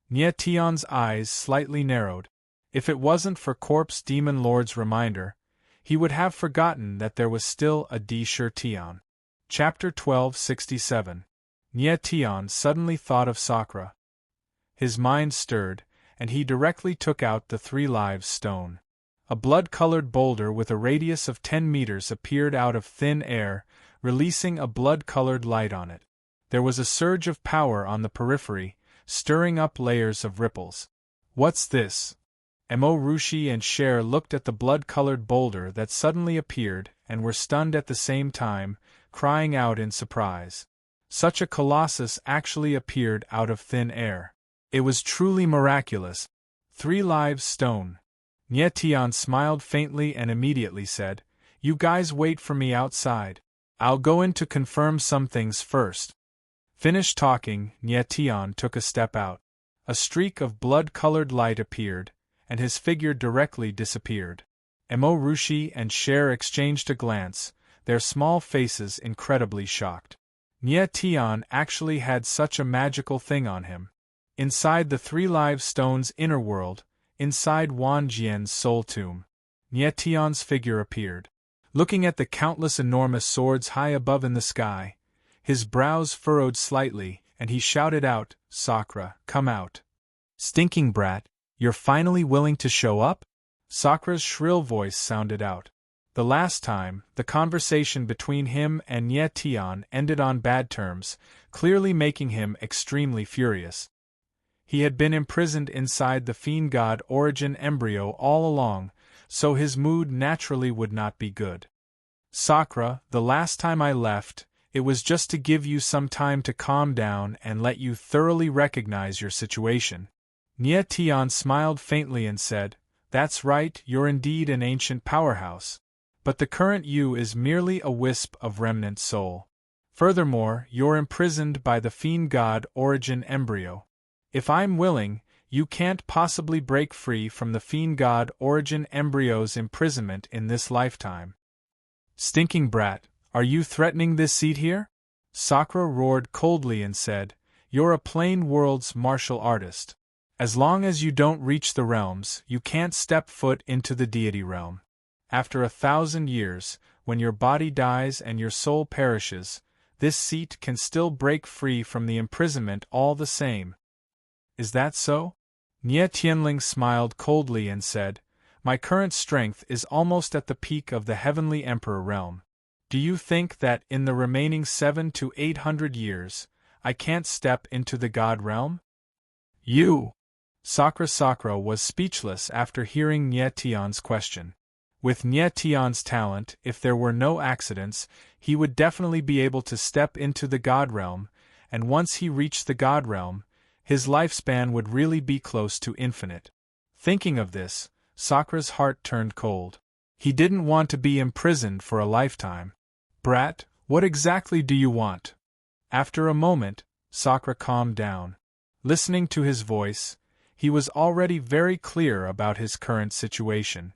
Nie Tian's eyes slightly narrowed. If it wasn't for Corpse Demon Lord's reminder, he would have forgotten that there was still a Sure Tian. Chapter 1267. Nie Tian suddenly thought of Sakura. His mind stirred, and he directly took out the Three Lives stone. A blood-colored boulder with a radius of 10 meters appeared out of thin air, releasing a blood-colored light on it. There was a surge of power on the periphery, stirring up layers of ripples. What's this? Emo Rushi and Cher looked at the blood-colored boulder that suddenly appeared and were stunned at the same time, crying out in surprise. Such a colossus actually appeared out of thin air. It was truly miraculous. Three Lives stone. Nie Tian smiled faintly and immediately said, You guys wait for me outside. I'll go in to confirm some things first. Finished talking, Nie Tian took a step out. A streak of blood-colored light appeared, and his figure directly disappeared. Emo Rushi and Cher exchanged a glance, their small faces incredibly shocked. Nie Tian actually had such a magical thing on him. Inside the Three Lives Stone's inner world, inside Wan Jian's soul tomb, Nie Tian's figure appeared. Looking at the countless enormous swords high above in the sky, his brows furrowed slightly, and he shouted out, Sakura, come out. Stinking brat, you're finally willing to show up? Sakura's shrill voice sounded out. The last time, the conversation between him and Nie Tian ended on bad terms, clearly making him extremely furious. He had been imprisoned inside the fiend god origin embryo all along, so his mood naturally would not be good. Sakura, the last time I left, it was just to give you some time to calm down and let you thoroughly recognize your situation. Nie Tian smiled faintly and said, That's right, you're indeed an ancient powerhouse. But the current you is merely a wisp of remnant soul. Furthermore, you're imprisoned by the fiend god origin embryo. If I'm willing, you can't possibly break free from the fiend god origin embryo's imprisonment in this lifetime. Stinking brat, are you threatening this seat here? Sakura roared coldly and said, You're a plain world's martial artist. As long as you don't reach the realms, you can't step foot into the deity realm. After 1,000 years, when your body dies and your soul perishes, this seat can still break free from the imprisonment all the same. Is that so? Nie Tianling smiled coldly and said, My current strength is almost at the peak of the heavenly emperor realm. Do you think that in the remaining 700 to 800 years, I can't step into the god realm? You! Sakra was speechless after hearing Nie Tian's question. With Nie Tian's talent, if there were no accidents, he would definitely be able to step into the god realm, and once he reached the god realm, his lifespan would really be close to infinite. Thinking of this, Sakra's heart turned cold. He didn't want to be imprisoned for a lifetime. Brat, what exactly do you want? After a moment, Sakra calmed down. Listening to his voice, he was already very clear about his current situation.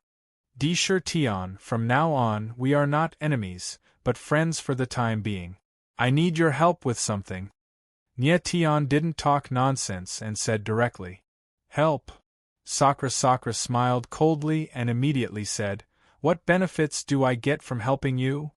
Disher Tian, from now on we are not enemies, but friends for the time being. I need your help with something. Nie Tian didn't talk nonsense and said directly. Help? Sakra smiled coldly and immediately said, What benefits do I get from helping you?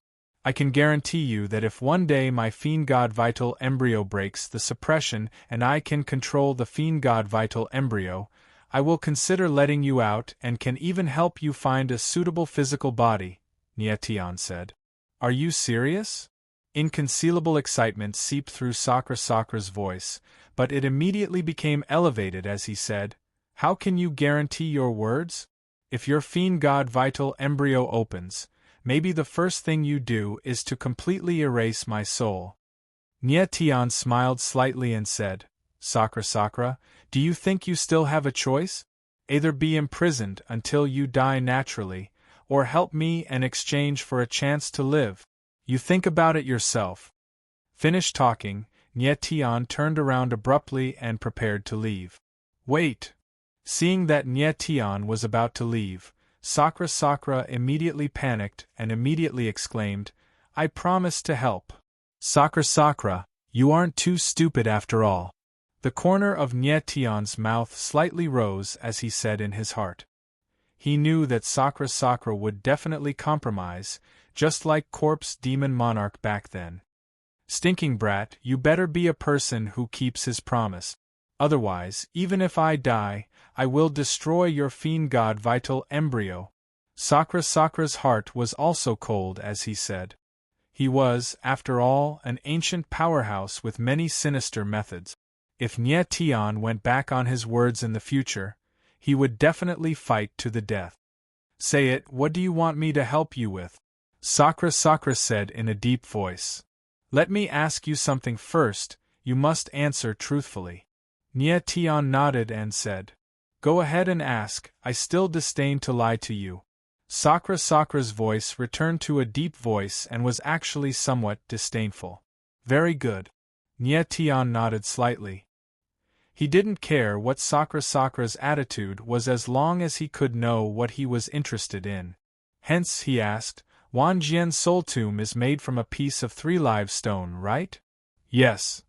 I can guarantee you that if one day my Fiend God Vital Embryo breaks the suppression and I can control the Fiend God Vital Embryo, I will consider letting you out and can even help you find a suitable physical body, Nie Tian said. Are you serious? Inconcealable excitement seeped through Sakra's voice, but it immediately became elevated as he said, How can you guarantee your words? If your Fiend God Vital Embryo opens, maybe the first thing you do is to completely erase my soul. Nie Tian smiled slightly and said, Sakra, do you think you still have a choice? Either be imprisoned until you die naturally, or help me in exchange for a chance to live. You think about it yourself. Finished talking, Nie Tian turned around abruptly and prepared to leave. Wait! Seeing that Nie Tian was about to leave, Sakra immediately panicked and immediately exclaimed, I promise to help. Sakra, you aren't too stupid after all. The corner of Nie Tian's mouth slightly rose as he said in his heart. He knew that Sakra would definitely compromise, just like Corpse Demon Monarch back then. Stinking brat, you better be a person who keeps his promise. Otherwise, even if I die, I will destroy your Fiend God Vital Embryo. Sakra's heart was also cold as he said. He was, after all, an ancient powerhouse with many sinister methods. If Nie Tian went back on his words in the future, he would definitely fight to the death. Say it, what do you want me to help you with? Sakra said in a deep voice. Let me ask you something first, you must answer truthfully. Nie Tian nodded and said, Go ahead and ask, I still disdain to lie to you. Sakra's voice returned to a deep voice and was actually somewhat disdainful. Very good. Nie Tian nodded slightly. He didn't care what Sakra's attitude was as long as he could know what he was interested in. Hence, he asked, Wan Jian's soul tomb is made from a piece of 3 live stone, right? Yes.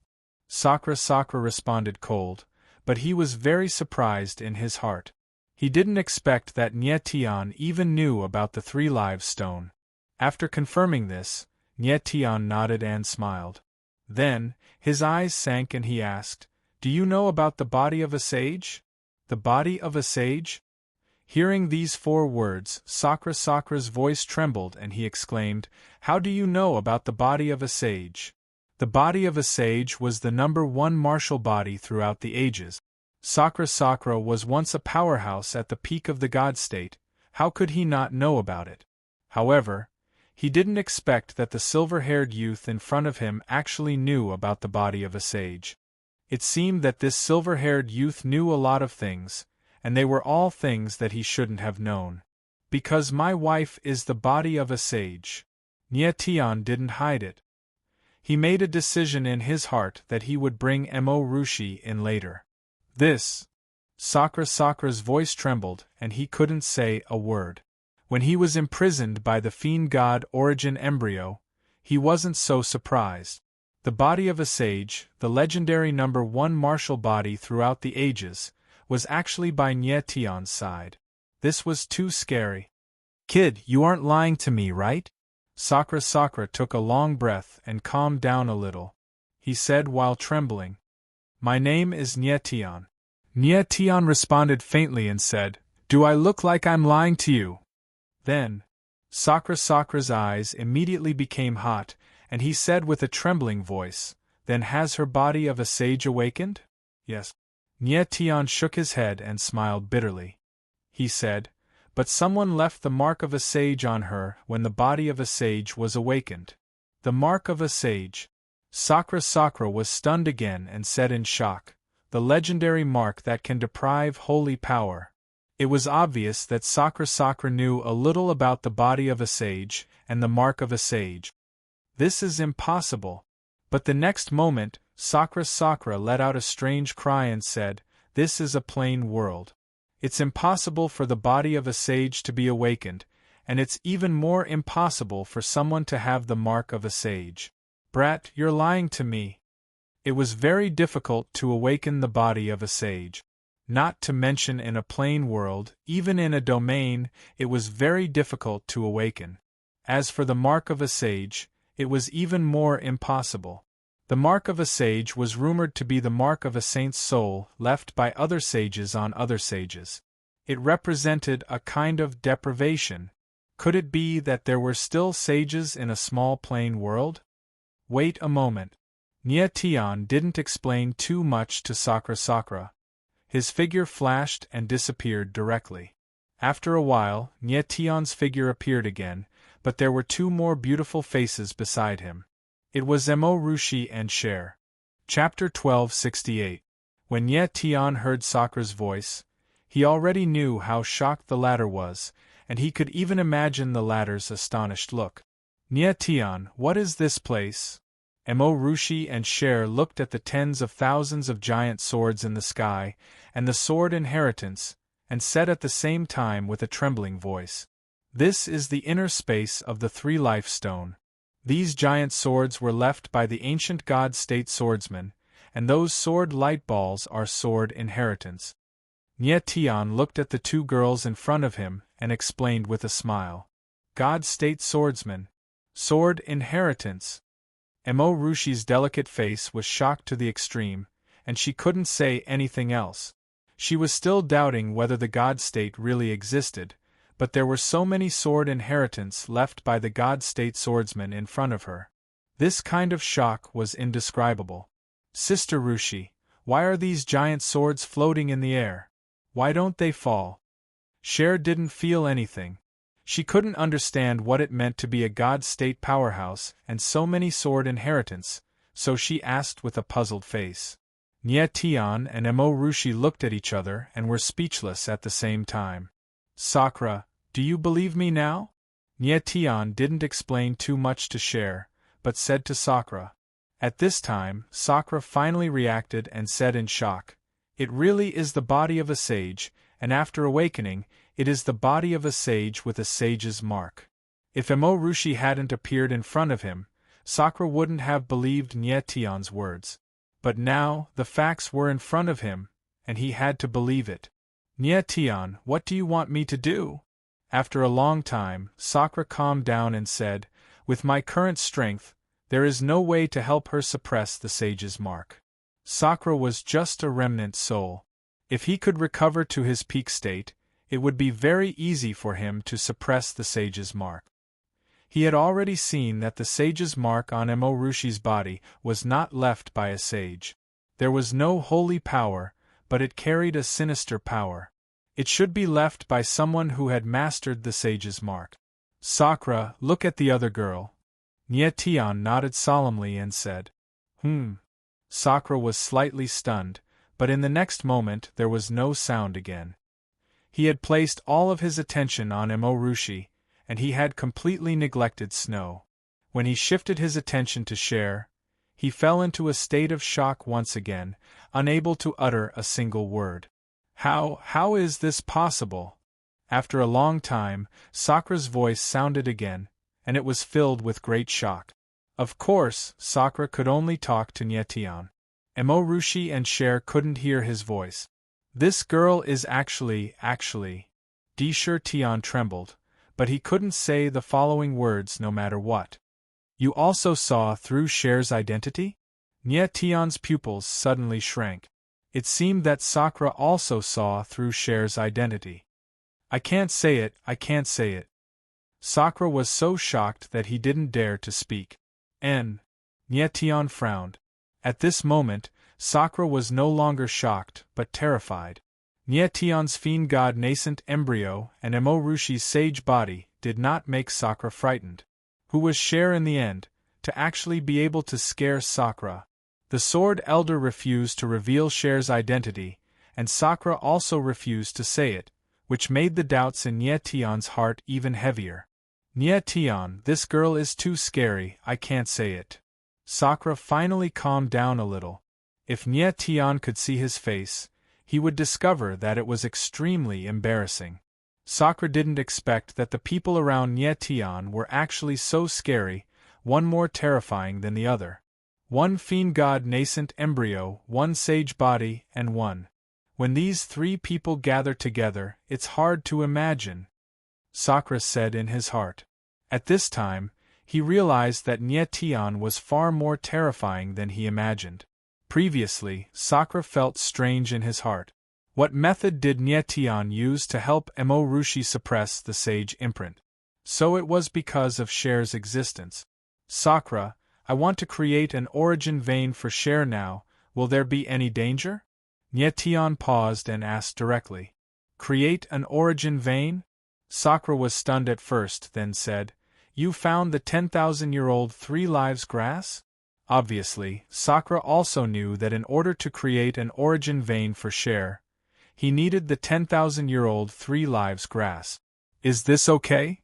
Sakra responded cold, but he was very surprised in his heart. He didn't expect that Nie Tian even knew about the 3 live stone. After confirming this, Nie Tian nodded and smiled. Then, his eyes sank and he asked, Do you know about the body of a sage? The body of a sage? Hearing these 4 words, Sakra's voice trembled and he exclaimed, How do you know about the body of a sage? The body of a sage was the #1 martial body throughout the ages. Sakra was once a powerhouse at the peak of the god state, how could he not know about it? However, he didn't expect that the silver-haired youth in front of him actually knew about the body of a sage. It seemed that this silver-haired youth knew a lot of things, and they were all things that he shouldn't have known. Because my wife is the body of a sage. Nie Tian didn't hide it. He made a decision in his heart that he would bring Mo Rushi in later. This. Sakra's voice trembled and he couldn't say a word. When he was imprisoned by the Fiend God Origin Embryo, he wasn't so surprised. The body of a sage, the legendary #1 martial body throughout the ages, was actually by Nie Tian's side. This was too scary. Kid, you aren't lying to me, right? Sakra took a long breath and calmed down a little. He said while trembling, "My name is Nyetian." Nyetian responded faintly and said, "Do I look like I'm lying to you?" Then, Sakra's eyes immediately became hot, and he said with a trembling voice, "Then has her body of a sage awakened?" "Yes." Nyetian shook his head and smiled bitterly. He said, "But someone left the mark of a sage on her when the body of a sage was awakened." The mark of a sage. Sakra was stunned again and said in shock, "The legendary mark that can deprive holy power." It was obvious that Sakra knew a little about the body of a sage and the mark of a sage. "This is impossible." But the next moment, Sakra let out a strange cry and said, "This is a plain world. It's impossible for the body of a sage to be awakened, and it's even more impossible for someone to have the mark of a sage. Brat, you're lying to me." It was very difficult to awaken the body of a sage. Not to mention in a plain world, even in a domain, it was very difficult to awaken. As for the mark of a sage, it was even more impossible. The mark of a sage was rumored to be the mark of a saint's soul left by other sages on other sages. It represented a kind of deprivation. Could it be that there were still sages in a small plain world? Wait a moment. Nyetian didn't explain too much to Sakra. His figure flashed and disappeared directly. After a while, Nyetian's figure appeared again, but there were two more beautiful faces beside him. It was Rushi and Cher. Chapter 1268. When Nyetian heard Sakra's voice, he already knew how shocked the latter was, and he could even imagine the latter's astonished look. "Nyetian, what is this place?" Rushi and Cher looked at the tens of thousands of giant swords in the sky, and the sword inheritance, and said at the same time with a trembling voice, "This is the inner space of the Three Life Stone. These giant swords were left by the ancient god-state swordsmen, and those sword light balls are sword inheritance." Nyetian looked at the two girls in front of him and explained with a smile, "God-state swordsmen. Sword inheritance." Rushi's delicate face was shocked to the extreme, and she couldn't say anything else. She was still doubting whether the god-state really existed, but there were so many sword inheritance left by the god-state swordsmen in front of her. This kind of shock was indescribable. "Sister Rushi, why are these giant swords floating in the air? Why don't they fall?" Cher didn't feel anything. She couldn't understand what it meant to be a god-state powerhouse and so many sword inheritance, so she asked with a puzzled face. Nyetian and Rushi looked at each other and were speechless at the same time. "Sakra, do you believe me now?" Nyetian didn't explain too much to Cher, but said to Sakra. At this time, Sakra finally reacted and said in shock, "It really is the body of a sage, and after awakening, it is the body of a sage with a sage's mark." If Rushi hadn't appeared in front of him, Sakra wouldn't have believed Nyetian's words. But now, the facts were in front of him, and he had to believe it. "Nyetian, what do you want me to do?" After a long time, Sakra calmed down and said, "With my current strength, there is no way to help her suppress the sage's mark." Sakra was just a remnant soul. If he could recover to his peak state, it would be very easy for him to suppress the sage's mark. He had already seen that the sage's mark on Rushi's body was not left by a sage. There was no holy power, but it carried a sinister power. It should be left by someone who had mastered the sage's mark. "Sakra, look at the other girl." Nyetian nodded solemnly and said, Sakra was slightly stunned, but in the next moment there was no sound again. He had placed all of his attention on Rushi, and he had completely neglected Snow. When he shifted his attention to Cher, he fell into a state of shock once again, unable to utter a single word. How is this possible?" After a long time, Sakra's voice sounded again, and it was filled with great shock. Of course, Sakra could only talk to Nyetian. Rushi and Cher couldn't hear his voice. "This girl is actually. Tian trembled, but he couldn't say the following words no matter what. You also saw through Cher's identity? Nye Tian's pupils suddenly shrank. It seemed that Sakura also saw through Cher's identity. I can't say it, I can't say it. Sakura was so shocked that he didn't dare to speak. Nye Tian frowned. At this moment, Sakura was no longer shocked, but terrified. Nye Tian's fiend god nascent embryo and Emo Rushi's sage body did not make Sakura frightened. Who was Cher in the end, to actually be able to scare Sakura? The Sword Elder refused to reveal Cher's identity, and Sakura also refused to say it, which made the doubts in Nye Tian's heart even heavier. Nye Tian, this girl is too scary, I can't say it. Sakura finally calmed down a little. If Nye Tian could see his face, he would discover that it was extremely embarrassing. Sakura didn't expect that the people around Nye Tian were actually so scary, one more terrifying than the other. One fiend god nascent embryo, one sage body, and one. When these three people gather together, it's hard to imagine, Sakura said in his heart. At this time, he realized that Nye Tian was far more terrifying than he imagined. Previously, Sakura felt strange in his heart. What method did Nye Tian use to help Emo Rushi suppress the sage imprint? So it was because of Cher's existence. Sakura, I want to create an origin vein for Cher now, will there be any danger? Nye Tian paused and asked directly. Create an origin vein? Sakura was stunned at first, then said, You found the 10,000-year-old 3 lives grass? Obviously, Sakura also knew that in order to create an origin vein for Cher, he needed the 10,000-year-old 3 lives grass. Is this okay?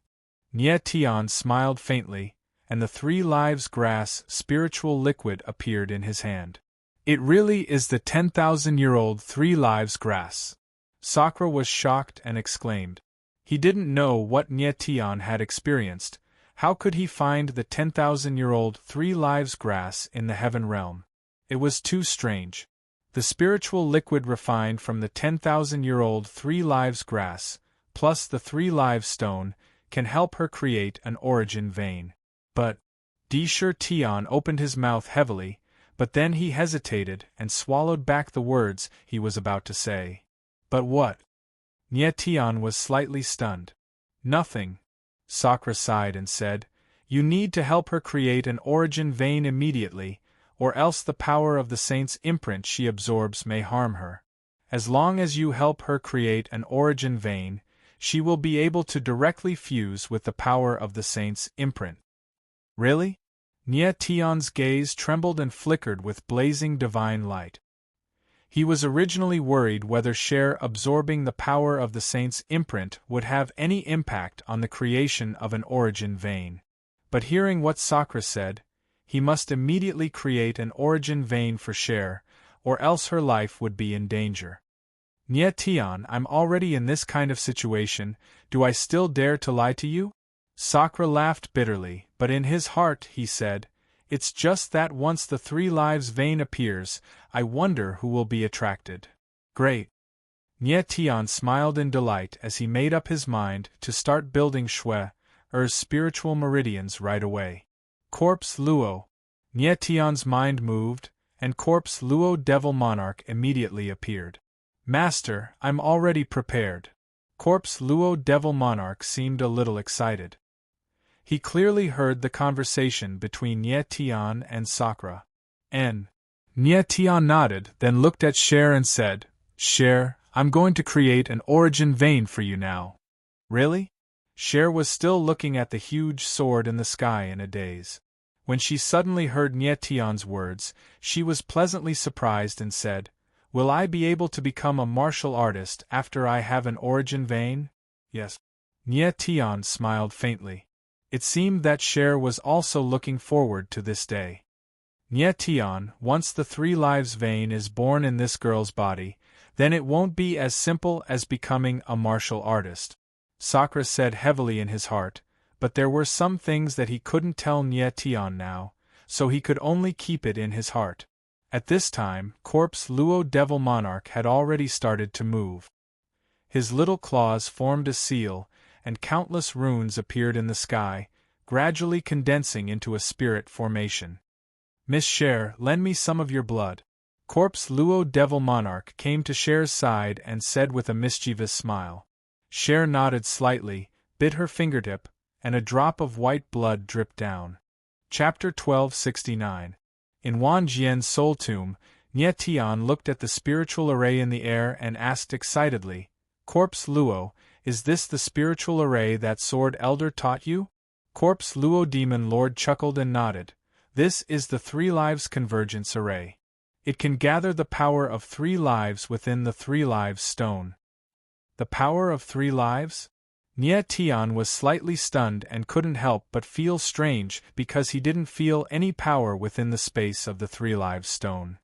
Nye Tian smiled faintly, and the 3 lives grass spiritual liquid appeared in his hand. It really is the 10,000-year-old 3 lives grass. Sakura was shocked and exclaimed. He didn't know what Nye Tian had experienced. How could he find the 10,000-year-old 3 lives grass in the heaven realm? It was too strange. The spiritual liquid refined from the 10,000-year-old 3 lives grass, plus the 3 lives stone, can help her create an origin vein. But, Shi Tian opened his mouth heavily, but then he hesitated and swallowed back the words he was about to say. But what? Nye Tian was slightly stunned. Nothing. Sakura sighed and said, You need to help her create an origin vein immediately, or else the power of the saint's imprint she absorbs may harm her. As long as you help her create an origin vein, she will be able to directly fuse with the power of the saint's imprint. Really? Nye Tian's gaze trembled and flickered with blazing divine light. He was originally worried whether Cher absorbing the power of the saint's imprint would have any impact on the creation of an origin vein. But hearing what Sakura said, he must immediately create an origin vein for Cher, or else her life would be in danger. Nye Tian, I'm already in this kind of situation, do I still dare to lie to you? Sakura laughed bitterly, but in his heart he said, It's just that once the 3 lives vein appears, I wonder who will be attracted. Great. Nye Tian smiled in delight as he made up his mind to start building Er's spiritual meridians right away. Corpse Luo. Nye Tian's mind moved, and Corpse Luo Devil Monarch immediately appeared. Master, I'm already prepared. Corpse Luo Devil Monarch seemed a little excited. He clearly heard the conversation between Nye Tian and Sakura. Nye Tian nodded, then looked at Cher and said, Cher, I'm going to create an origin vein for you now. Really? Cher was still looking at the huge sword in the sky in a daze. When she suddenly heard Nye Tian's words, she was pleasantly surprised and said, Will I be able to become a martial artist after I have an origin vein? Yes. Nye Tian smiled faintly. It seemed that Cher was also looking forward to this day. Nye Tian, once the 3 lives vein is born in this girl's body, then it won't be as simple as becoming a martial artist. Sakura said heavily in his heart, but there were some things that he couldn't tell Nye Tian now, so he could only keep it in his heart. At this time, Corpse Luo Devil Monarch had already started to move. His little claws formed a seal, and countless runes appeared in the sky, gradually condensing into a spirit formation. "Miss Cher, lend me some of your blood." Corpse Luo Devil Monarch came to Cher's side and said with a mischievous smile. Cher nodded slightly, bit her fingertip, and a drop of white blood dripped down. Chapter 1269. In Wan Jian's soul tomb, Nie Tian looked at the spiritual array in the air and asked excitedly, "Corpse Luo, is this the spiritual array that Sword Elder taught you?" Corpse Luo Demon Lord chuckled and nodded. "This is the Three Lives Convergence Array. It can gather the power of 3 lives within the 3 Lives Stone." The power of 3 lives? Nie Tian was slightly stunned and couldn't help but feel strange because he didn't feel any power within the space of the 3 Lives Stone.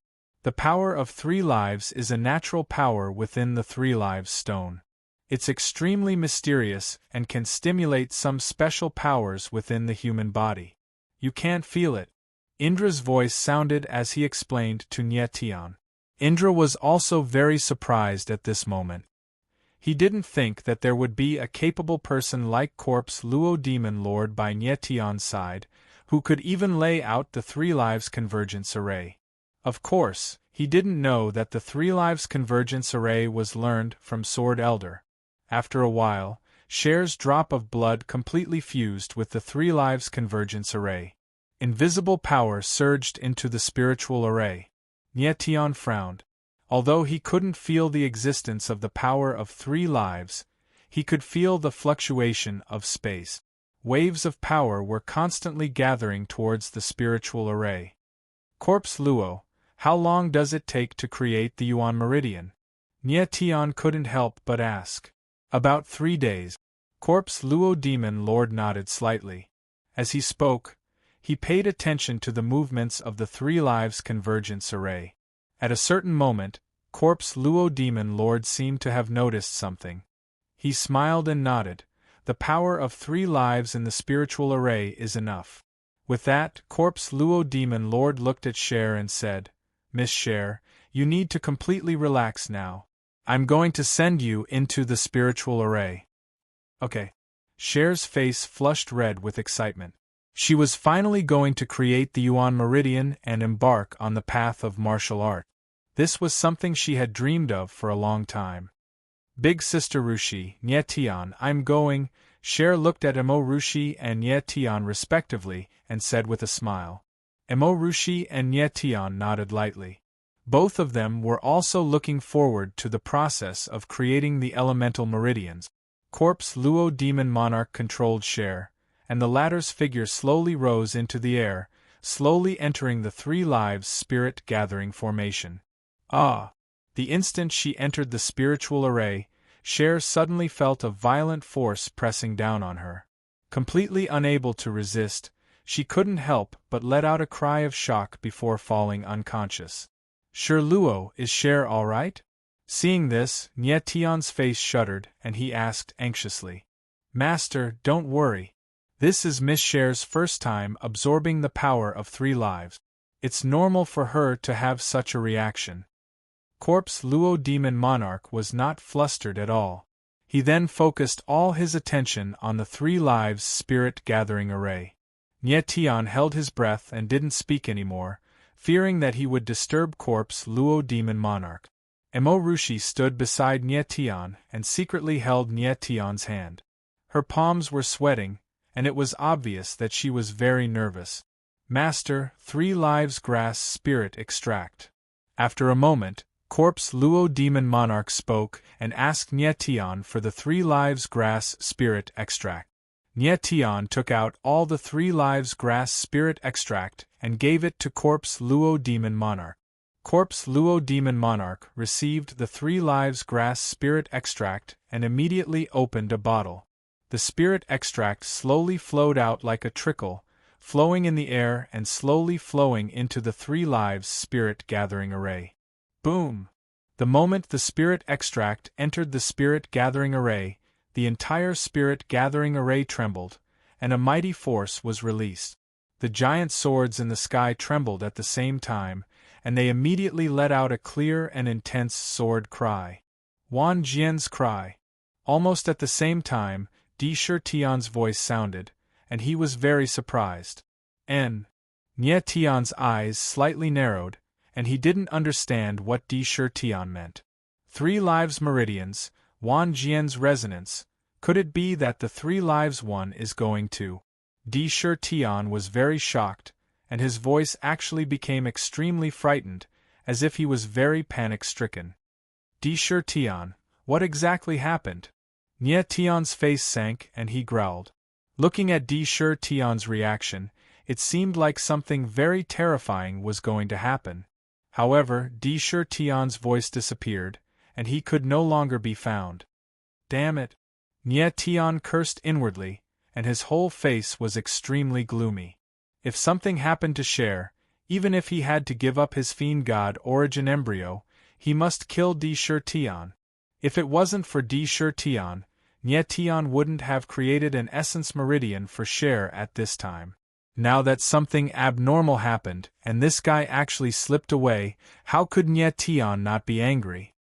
The power of 3 lives is a natural power within the 3 Lives Stone. It's extremely mysterious and can stimulate some special powers within the human body. You can't feel it. Indra's voice sounded as he explained to Nie Tian. Indra was also very surprised at this moment. He didn't think that there would be a capable person like Corpse Luo Demon Lord by Nie Tian's side, who could even lay out the 3 Lives Convergence Array. Of course, he didn't know that the 3 Lives Convergence Array was learned from Sword Elder. After a while, Cher's drop of blood completely fused with the 3 Lives Convergence Array. Invisible power surged into the spiritual array. Nie Tian frowned. Although he couldn't feel the existence of the power of 3 lives, he could feel the fluctuation of space. Waves of power were constantly gathering towards the spiritual array. "Corpse Luo, how long does it take to create the Yuan Meridian?" Nie Tian couldn't help but ask. "About 3 days." Corpse Luo Demon Lord nodded slightly. As he spoke, he paid attention to the movements of the 3 Lives Convergence Array. At a certain moment, Corpse Luo Demon Lord seemed to have noticed something. He smiled and nodded. "The power of 3 lives in the spiritual array is enough." With that, Corpse Luo Demon Lord looked at Cher and said, "Miss Cher, you need to completely relax now. I'm going to send you into the spiritual array." "Okay." Cher's face flushed red with excitement. She was finally going to create the Yuan Meridian and embark on the path of martial art. This was something she had dreamed of for a long time. "Big Sister Rushi, Nie Tian, I'm going." Cher looked at Emo Rushi and Nie Tian respectively and said with a smile. Emo Rushi and Nie Tian nodded lightly. Both of them were also looking forward to the process of creating the elemental meridians. Corpse Luo Demon Monarch controlled Cher, and the latter's figure slowly rose into the air, slowly entering the 3 Lives Spirit Gathering formation. Ah! The instant she entered the spiritual array, Cher suddenly felt a violent force pressing down on her. Completely unable to resist, she couldn't help but let out a cry of shock before falling unconscious. "Sure Luo, is Cher all right?" Seeing this, Nie Tian's face shuddered and he asked anxiously. "Master, don't worry. This is Miss Cher's first time absorbing the power of 3 lives. It's normal for her to have such a reaction." Corpse Luo Demon Monarch was not flustered at all. He then focused all his attention on the 3 Lives Spirit Gathering Array. Nie Tian held his breath and didn't speak anymore, fearing that he would disturb Corpse Luo Demon Monarch. Emo Rushi stood beside Nie Tian and secretly held Nie Tian's hand. Her palms were sweating, and it was obvious that she was very nervous. "Master, 3 Lives Grass Spirit Extract." After a moment, Corpse Luo Demon Monarch spoke and asked Nie Tian for the 3 Lives Grass Spirit Extract. Nie Tian took out all the 3 Lives Grass Spirit Extract and gave it to Corpse Luo Demon Monarch. Corpse Luo Demon Monarch received the 3 Lives Grass Spirit Extract and immediately opened a bottle. The spirit extract slowly flowed out like a trickle, flowing in the air and slowly flowing into the 3 Lives Spirit Gathering Array. Boom! The moment the spirit extract entered the Spirit Gathering Array, the entire Spirit Gathering Array trembled, and a mighty force was released. The giant swords in the sky trembled at the same time, and they immediately let out a clear and intense sword cry. Wan Jian's cry. Almost at the same time, Di Shi Tian's voice sounded, and he was very surprised. Nye Tian's eyes slightly narrowed, and he didn't understand what Di Shi Tian meant. 3 lives meridians, Wan Jian's resonance. Could it be that the 3 lives one is going to? Di Shi Tian was very shocked, and his voice actually became extremely frightened, as if he was very panic-stricken. Di Shi Tian, what exactly happened? Nye Tian's face sank and he growled. Looking at Di Shi Tian's reaction, it seemed like something very terrifying was going to happen. However, Di Shi Tian's voice disappeared, and he could no longer be found. Damn it! Nye Tian cursed inwardly, and his whole face was extremely gloomy. If something happened to Cher, even if he had to give up his fiend god origin embryo, he must kill Di Shi Tian. If it wasn't for Di Shi Tian, Nye Tian wouldn't have created an essence meridian for Cher at this time. Now that something abnormal happened, and this guy actually slipped away, how could Nye Tian not be angry?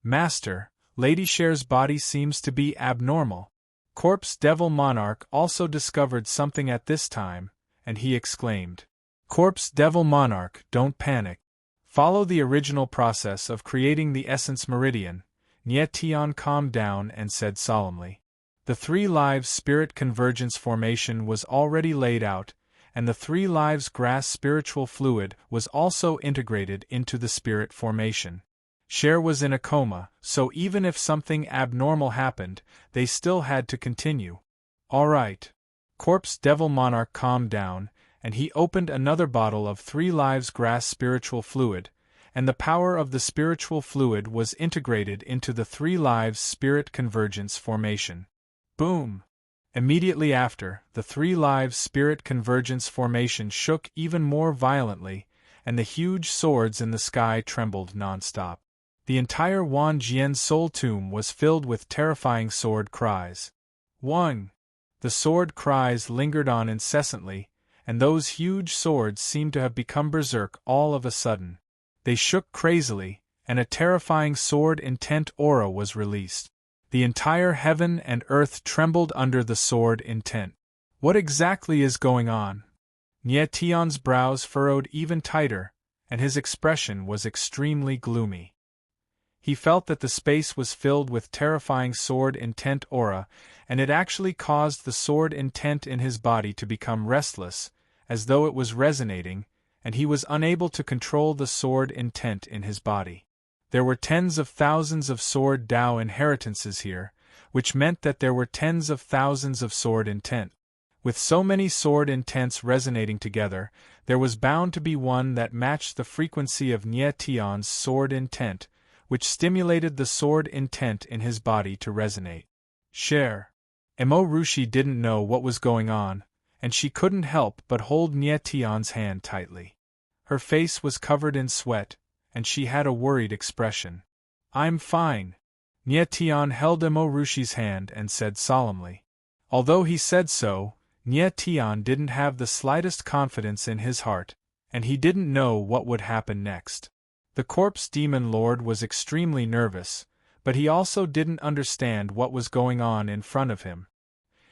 Master, Lady Cher's body seems to be abnormal. Corpse Devil Monarch also discovered something at this time, and he exclaimed, Corpse Devil Monarch, don't panic. Follow the original process of creating the essence meridian. Nye Tian calmed down and said solemnly. The 3 lives spirit convergence formation was already laid out, and the 3 lives grass spiritual fluid was also integrated into the spirit formation. Cher was in a coma, so even if something abnormal happened, they still had to continue. All right. Corpse Devil Monarch calmed down, and he opened another bottle of 3 lives grass spiritual fluid, and the power of the spiritual fluid was integrated into the 3 lives spirit convergence formation. Boom! Immediately after, the 3 lives spirit convergence formation shook even more violently, and the huge swords in the sky trembled non-stop. The entire Wan Jian soul tomb was filled with terrifying sword cries. Wang! The sword cries lingered on incessantly, and those huge swords seemed to have become berserk all of a sudden. They shook crazily, and a terrifying sword intent aura was released. The entire heaven and earth trembled under the sword intent. What exactly is going on? Nye Tian's brows furrowed even tighter, and his expression was extremely gloomy. He felt that the space was filled with terrifying sword intent aura, and it actually caused the sword intent in his body to become restless, as though it was resonating, and he was unable to control the sword intent in his body. There were tens of thousands of sword Dao inheritances here, which meant that there were tens of thousands of sword intent. With so many sword intents resonating together, there was bound to be one that matched the frequency of Nye Tian's sword intent, which stimulated the sword intent in his body to resonate. Cher. Emo Rushi didn't know what was going on, and she couldn't help but hold Nye Tian's hand tightly. Her face was covered in sweat, and she had a worried expression. I'm fine. Nye Tian held Emo Rushi's hand and said solemnly. Although he said so, Nye Tian didn't have the slightest confidence in his heart, and he didn't know what would happen next. The corpse demon lord was extremely nervous, but he also didn't understand what was going on in front of him.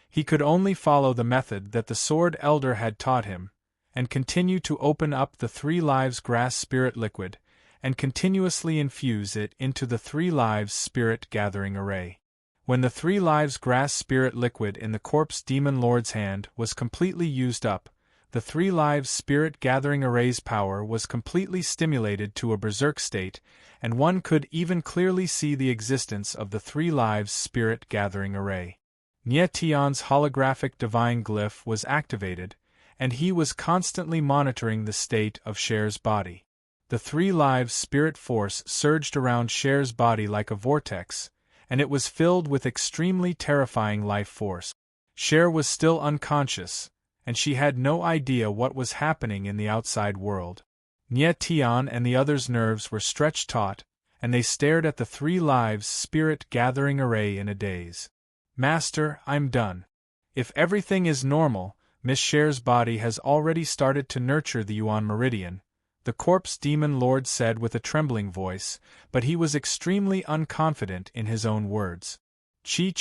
He could only follow the method that the sword elder had taught him, and continue to open up the 3 lives grass spirit liquid, and continuously infuse it into the 3 lives spirit gathering array. When the 3 lives grass spirit liquid in the corpse demon lord's hand was completely used up, the 3 lives spirit gathering array's power was completely stimulated to a berserk state, and one could even clearly see the existence of the 3 lives spirit gathering array. Nye Tian's holographic divine glyph was activated, and he was constantly monitoring the state of Cher's body. The 3 lives spirit force surged around Cher's body like a vortex, and it was filled with extremely terrifying life force. Cher was still unconscious, and she had no idea what was happening in the outside world. Nye Tian and the others' nerves were stretched taut, and they stared at the 3 lives spirit gathering array in a daze. Master, I'm done. If everything is normal, Miss Cher's body has already started to nurture the Yuan Meridian, the corpse demon lord said with a trembling voice, but he was extremely unconfident in his own words. Chi.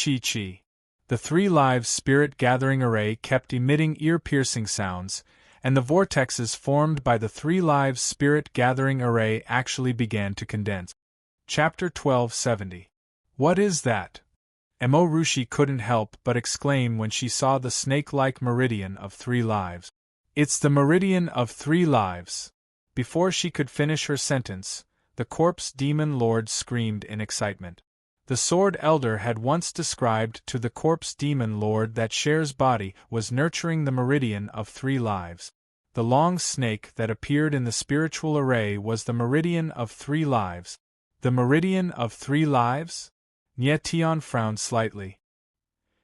The The 3 lives spirit gathering array kept emitting ear-piercing sounds, and the vortexes formed by the 3 lives spirit gathering array actually began to condense. Chapter 1270. What is that? Emorushi couldn't help but exclaim when she saw the snake-like meridian of 3 lives. It's the meridian of 3 lives. Before she could finish her sentence, the corpse demon lord screamed in excitement. The Sword Elder had once described to the corpse demon lord that Cher's body was nurturing the meridian of 3 lives. The long snake that appeared in the spiritual array was the meridian of 3 lives. The meridian of 3 lives? Nyetian frowned slightly.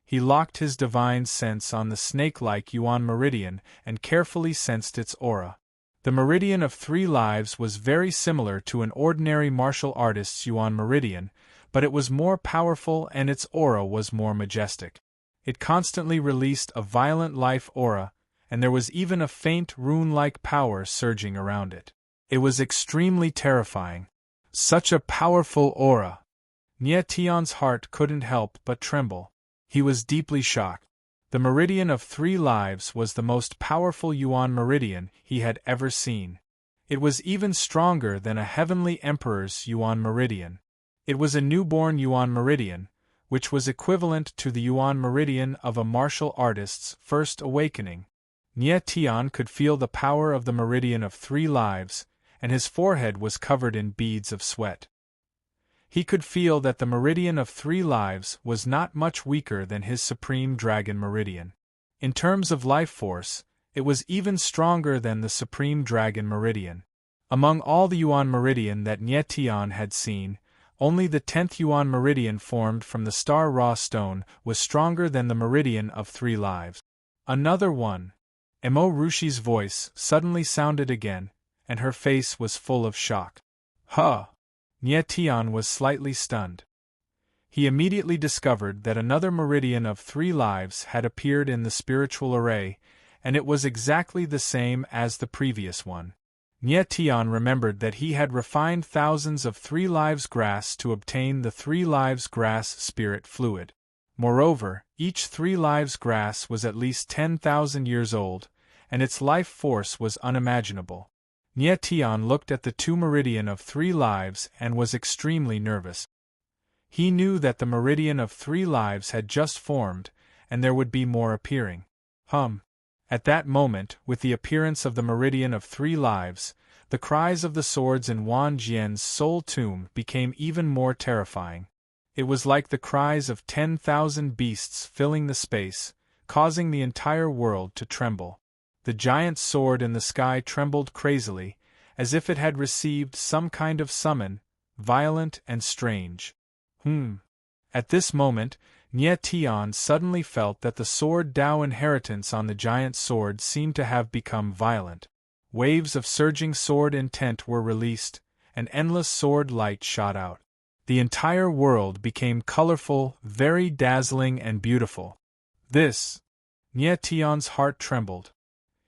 He locked his divine sense on the snake-like Yuan meridian and carefully sensed its aura. The meridian of 3 lives was very similar to an ordinary martial artist's Yuan meridian, but it was more powerful and its aura was more majestic. It constantly released a violent life aura, and there was even a faint rune-like power surging around it. It was extremely terrifying. Such a powerful aura! Nyetian's heart couldn't help but tremble. He was deeply shocked. The meridian of 3 lives was the most powerful Yuan meridian he had ever seen. It was even stronger than a heavenly emperor's Yuan meridian. It was a newborn Yuan meridian, which was equivalent to the Yuan meridian of a martial artist's first awakening. Nyetian could feel the power of the meridian of 3 lives, and his forehead was covered in beads of sweat. He could feel that the meridian of 3 lives was not much weaker than his supreme dragon meridian. In terms of life force, it was even stronger than the supreme dragon meridian. Among all the Yuan meridian that Nyetian had seen, only the 10th Yuan meridian formed from the star raw stone was stronger than the meridian of 3 lives. Another one. Emorushi's voice suddenly sounded again, and her face was full of shock. Huh! Nyetian was slightly stunned. He immediately discovered that another meridian of 3 lives had appeared in the spiritual array, and it was exactly the same as the previous one. Nyetian remembered that he had refined thousands of 3 lives grass to obtain the 3 lives grass spirit fluid. Moreover, each 3 lives grass was at least 10,000 years old, and its life force was unimaginable. Nyetian looked at the 2 meridian of 3 lives and was extremely nervous. He knew that the meridian of 3 lives had just formed, and there would be more appearing. At that moment, with the appearance of the meridian of 3 lives, the cries of the swords in Wan Jian's soul tomb became even more terrifying. It was like the cries of 10,000 beasts filling the space, causing the entire world to tremble. The giant sword in the sky trembled crazily, as if it had received some kind of summon, violent and strange. At this moment, Nyetian suddenly felt that the sword Dao inheritance on the giant sword seemed to have become violent. Waves of surging sword intent were released, and endless sword light shot out. The entire world became colorful, very dazzling and beautiful. Nyetian's heart trembled.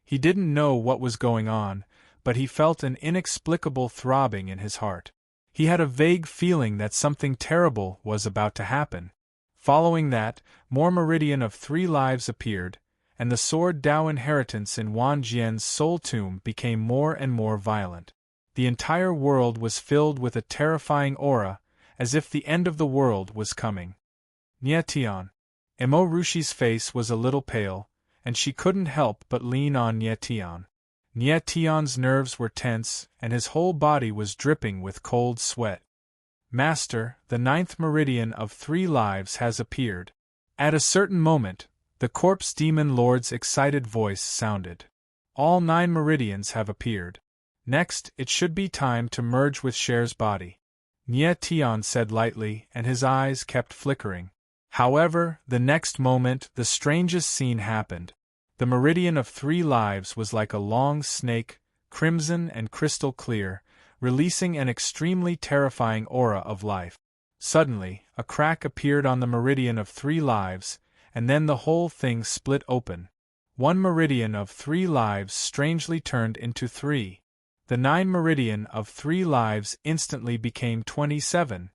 He didn't know what was going on, but he felt an inexplicable throbbing in his heart. He had a vague feeling that something terrible was about to happen. Following that, more meridian of 3 lives appeared, and the sword Dao inheritance in Wan Jian's soul tomb became more and more violent. The entire world was filled with a terrifying aura, as if the end of the world was coming. Nyetian. Emorushi's face was a little pale, and she couldn't help but lean on Nyetian. Nyetian's nerves were tense, and his whole body was dripping with cold sweat. Master, the 9th meridian of 3 lives has appeared. At a certain moment, the corpse demon lord's excited voice sounded. All 9 meridians have appeared. Next, it should be time to merge with Cher's body. Nyetian said lightly, and his eyes kept flickering. However, the next moment, the strangest scene happened. The meridian of 3 lives was like a long snake, crimson and crystal clear, releasing an extremely terrifying aura of life. Suddenly, a crack appeared on the meridian of 3 lives, and then the whole thing split open. 1 meridian of 3 lives strangely turned into 3. The 9 meridian of 3 lives instantly became 27.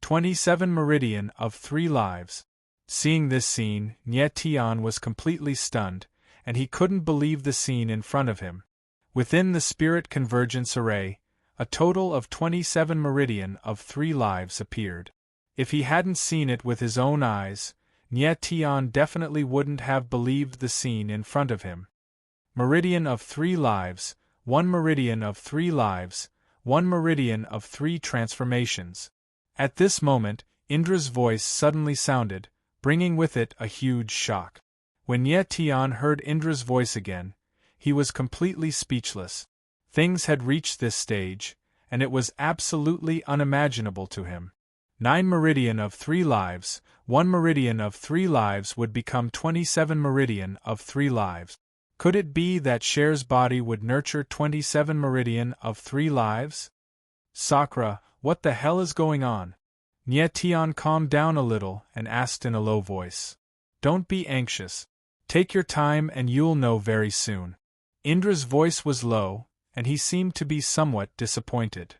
27 meridian of 3 lives. Seeing this scene, Nye Tian was completely stunned, and he couldn't believe the scene in front of him. Within the spirit convergence array, a total of 27 meridian of 3 lives appeared. If he hadn't seen it with his own eyes, Nye Tian definitely wouldn't have believed the scene in front of him. Meridian of 3 lives, 1 meridian of 3 lives, 1 meridian of 3 transformations. At this moment, Indra's voice suddenly sounded, bringing with it a huge shock. When Nye Tian heard Indra's voice again, he was completely speechless. Things had reached this stage, and it was absolutely unimaginable to him. 9 meridian of 3 lives, 1 meridian of 3 lives would become 27 meridian of 3 lives. Could it be that Cher's body would nurture 27 meridian of 3 lives? Sakura, what the hell is going on? Nye Tian calmed down a little and asked in a low voice. Don't be anxious. Take your time and you'll know very soon. Indra's voice was low, and he seemed to be somewhat disappointed.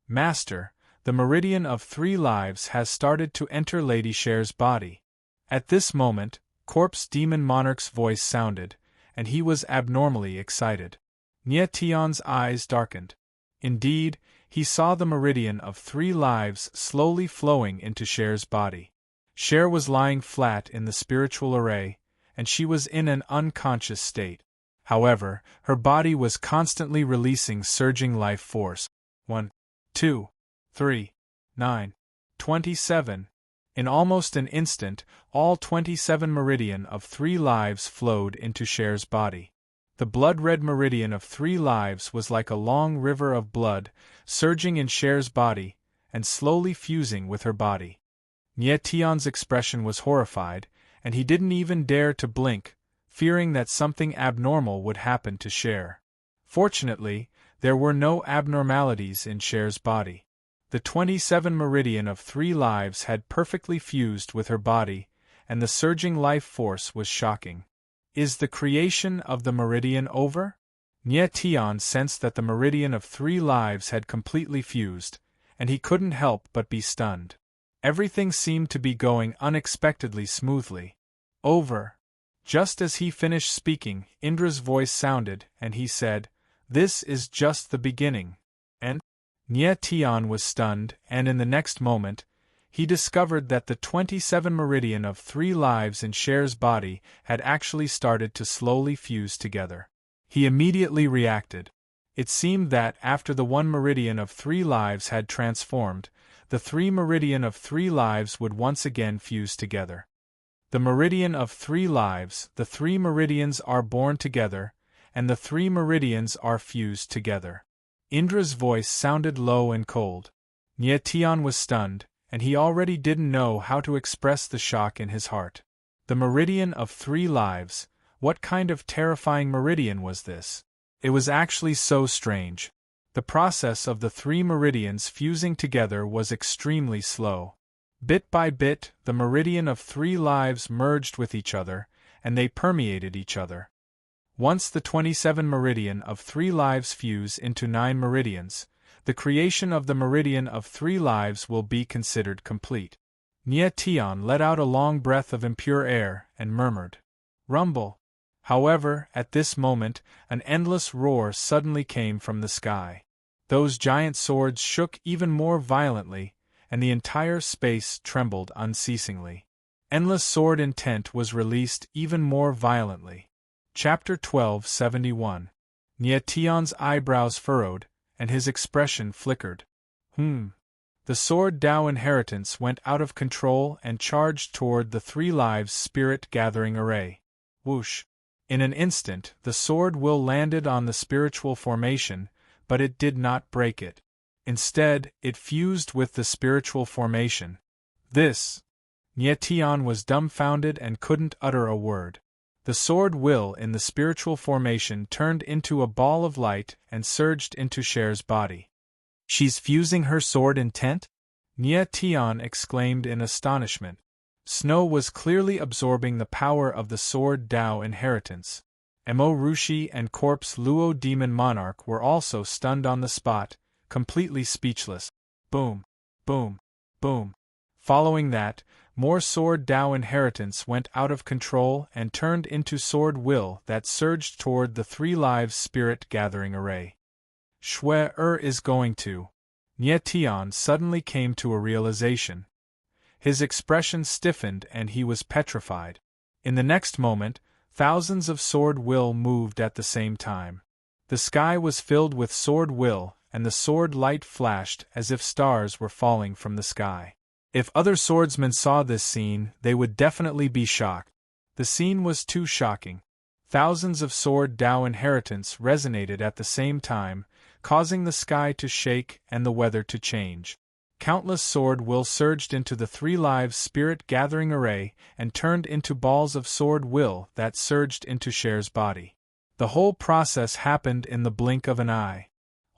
Master, the meridian of 3 lives has started to enter Lady Cher's body. At this moment, Corpse Demon Monarch's voice sounded, and he was abnormally excited. Nye Tian's eyes darkened. Indeed, he saw the meridian of 3 lives slowly flowing into Cher's body. Cher was lying flat in the spiritual array, and she was in an unconscious state. However, her body was constantly releasing surging life force. 1, 2, 3, 9, 27. In almost an instant, all 27 meridian of 3 lives flowed into Cher's body. The blood-red meridian of 3 lives was like a long river of blood, surging in Cher's body, and slowly fusing with her body. Nye Tian's expression was horrified, and he didn't even dare to blink, fearing that something abnormal would happen to Cher. Fortunately, there were no abnormalities in Cher's body. The 27 meridian of 3 lives had perfectly fused with her body, and the surging life force was shocking. Is the creation of the meridian over? Nye Tian sensed that the meridian of 3 lives had completely fused, and he couldn't help but be stunned. Everything seemed to be going unexpectedly smoothly. Over. Just as he finished speaking, Indra's voice sounded, and he said, "This is just the beginning." And Nye Tian was stunned, and in the next moment, he discovered that the 27 meridian of 3 lives in Cher's body had actually started to slowly fuse together. He immediately reacted. It seemed that after the 1 meridian of 3 lives had transformed, the 3 meridian of 3 lives would once again fuse together. The meridian of 3 lives, the 3 meridians are born together, and the 3 meridians are fused together. Indra's voice sounded low and cold. Nye Tian was stunned, and he already didn't know how to express the shock in his heart. The meridian of 3 lives, what kind of terrifying meridian was this? It was actually so strange. The process of the 3 meridians fusing together was extremely slow. Bit by bit, the meridian of 3 lives merged with each other, and they permeated each other. Once the 27 meridian of 3 lives fuse into 9 meridians, the creation of the meridian of 3 lives will be considered complete. Nye Tian let out a long breath of impure air and murmured, "Rumble." However, at this moment, an endless roar suddenly came from the sky. Those giant swords shook even more violently, and the entire space trembled unceasingly. Endless sword intent was released even more violently. Chapter 1271. Nye Tian's eyebrows furrowed, and his expression flickered. The sword Dao inheritance went out of control and charged toward the 3 lives spirit gathering array. Whoosh! In an instant, the sword will landed on the spiritual formation, but it did not break it. Instead, it fused with the spiritual formation. This! Nye Tian was dumbfounded and couldn't utter a word. The sword will in the spiritual formation turned into a ball of light and surged into Cher's body. She's fusing her sword intent? Nye Tian exclaimed in astonishment. Snow was clearly absorbing the power of the sword Dao inheritance. Mo Rushi and Corpse Luo Demon Monarch were also stunned on the spot, completely speechless. Boom! Boom! Boom! Following that, More sword Tao inheritance went out of control and turned into sword will that surged toward the 3 lives spirit gathering array. Shui is going to. Nie Tian suddenly came to a realization. His expression stiffened and he was petrified. In the next moment, thousands of sword will moved at the same time. The sky was filled with sword will, and the sword light flashed as if stars were falling from the sky. If other swordsmen saw this scene, they would definitely be shocked. The scene was too shocking. Thousands of sword Tao inheritance resonated at the same time, causing the sky to shake and the weather to change. Countless sword will surged into the 3 lives spirit gathering array and turned into balls of sword will that surged into Cher's body. The whole process happened in the blink of an eye.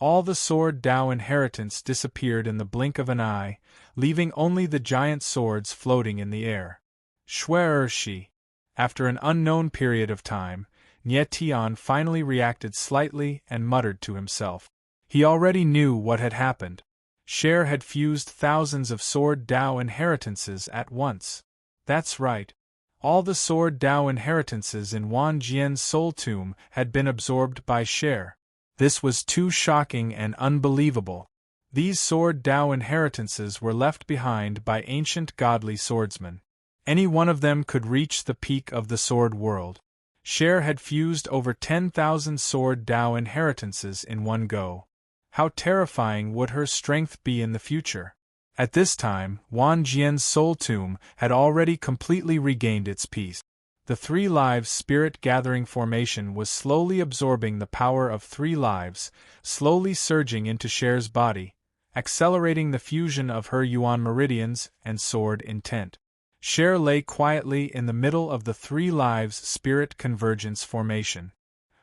All the sword Tao inheritance disappeared in the blink of an eye, leaving only the giant swords floating in the air. Shi. After an unknown period of time, Nie Tian finally reacted slightly and muttered to himself. He already knew what had happened. Cher had fused thousands of sword Tao inheritances at once. That's right. All the sword Tao inheritances in Wan Jian's soul tomb had been absorbed by Cher. This was too shocking and unbelievable. These sword Tao inheritances were left behind by ancient godly swordsmen. Any one of them could reach the peak of the sword world. Cher had fused over 10,000 sword Tao inheritances in one go. How terrifying would her strength be in the future? At this time, Wan Jian's soul tomb had already completely regained its peace. The 3 lives spirit gathering formation was slowly absorbing the power of 3 lives, slowly surging into Cher's body, accelerating the fusion of her Yuan meridians and sword intent. Cher lay quietly in the middle of the 3 lives spirit convergence formation.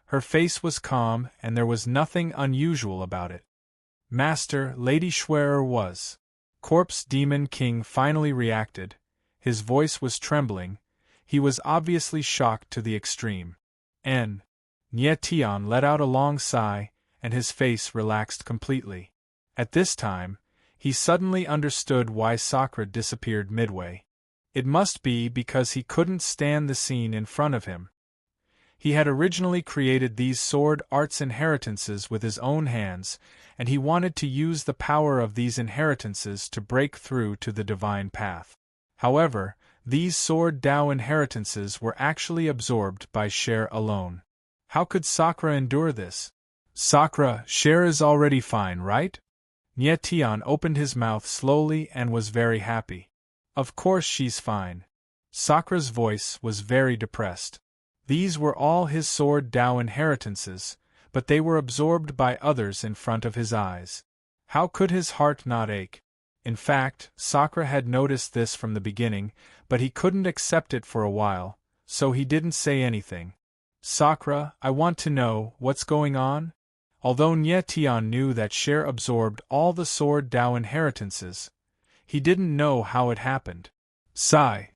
Her face was calm and there was nothing unusual about it. Master, Lady Shui was. Corpse Demon King finally reacted. His voice was trembling. He was obviously shocked to the extreme. Nie Tian let out a long sigh, and his face relaxed completely. At this time, he suddenly understood why Sakura disappeared midway. It must be because he couldn't stand the scene in front of him. He had originally created these sword arts inheritances with his own hands, and he wanted to use the power of these inheritances to break through to the divine path. However, these sword Tao inheritances were actually absorbed by Cher alone. How could Sakura endure this? Sakura, Cher is already fine, right? Nie Tian opened his mouth slowly and was very happy. Of course she's fine. Sakura's voice was very depressed. These were all his sword Tao inheritances, but they were absorbed by others in front of his eyes. How could his heart not ache? In fact, Sakura had noticed this from the beginning, but he couldn't accept it for a while, so he didn't say anything. Sakura, I want to know what's going on? Although Nie Tian knew that Cher absorbed all the sword Tao inheritances, he didn't know how it happened. Sigh.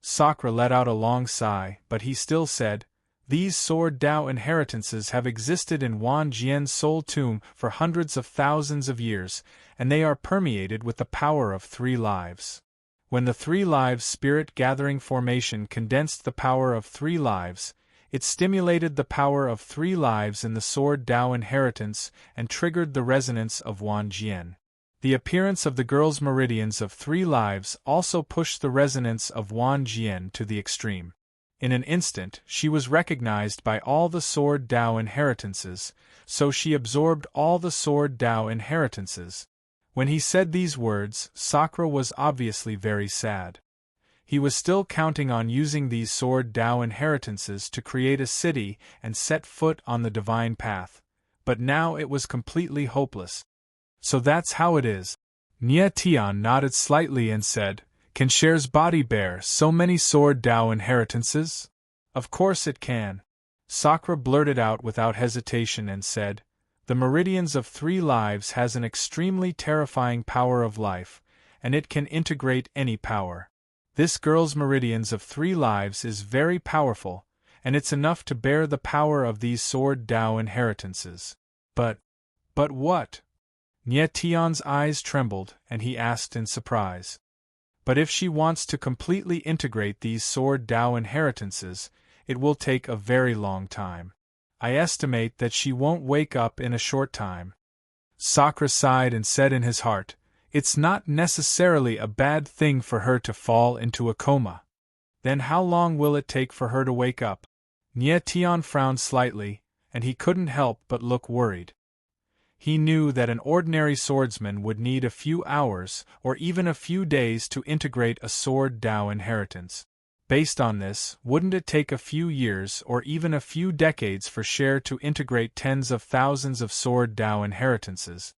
Sakura let out a long sigh, but he still said, These sword Tao inheritances have existed in Wan Jian's soul tomb for hundreds of thousands of years, and they are permeated with the power of 3 lives. When the 3 lives spirit gathering formation condensed the power of 3 lives, it stimulated the power of 3 lives in the sword Tao inheritance and triggered the resonance of Wan Jian. The appearance of the girl's meridians of 3 lives also pushed the resonance of Wan Jian to the extreme. In an instant, she was recognized by all the sword Tao inheritances, so she absorbed all the sword Tao inheritances. When he said these words, Sakura was obviously very sad. He was still counting on using these sword Tao inheritances to create a city and set foot on the divine path, but now it was completely hopeless. So that's how it is. Nie Tian nodded slightly and said, Can Cher's body bear so many sword Tao inheritances? Of course it can. Sakura blurted out without hesitation and said, The meridians of 3 lives has an extremely terrifying power of life, and it can integrate any power. This girl's meridians of 3 lives is very powerful, and it's enough to bear the power of these sword Tao inheritances. But what? Nie Tian's eyes trembled, and he asked in surprise. But if she wants to completely integrate these Sword Dao inheritances, it will take a very long time. I estimate that she won't wake up in a short time." Sakura sighed and said in his heart, "It's not necessarily a bad thing for her to fall into a coma. Then how long will it take for her to wake up?" Nie Tian frowned slightly, and he couldn't help but look worried. He knew that an ordinary swordsman would need a few hours or even a few days to integrate a Sword Dao inheritance. Based on this, wouldn't it take a few years or even a few decades for Cher to integrate tens of thousands of Sword Dao inheritances?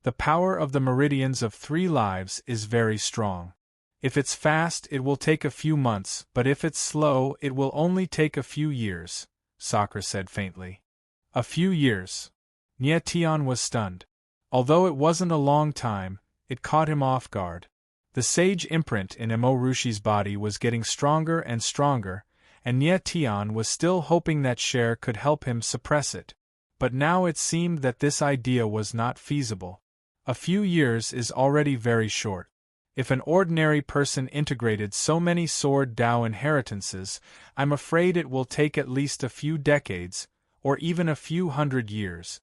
The power of the meridians of 3 lives is very strong. If it's fast, it will take a few months, but if it's slow, it will only take a few years, Sakura said faintly. A few years. Nie Tian was stunned. Although it wasn't a long time, it caught him off guard. The sage imprint in Emo Rushi's body was getting stronger and stronger, and Nie Tian was still hoping that Cher could help him suppress it. But now it seemed that this idea was not feasible. A few years is already very short. If an ordinary person integrated so many Sword Dao inheritances, I'm afraid it will take at least a few decades, or even a few hundred years.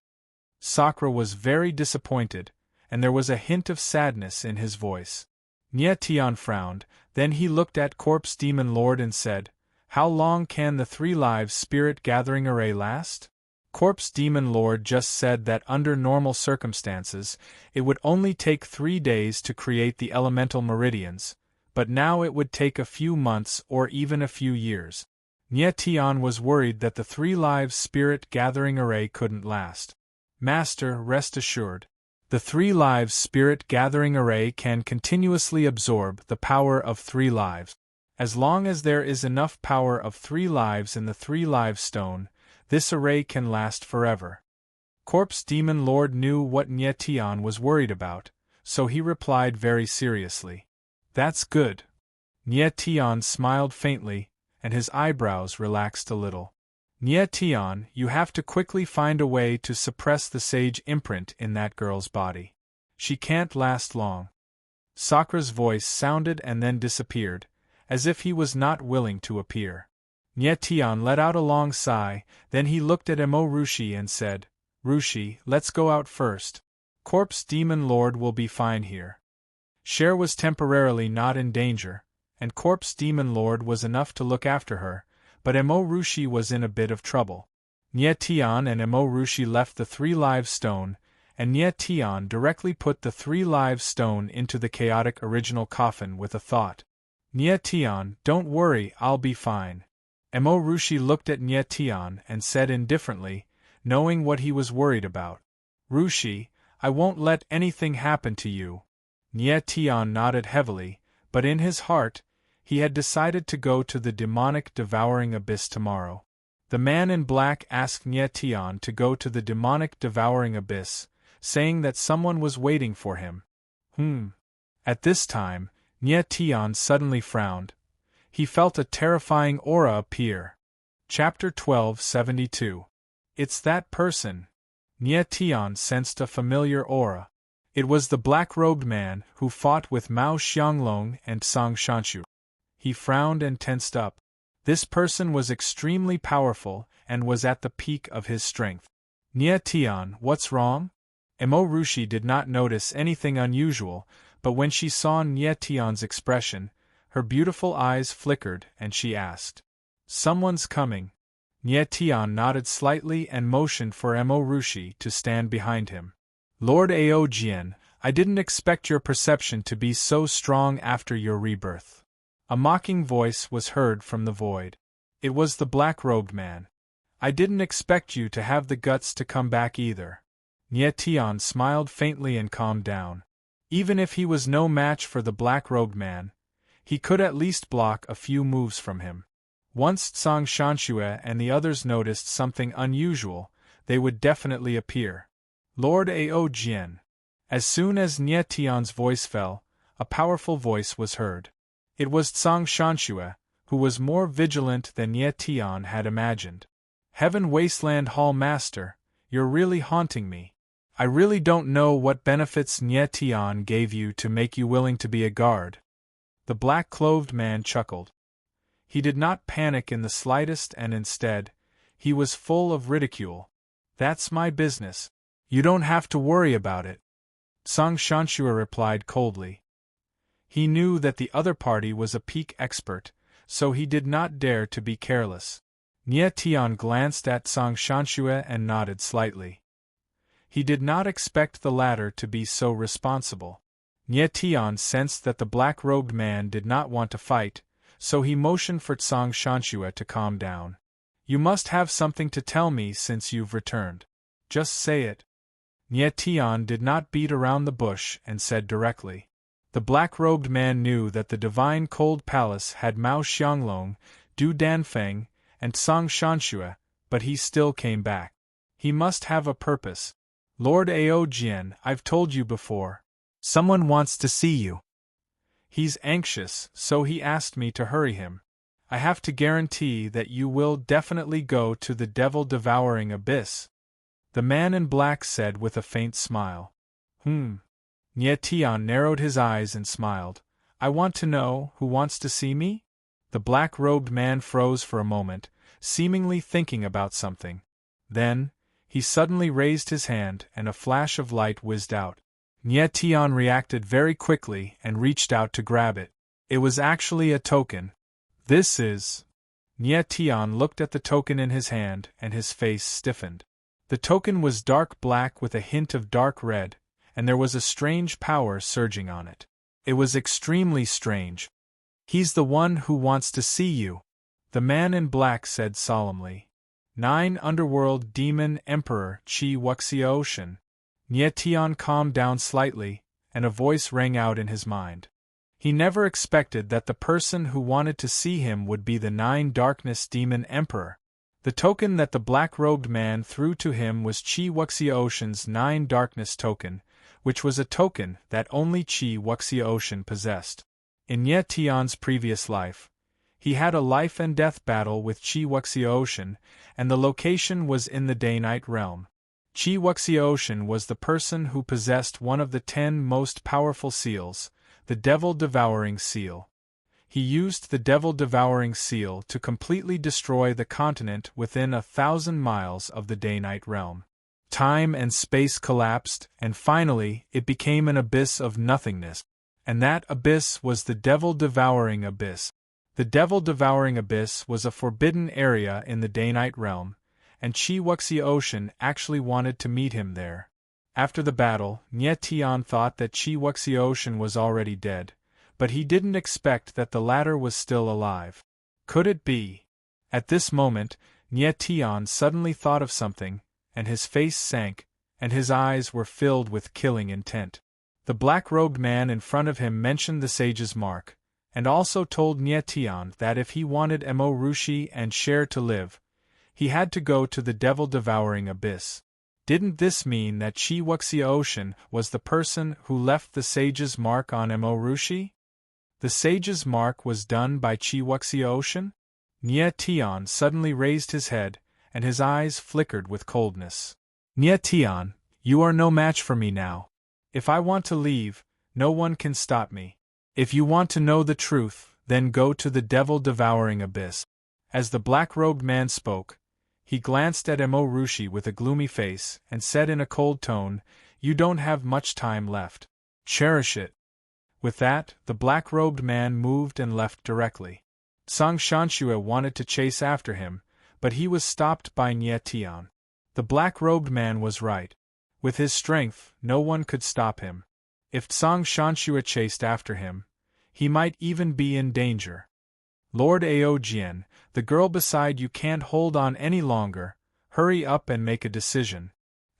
Sakura was very disappointed, and there was a hint of sadness in his voice. Nie Tian frowned, then he looked at Corpse Demon Lord and said, "How long can the 3 lives spirit gathering array last?" Corpse Demon Lord just said that under normal circumstances, it would only take 3 days to create the elemental meridians, but now it would take a few months or even a few years. Nie Tian was worried that the 3 lives spirit gathering array couldn't last. "Master, rest assured. The 3 lives spirit gathering array can continuously absorb the power of 3 lives. As long as there is enough power of 3 lives in the 3 lives stone, this array can last forever." Corpse Demon Lord knew what Nie Tian was worried about, so he replied very seriously. "That's good." Nie Tian smiled faintly, and his eyebrows relaxed a little. "Nie Tian, you have to quickly find a way to suppress the sage imprint in that girl's body. She can't last long." Sakura's voice sounded and then disappeared, as if he was not willing to appear. Nie Tian let out a long sigh, then he looked at Emo Rushi and said, "Rushi, let's go out first. Corpse Demon Lord will be fine here." Cher was temporarily not in danger, and Corpse Demon Lord was enough to look after her, but Emo Rushi was in a bit of trouble. Nie Tian and Emo Rushi left the 3 lives stone, and Nie Tian directly put the 3 lives stone into the chaotic original coffin with a thought. "Nie Tian, don't worry, I'll be fine." Emo Rushi looked at Nie Tian and said indifferently, knowing what he was worried about, "Rushi, I won't let anything happen to you." Nie Tian nodded heavily, but in his heart, he had decided to go to the demonic devouring abyss tomorrow. The man in black asked Nie Tian to go to the demonic devouring abyss, saying that someone was waiting for him. At this time, Nie Tian suddenly frowned. He felt a terrifying aura appear. Chapter 1272. It's that person. Nie Tian sensed a familiar aura. It was the black-robed man who fought with Mao Xianglong and Song Shanshu. He frowned and tensed up. This person was extremely powerful and was at the peak of his strength. "Nie Tian, what's wrong?" Emo Rushi did not notice anything unusual, but when she saw Nie Tian's expression, her beautiful eyes flickered and she asked, "Someone's coming." Nie Tian nodded slightly and motioned for Emo Rushi to stand behind him. "Lord Ao Jian, I didn't expect your perception to be so strong after your rebirth." A mocking voice was heard from the void. It was the black-robed man. "I didn't expect you to have the guts to come back either." Nie Tian smiled faintly and calmed down. Even if he was no match for the black-robed man, he could at least block a few moves from him. Once Song Shanshue and the others noticed something unusual, they would definitely appear. "Lord Ao Jian." As soon as Nie Tian's voice fell, a powerful voice was heard. It was Song Shanshue, who was more vigilant than Nie Tian had imagined. "Heaven Wasteland Hall Master, you're really haunting me. I really don't know what benefits Nie Tian gave you to make you willing to be a guard." The black-clothed man chuckled. He did not panic in the slightest, and instead, he was full of ridicule. "That's my business. You don't have to worry about it," Song Shanshua replied coldly. He knew that the other party was a peak expert, so he did not dare to be careless. Nie Tian glanced at Song Shanshua and nodded slightly. He did not expect the latter to be so responsible. Nie Tian sensed that the black-robed man did not want to fight, so he motioned for Song Shanshua to calm down. "You must have something to tell me since you've returned. Just say it." Nie Tian did not beat around the bush and said directly. The black-robed man knew that the divine cold palace had Mao Xianglong, Du Danfeng, and Song Shanshua, but he still came back. He must have a purpose. "Lord Aojian, I've told you before. Someone wants to see you. He's anxious, so he asked me to hurry him. I have to guarantee that you will definitely go to the devil-devouring abyss," the man in black said with a faint smile. Nie Tian narrowed his eyes and smiled. "I want to know who wants to see me?" The black-robed man froze for a moment, seemingly thinking about something. Then, he suddenly raised his hand and a flash of light whizzed out. Nie Tian reacted very quickly and reached out to grab it. It was actually a token. "This is..." Nie Tian looked at the token in his hand and his face stiffened. The token was dark black with a hint of dark red, and there was a strange power surging on it. It was extremely strange. "He's the one who wants to see you," the man in black said solemnly. 9 Underworld Demon Emperor Qi Wuxiaoshan. Nie Tian calmed down slightly, and a voice rang out in his mind. He never expected that the person who wanted to see him would be the 9 Darkness Demon Emperor. The token that the black-robed man threw to him was Qi Wuxiaoshan's 9 Darkness token, which was a token that only Qi Wuxiaoshan possessed. In Nie Tian's previous life, he had a life-and-death battle with Qi Wuxiaoshan, and the location was in the Day-Night realm. Qi Wuxiaoshan was the person who possessed one of the 10 most powerful seals, the Devil-Devouring Seal. He used the Devil-Devouring Seal to completely destroy the continent within 1,000 miles of the Day-Night realm. Time and space collapsed, and finally it became an abyss of nothingness. And that abyss was the Devil-Devouring Abyss. The Devil-Devouring Abyss was a forbidden area in the Day-Night realm, and Qi Wuxiaoshan actually wanted to meet him there. After the battle, Nie Tian thought that Qi Wuxiaoshan was already dead, but he didn't expect that the latter was still alive. Could it be? At this moment, Nie Tian suddenly thought of something, and his face sank, and his eyes were filled with killing intent. The black-robed man in front of him mentioned the sage's mark, and also told Nie Tian that if he wanted Mo Rushi and Cher to live, he had to go to the devil-devouring abyss. Didn't this mean that Qi Wuxiaoshan was the person who left the sage's mark on Mo Rushi? The sage's mark was done by Qi Wuxiaoshan? Nie Tian suddenly raised his head, and his eyes flickered with coldness. Nie Tian, you are no match for me now. If I want to leave, no one can stop me. If you want to know the truth, then go to the devil-devouring abyss. As the black-robed man spoke, he glanced at Mo Rushi with a gloomy face and said in a cold tone, "You don't have much time left. Cherish it." With that, the black-robed man moved and left directly. Song Shanshua wanted to chase after him, but he was stopped by Nie Tian. The black-robed man was right. With his strength, no one could stop him. If Song Shanshua chased after him, he might even be in danger. "Lord Aojian, the girl beside you can't hold on any longer, hurry up and make a decision."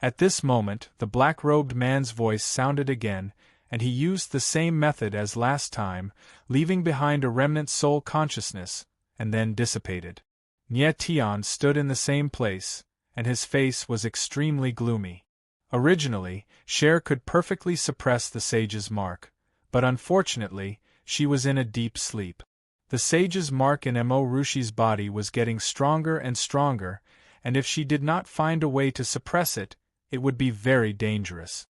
At this moment, the black-robed man's voice sounded again, and he used the same method as last time, leaving behind a remnant soul consciousness, and then dissipated. Nie Tian stood in the same place, and his face was extremely gloomy. Originally, Cher could perfectly suppress the sage's mark, but unfortunately, she was in a deep sleep. The sage's mark in Mo Rushi's body was getting stronger and stronger, and if she did not find a way to suppress it, it would be very dangerous.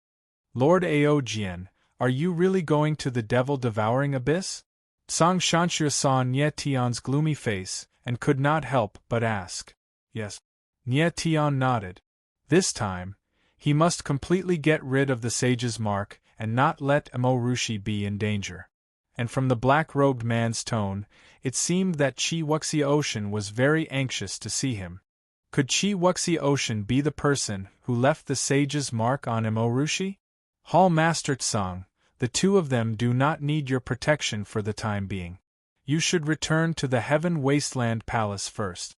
"Lord Aojian, are you really going to the devil-devouring abyss?" Song Shanxue saw Nie Tian's gloomy face, and could not help but ask. Yes. Nie Tian nodded. This time, he must completely get rid of the sage's mark and not let Emo Rushi be in danger. And from the black-robed man's tone, it seemed that Chi Wuxi Ocean was very anxious to see him. Could Chi Wuxi Ocean be the person who left the sage's mark on Emo Rushi? Hall Master Tsang, the two of them do not need your protection for the time being. You should return to the Heaven Wasteland Palace first.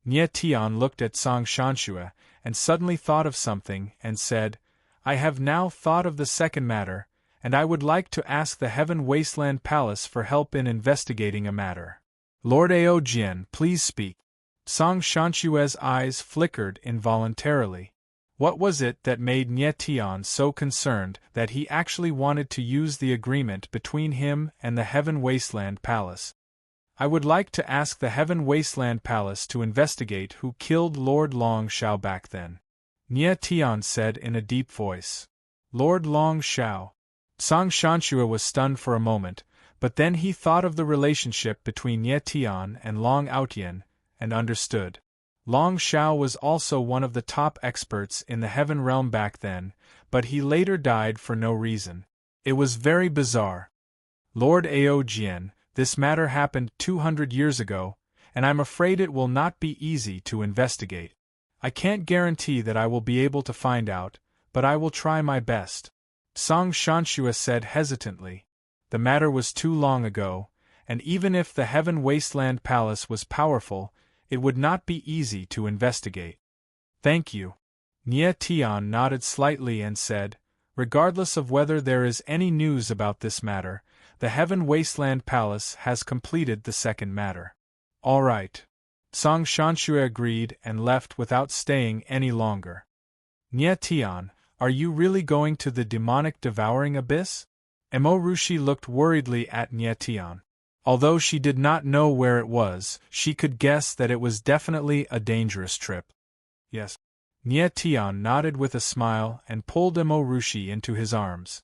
Nie Tian looked at Song Shanxue and suddenly thought of something and said, I have now thought of the second matter, and I would like to ask the Heaven Wasteland Palace for help in investigating a matter. Lord Ao Jian, please speak. Song Shanxue's eyes flickered involuntarily. What was it that made Nie Tian so concerned that he actually wanted to use the agreement between him and the Heaven Wasteland Palace? I would like to ask the Heaven Wasteland Palace to investigate who killed Lord Long Shao back then. Nie Tian said in a deep voice. Lord Long Shao. Song Shanxue was stunned for a moment, but then he thought of the relationship between Nie Tian and Long Outian, and understood. Long Shao was also one of the top experts in the Heaven Realm back then, but he later died for no reason. It was very bizarre. Lord Ao Jian, this matter happened 200 years ago, and I'm afraid it will not be easy to investigate. I can't guarantee that I will be able to find out, but I will try my best. Song Shanxue said hesitantly. The matter was too long ago, and even if the Heaven Wasteland Palace was powerful, it would not be easy to investigate. Thank you. Nie Tian nodded slightly and said, regardless of whether there is any news about this matter, the Heaven Wasteland Palace has completed the second matter. All right. Song Shanxue agreed and left without staying any longer. Nie Tian, are you really going to the demonic devouring abyss? Emo Rushi looked worriedly at Nie Tian. Although she did not know where it was, she could guess that it was definitely a dangerous trip. Yes. Nie Tian nodded with a smile and pulled Emo Rushi into his arms.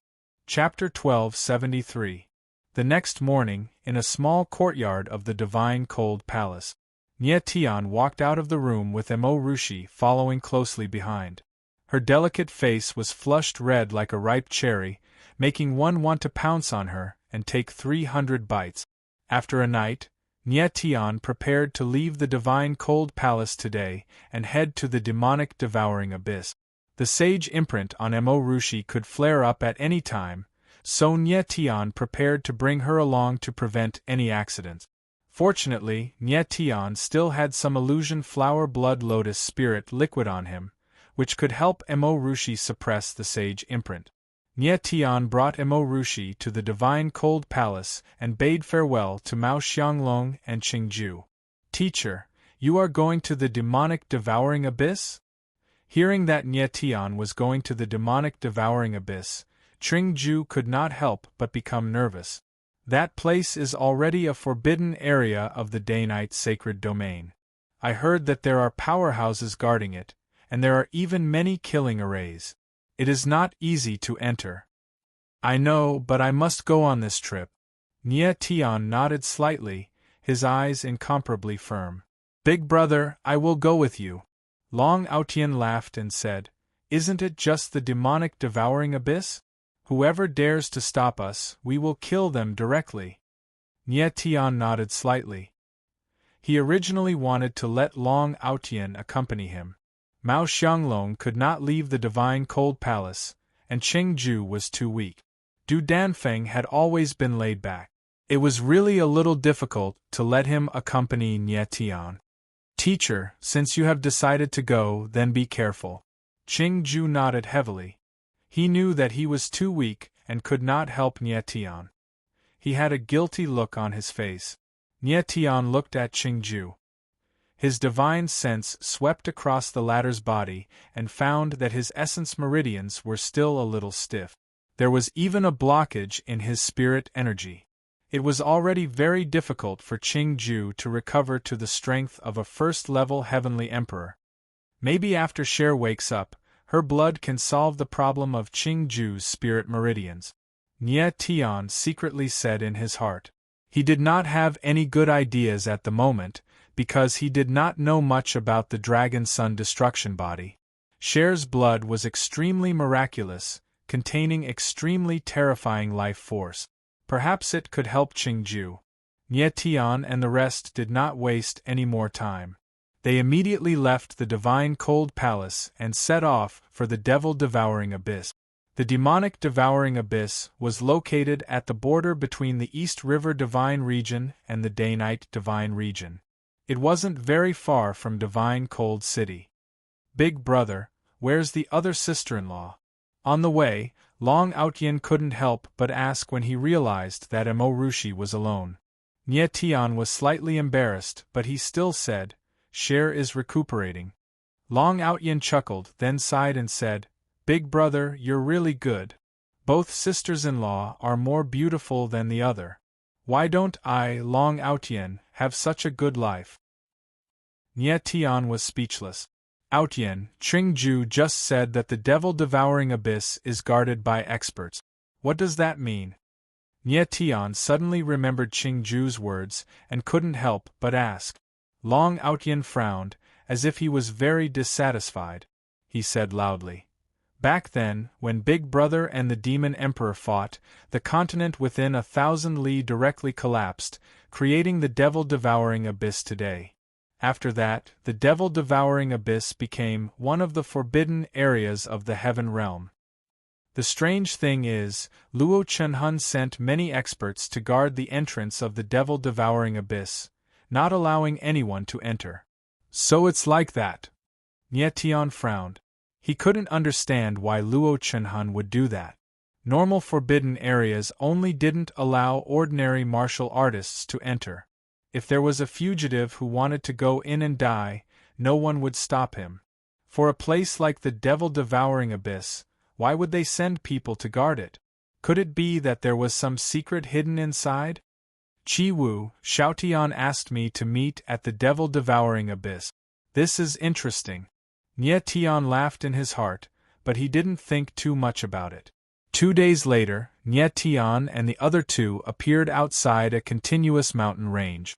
Chapter 1273. The next morning, in a small courtyard of the Divine Cold Palace, Nie Tian walked out of the room with Emo Rushi following closely behind. Her delicate face was flushed red like a ripe cherry, making one want to pounce on her and take 300 bites. After a night, Nie Tian prepared to leave the Divine Cold Palace today and head to the demonic devouring abyss. The sage imprint on Emo Rushi could flare up at any time, so Nie Tian prepared to bring her along to prevent any accidents. Fortunately, Nie Tian still had some illusion flower blood lotus spirit liquid on him, which could help Emo Rushi suppress the sage imprint. Nie Tian brought Emo Rushi to the Divine Cold Palace and bade farewell to Mao Xianglong and Qingju. Teacher, you are going to the demonic devouring abyss? Hearing that Nie Tian was going to the demonic devouring abyss, Qingju could not help but become nervous. That place is already a forbidden area of the Day-Night Sacred Domain. I heard that there are powerhouses guarding it, and there are even many killing arrays. It is not easy to enter. I know, but I must go on this trip. Nie Tian nodded slightly, his eyes incomparably firm. Big brother, I will go with you. Long Outian laughed and said, Isn't it just the demonic devouring abyss? Whoever dares to stop us, we will kill them directly. Nie Tian nodded slightly. He originally wanted to let Long Outian accompany him. Mao Xianglong could not leave the Divine Cold Palace, and Qingju was too weak. Du Danfeng had always been laid back. It was really a little difficult to let him accompany Nie Tian. Teacher, since you have decided to go, then be careful. Qingju nodded heavily. He knew that he was too weak and could not help Nie Tian. He had a guilty look on his face. Nie Tian looked at Qingju. His divine sense swept across the latter's body and found that his essence meridians were still a little stiff. There was even a blockage in his spirit energy. It was already very difficult for Qingju to recover to the strength of a first-level heavenly emperor. Maybe after Cher wakes up, her blood can solve the problem of Qingju's spirit meridians. Nie Tian secretly said in his heart. He did not have any good ideas at the moment, because he did not know much about the Dragon Sun destruction body. Cher's blood was extremely miraculous, containing extremely terrifying life force. Perhaps it could help Qingju. Nie Tian and the rest did not waste any more time. They immediately left the divine cold palace and set off for the devil-devouring abyss. The demonic devouring abyss was located at the border between the East River Divine Region and the Day-Night Divine Region. It wasn't very far from Divine Cold City. Big brother, where's the other sister-in-law? On the way, Long Outyen couldn't help but ask when he realized that Mo Rushi was alone. Nie Tian was slightly embarrassed, but he still said, Cher is recuperating. Long Outyen chuckled, then sighed and said, Big brother, you're really good. Both sisters-in-law are more beautiful than the other. Why don't I, Long Outyen, have such a good life? Nie Tian was speechless. Outyen, Qingju just said that the devil-devouring abyss is guarded by experts. What does that mean? Nie Tian suddenly remembered Qingju's words and couldn't help but ask. Long Outyen frowned, as if he was very dissatisfied. He said loudly. Back then, when Big Brother and the Demon Emperor fought, the continent within 1,000 li directly collapsed, creating the devil-devouring abyss today. After that, the devil-devouring abyss became one of the forbidden areas of the heaven realm. The strange thing is, Luo Chenhun sent many experts to guard the entrance of the devil-devouring abyss, not allowing anyone to enter. So it's like that. Nie Tian frowned. He couldn't understand why Luo Chenhun would do that. Normal forbidden areas only didn't allow ordinary martial artists to enter. If there was a fugitive who wanted to go in and die, no one would stop him. For a place like the devil-devouring abyss, why would they send people to guard it? Could it be that there was some secret hidden inside? Chi Wu, Xiaotian asked me to meet at the devil-devouring abyss. This is interesting. Nie Tian laughed in his heart, but he didn't think too much about it. 2 days later, Nie Tian and the other two appeared outside a continuous mountain range.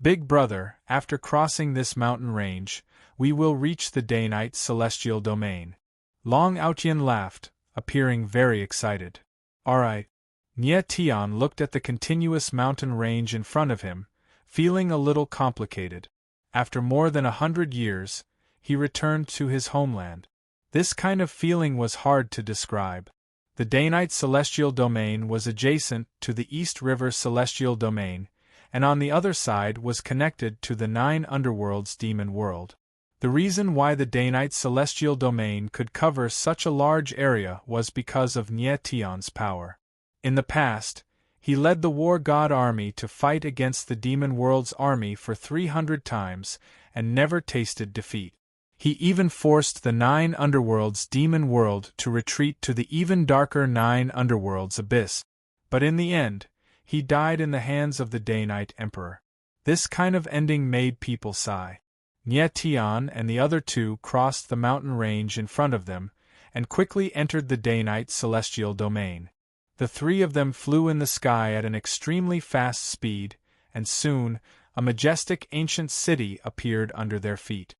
Big brother, after crossing this mountain range, we will reach the day-night celestial domain. Long Outyen laughed, appearing very excited. Alright. Nie Tian looked at the continuous mountain range in front of him, feeling a little complicated. After more than 100 years, he returned to his homeland. This kind of feeling was hard to describe. The day-night celestial domain was adjacent to the East River celestial domain, and on the other side was connected to the 9 underworlds demon world. The reason why the day-night celestial domain could cover such a large area was because of Nie Tian's power. In the past, he led the war god army to fight against the demon world's army for 300 times and never tasted defeat. He even forced the 9 underworlds demon world to retreat to the even darker 9 underworlds abyss. But in the end, he died in the hands of the Day-Night Emperor. This kind of ending made people sigh. Nie Tian and the other two crossed the mountain range in front of them, and quickly entered the day-night celestial domain. The 3 of them flew in the sky at an extremely fast speed, and soon, a majestic ancient city appeared under their feet.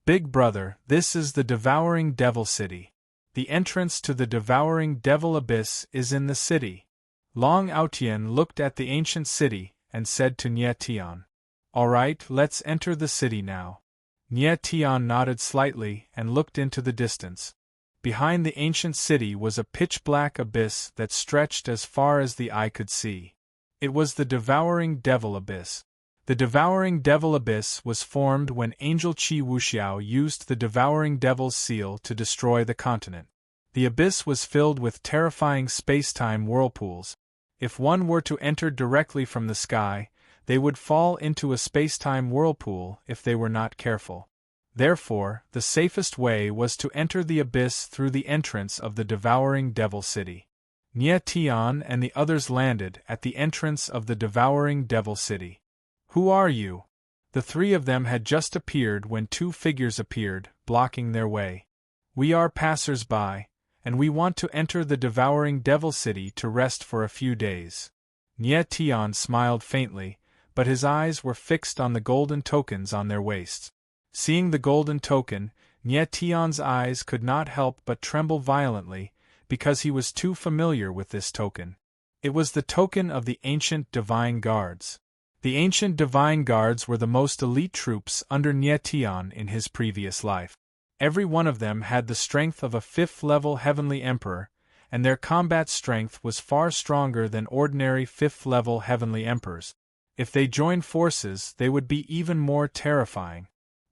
Big brother, this is the Devouring Devil City. The entrance to the Devouring Devil Abyss is in the city. Long Outyen looked at the ancient city and said to Nie Tian, Alright, let's enter the city now. Nie Tian nodded slightly and looked into the distance. Behind the ancient city was a pitch-black abyss that stretched as far as the eye could see. It was the Devouring Devil Abyss. The Devouring Devil Abyss was formed when Angel Qi Wuxiao used the Devouring Devil's seal to destroy the continent. The abyss was filled with terrifying space-time whirlpools. If one were to enter directly from the sky, they would fall into a space-time whirlpool if they were not careful. Therefore, the safest way was to enter the abyss through the entrance of the Devouring Devil City. Nie Tian and the others landed at the entrance of the Devouring Devil City. Who are you? The 3 of them had just appeared when 2 figures appeared, blocking their way. We are passers-by, and we want to enter the Devouring Devil City to rest for a few days. Nie Tian smiled faintly, but his eyes were fixed on the golden tokens on their waists. Seeing the golden token, Nie Tian's eyes could not help but tremble violently, because he was too familiar with this token. It was the token of the ancient Divine Guards. The ancient Divine Guards were the most elite troops under Nie Tian in his previous life. Every one of them had the strength of a 5th-level Heavenly Emperor, and their combat strength was far stronger than ordinary 5th-level Heavenly Emperors. If they joined forces, they would be even more terrifying.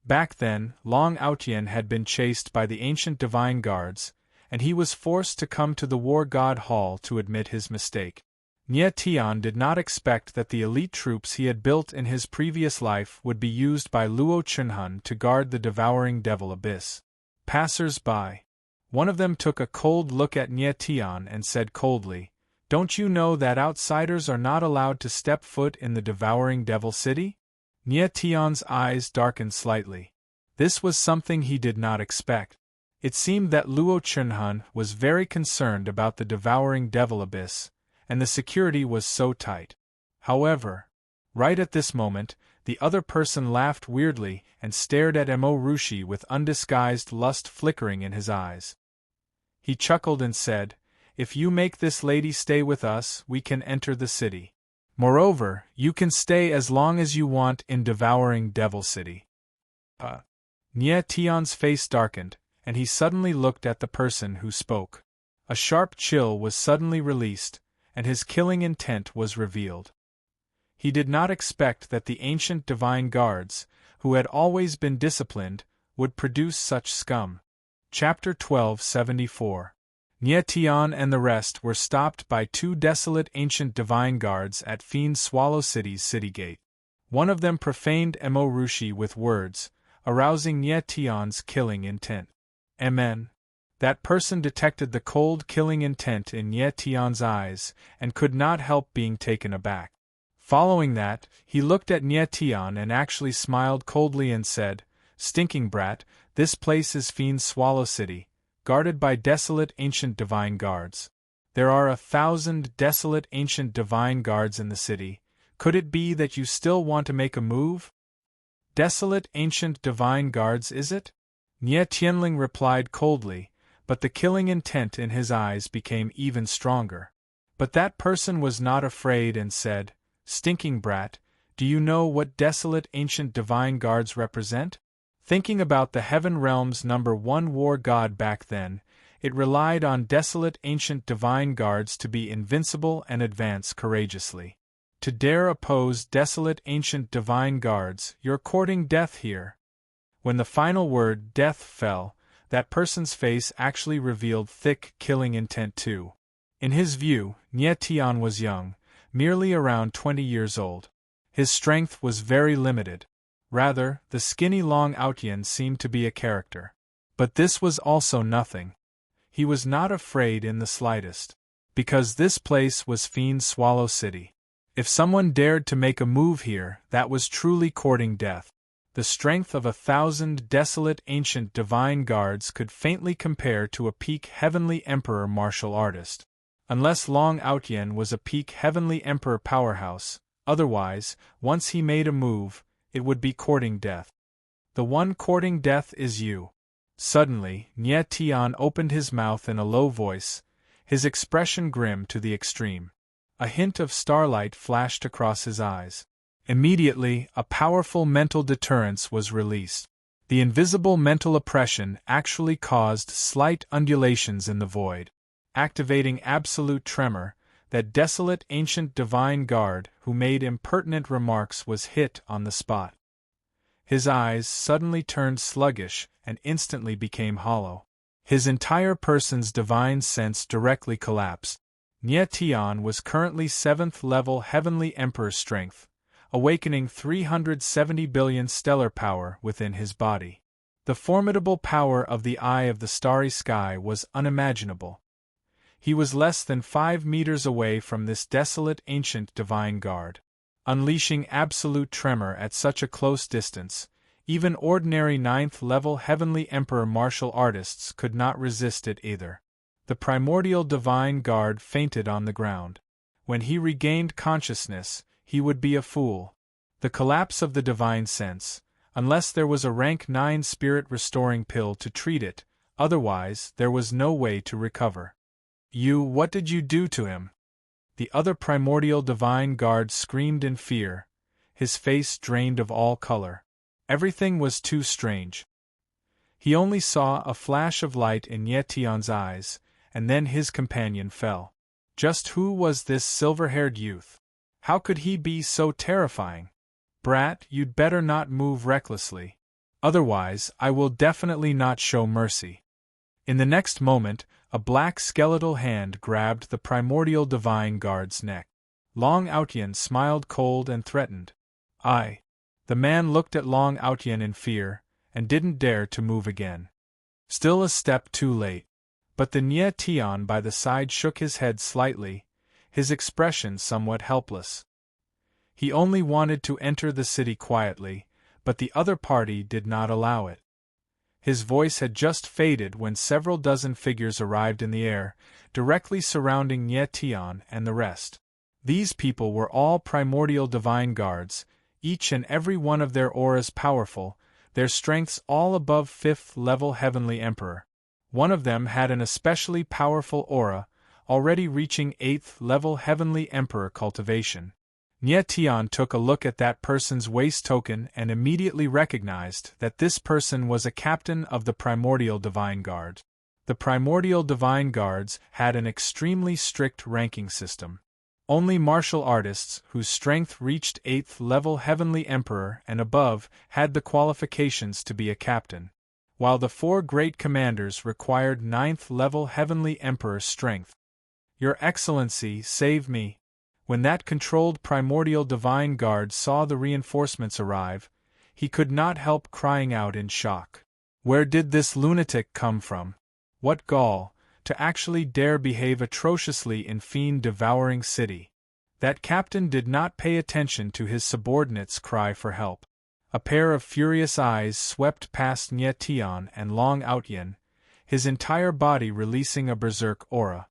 Back then, Long Aotian had been chased by the ancient Divine Guards, and he was forced to come to the War God Hall to admit his mistake. Nie Tian did not expect that the elite troops he had built in his previous life would be used by Luo Chunhun to guard the devouring devil abyss. Passers-by. One of them took a cold look at Nie Tian and said coldly, "Don't you know that outsiders are not allowed to step foot in the devouring devil city?" Nie Tian's eyes darkened slightly. This was something he did not expect. It seemed that Luo Chunhun was very concerned about the devouring devil abyss, and the security was so tight. However, right at this moment, the other person laughed weirdly and stared at Mo Rushi with undisguised lust flickering in his eyes. He chuckled and said, "If you make this lady stay with us, we can enter the city. Moreover, you can stay as long as you want in Devouring Devil City." Nie Tian's face darkened, and he suddenly looked at the person who spoke. A sharp chill was suddenly released, and his killing intent was revealed. He did not expect that the ancient Divine Guards, who had always been disciplined, would produce such scum. Chapter 1274. Nie Tian and the rest were stopped by 2 desolate ancient Divine Guards at Fiend Swallow City's city gate. One of them profaned Mo Rushi with words, arousing Nie Tian's killing intent. Amen. That person detected the cold killing intent in Nie Tian's eyes, and could not help being taken aback. Following that, he looked at Nie Tian and actually smiled coldly and said, "Stinking brat, this place is Fiend Swallow City, guarded by desolate ancient Divine Guards. There are 1,000 desolate ancient Divine Guards in the city. Could it be that you still want to make a move?" "Desolate ancient Divine Guards, is it?" Nie Tianling replied coldly, but the killing intent in his eyes became even stronger. But that person was not afraid and said, "Stinking brat, do you know what desolate ancient Divine Guards represent?" Thinking about the Heaven Realm's #1 war god back then, it relied on desolate ancient Divine Guards to be invincible and advance courageously. To dare oppose desolate ancient Divine Guards, you're courting death here. When the final word death fell, that person's face actually revealed thick killing intent too. In his view, Nie Tian was young, merely around 20 years old. His strength was very limited. Rather, the skinny Long Aotian seemed to be a character. But this was also nothing. He was not afraid in the slightest. Because this place was Fiend Swallow City. If someone dared to make a move here, that was truly courting death. The strength of 1,000 desolate ancient Divine Guards could faintly compare to a peak Heavenly Emperor martial artist. Unless Long Aotian was a peak Heavenly Emperor powerhouse, otherwise, once he made a move, it would be courting death. The one courting death is you. Suddenly, Nie Tian opened his mouth in a low voice, his expression grim to the extreme. A hint of starlight flashed across his eyes. Immediately, a powerful mental deterrence was released. The invisible mental oppression actually caused slight undulations in the void, activating absolute tremor. That desolate ancient Divine Guard who made impertinent remarks was hit on the spot. His eyes suddenly turned sluggish and instantly became hollow. His entire person's divine sense directly collapsed. Nie Tian was currently 7th level Heavenly Emperor strength, awakening 370 billion stellar power within his body. The formidable power of the Eye of the Starry Sky was unimaginable. He was less than 5 meters away from this desolate ancient Divine Guard. Unleashing absolute tremor at such a close distance, even ordinary 9th level Heavenly Emperor martial artists could not resist it either. The primordial Divine Guard fainted on the ground. When he regained consciousness, he would be a fool. The collapse of the divine sense, unless there was a rank 9 spirit-restoring pill to treat it, otherwise there was no way to recover. What did you do to him? The other primordial divine guard screamed in fear, his face drained of all color. Everything was too strange. He only saw a flash of light in Tian's eyes, and then his companion fell. Just who was this silver-haired youth? How could he be so terrifying? Brat, you'd better not move recklessly. Otherwise, I will definitely not show mercy. In the next moment, a black skeletal hand grabbed the primordial divine guard's neck. Long Outyen smiled cold and threatened. The man looked at Long Outyen in fear, and didn't dare to move again. Still a step too late. But the Nye Tian by the side shook his head slightly, his expression somewhat helpless. He only wanted to enter the city quietly, but the other party did not allow it. His voice had just faded when several dozen figures arrived in the air, directly surrounding Nye Tian and the rest. These people were all primordial divine guards, each and every one of their auras powerful, their strengths all above 5th-level Heavenly Emperor. One of them had an especially powerful aura, already reaching 8th-level Heavenly Emperor cultivation. Nye Tian took a look at that person's waist token and immediately recognized that this person was a captain of the Primordial Divine Guard. The Primordial Divine Guards had an extremely strict ranking system. Only martial artists whose strength reached 8th-level Heavenly Emperor and above had the qualifications to be a captain, while the 4 great commanders required 9th-level Heavenly Emperor strength. Your Excellency, save me! When that controlled primordial divine guard saw the reinforcements arrive, he could not help crying out in shock. Where did this lunatic come from? What gall, to actually dare behave atrociously in fiend-devouring city. That captain did not pay attention to his subordinates' cry for help. A pair of furious eyes swept past Nye Tian and Long Outyen, his entire body releasing a berserk aura.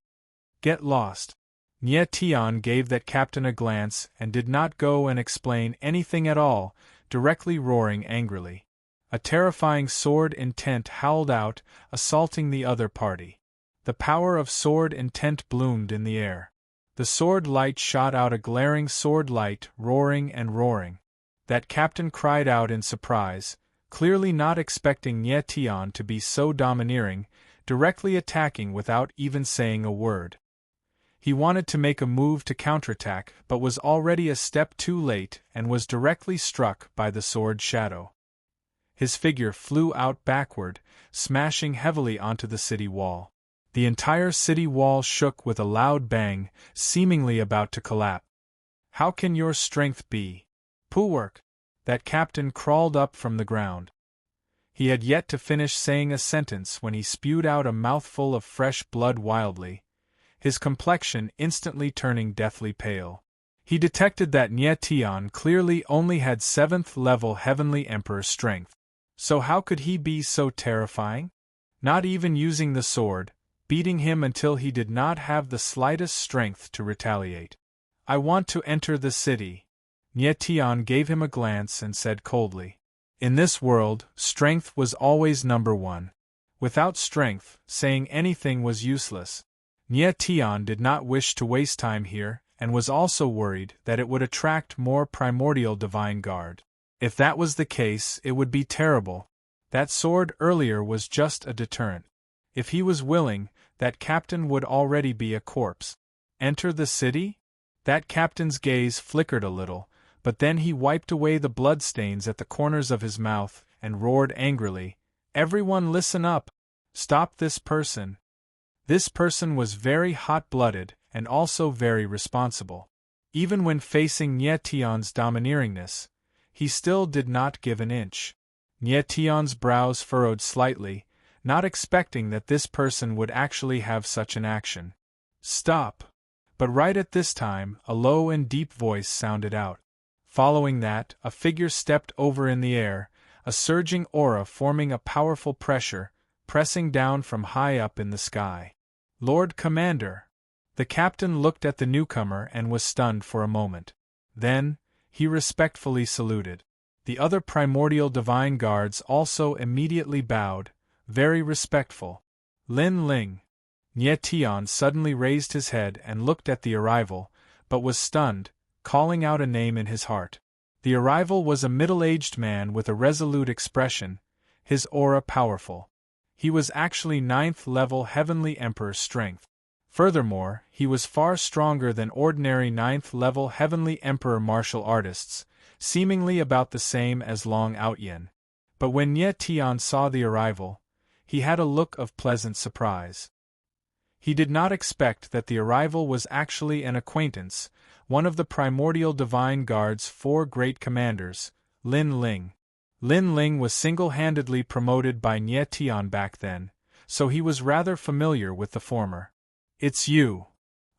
Get lost. Nye Tian gave that captain a glance and did not go and explain anything at all, directly roaring angrily. A terrifying sword intent howled out, assaulting the other party. The power of sword intent bloomed in the air. The sword light shot out a glaring sword light, roaring and roaring. That captain cried out in surprise, clearly not expecting Nye Tian to be so domineering, directly attacking without even saying a word. He wanted to make a move to counterattack but was already a step too late and was directly struck by the sword shadow. His figure flew out backward, smashing heavily onto the city wall. The entire city wall shook with a loud bang, seemingly about to collapse. How can your strength be? Poolwork! That captain crawled up from the ground. He had yet to finish saying a sentence when he spewed out a mouthful of fresh blood wildly, his complexion instantly turning deathly pale. He detected that Nye Tian clearly only had 7th-level Heavenly Emperor strength. So how could he be so terrifying? Not even using the sword, beating him until he did not have the slightest strength to retaliate. I want to enter the city. Nye Tian gave him a glance and said coldly. In this world, strength was always number one. Without strength, saying anything was useless. Nye Tian did not wish to waste time here, and was also worried that it would attract more primordial divine guard. If that was the case, it would be terrible. That sword earlier was just a deterrent. If he was willing, that captain would already be a corpse. Enter the city? That captain's gaze flickered a little, but then he wiped away the bloodstains at the corners of his mouth and roared angrily, "Everyone listen up! Stop this person!" This person was very hot-blooded and also very responsible. Even when facing Nye Tian's domineeringness, he still did not give an inch. Nye Tian's brows furrowed slightly, not expecting that this person would actually have such an action. Stop! But right at this time, a low and deep voice sounded out. Following that, a figure stepped over in the air, a surging aura forming a powerful pressure, pressing down from high up in the sky. Lord Commander! The captain looked at the newcomer and was stunned for a moment. Then, he respectfully saluted. The other primordial divine guards also immediately bowed, very respectful. Lin Ling. Nye Tian suddenly raised his head and looked at the arrival, but was stunned, calling out a name in his heart. The arrival was a middle-aged man with a resolute expression, his aura powerful. He was actually 9th level Heavenly Emperor strength. Furthermore, he was far stronger than ordinary 9th level Heavenly Emperor martial artists, seemingly about the same as Long Outyen. But when Nye Tian saw the arrival, he had a look of pleasant surprise. He did not expect that the arrival was actually an acquaintance, one of the primordial divine guard's 4 great commanders, Lin Ling. Lin Ling was single-handedly promoted by Nye Tian back then, so he was rather familiar with the former. "It's you."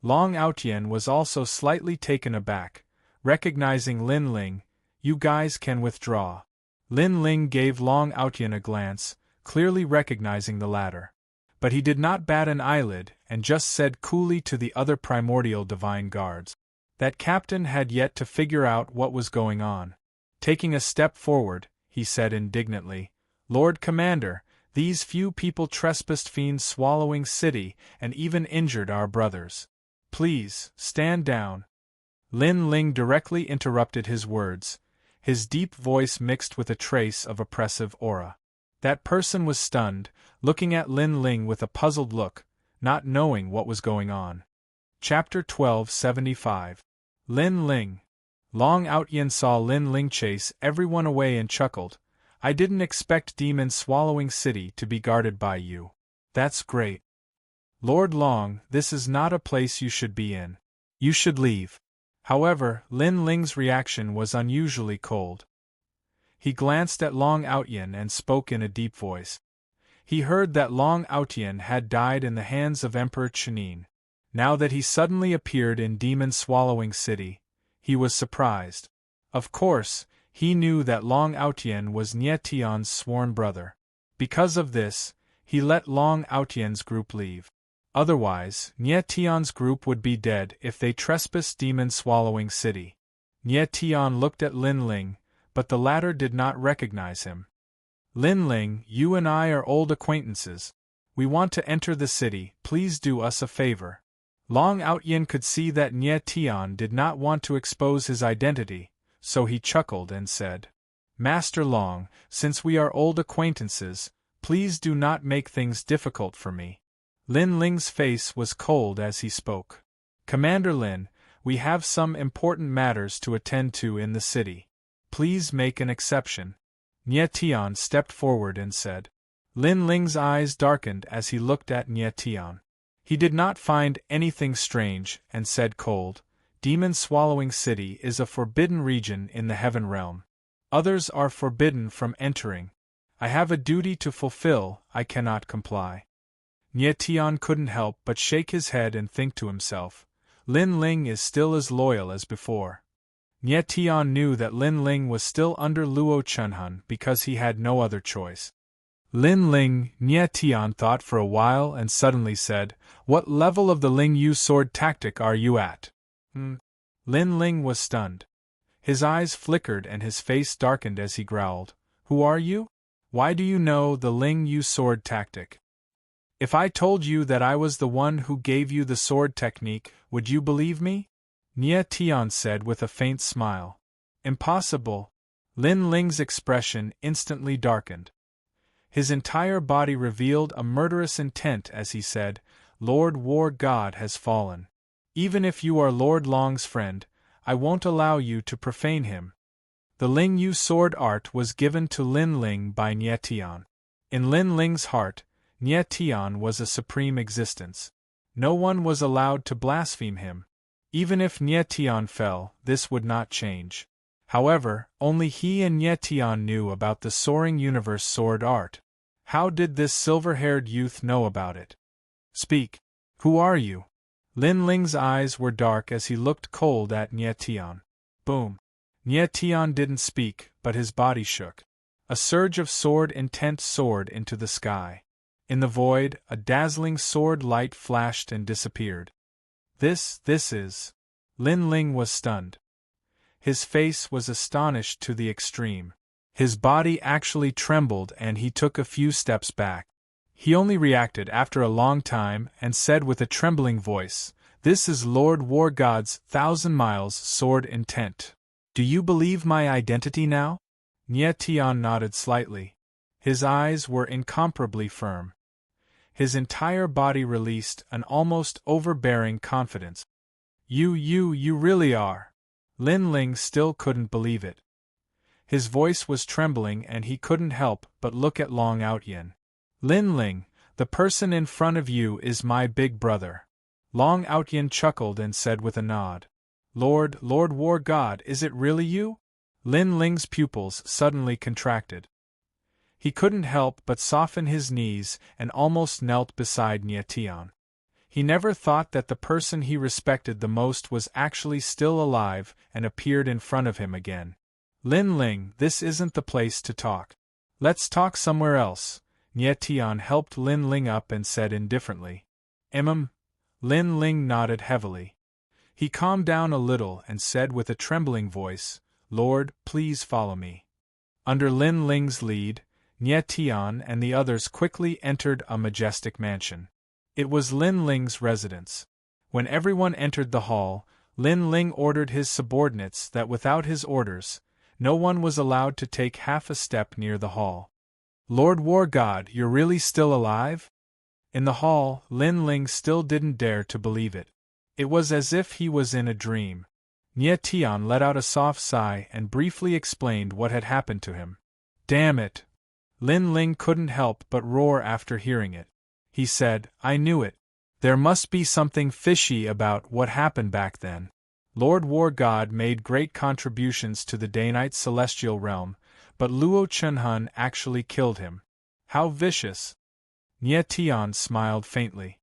Long Outyen was also slightly taken aback, recognizing Lin Ling. "You guys can withdraw." Lin Ling gave Long Outyen a glance, clearly recognizing the latter. But he did not bat an eyelid and just said coolly to the other primordial divine guards. That captain had yet to figure out what was going on. Taking a step forward, he said indignantly, "Lord Commander, these few people trespassed fiends swallowing city and even injured our brothers. Please, stand down." Lin Ling directly interrupted his words, his deep voice mixed with a trace of oppressive aura. That person was stunned, looking at Lin Ling with a puzzled look, not knowing what was going on. Chapter 1275. Lin Ling. Long Outyen saw Lin Ling chase everyone away and chuckled, "I didn't expect Demon Swallowing City to be guarded by you. That's great. Lord Long, this is not a place you should be in. You should leave." However, Lin Ling's reaction was unusually cold. He glanced at Long Outyen and spoke in a deep voice. He heard that Long Outyen had died in the hands of Emperor Chenin. Now that he suddenly appeared in Demon Swallowing City, he was surprised. Of course, he knew that Long Outyen was Nye Tian's sworn brother. Because of this, he let Long Outyen's group leave. Otherwise, Nye Tian's group would be dead if they trespassed Demon Swallowing City. Nye Tian looked at Lin Ling, but the latter did not recognize him. "Lin Ling, you and I are old acquaintances. We want to enter the city, please do us a favor." Long Outyen could see that Nye Tian did not want to expose his identity, so he chuckled and said, "Master Long, since we are old acquaintances, please do not make things difficult for me." Lin Ling's face was cold as he spoke. "Commander Lin, we have some important matters to attend to in the city. Please make an exception." Nye Tian stepped forward and said. Lin Ling's eyes darkened as he looked at Nye Tian. He did not find anything strange and said cold, "Demon Swallowing City is a forbidden region in the Heaven Realm. Others are forbidden from entering. I have a duty to fulfill, I cannot comply." Nye Tian couldn't help but shake his head and think to himself, Lin Ling is still as loyal as before. Nye Tian knew that Lin Ling was still under Luo Chunhun because he had no other choice. "Lin Ling," Nye Tian thought for a while and suddenly said, "What level of the Ling Yu sword tactic are you at?" Lin Ling was stunned. His eyes flickered and his face darkened as he growled, "Who are you? Why do you know the Ling Yu sword tactic? If I told you that I was the one who gave you the sword technique, would you believe me?" Nye Tian said with a faint smile. "Impossible." Lin Ling's expression instantly darkened. His entire body revealed a murderous intent as he said, "Lord War God has fallen. Even if you are Lord Long's friend, I won't allow you to profane him." The Ling Yu sword art was given to Lin Ling by Nye Tian. In Lin Ling's heart, Nye Tian was a supreme existence. No one was allowed to blaspheme him. Even if Nye Tian fell, this would not change. However, only he and Nye Tian knew about the Soaring Universe sword art. How did this silver-haired youth know about it? "Speak. Who are you?" Lin Ling's eyes were dark as he looked cold at Nye Tian. Boom. Nye Tian didn't speak, but his body shook. A surge of sword intent soared into the sky. In the void, a dazzling sword light flashed and disappeared. This is. Lin Ling was stunned. His face was astonished to the extreme. His body actually trembled and he took a few steps back. He only reacted after a long time and said with a trembling voice, "This is Lord War God's 1,000 miles sword intent. Do you believe my identity now?" Nie Tian nodded slightly. His eyes were incomparably firm. His entire body released an almost overbearing confidence. You really are." Lin Ling still couldn't believe it. His voice was trembling and he couldn't help but look at Long Outyin. "Lin Ling, the person in front of you is my big brother." Long Outyin chuckled and said with a nod. Lord War God, is it really you?" Lin Ling's pupils suddenly contracted. He couldn't help but soften his knees and almost knelt beside Nie Tian. He never thought that the person he respected the most was actually still alive and appeared in front of him again. "Lin Ling, this isn't the place to talk. Let's talk somewhere else." Nie Tian helped Lin Ling up and said indifferently. Lin Ling nodded heavily. He calmed down a little and said with a trembling voice, "Lord, please follow me." Under Lin Ling's lead, Nie Tian and the others quickly entered a majestic mansion. It was Lin Ling's residence. When everyone entered the hall, Lin Ling ordered his subordinates that without his orders, no one was allowed to take half a step near the hall. "Lord War God, you're really still alive?" In the hall, Lin Ling still didn't dare to believe it. It was as if he was in a dream. Nie Tian let out a soft sigh and briefly explained what had happened to him. "Damn it!" Lin Ling couldn't help but roar after hearing it. He said, "I knew it. There must be something fishy about what happened back then. Lord War God made great contributions to the Danite celestial realm, but Luo Chunhun actually killed him. How vicious!" Nie Tian smiled faintly.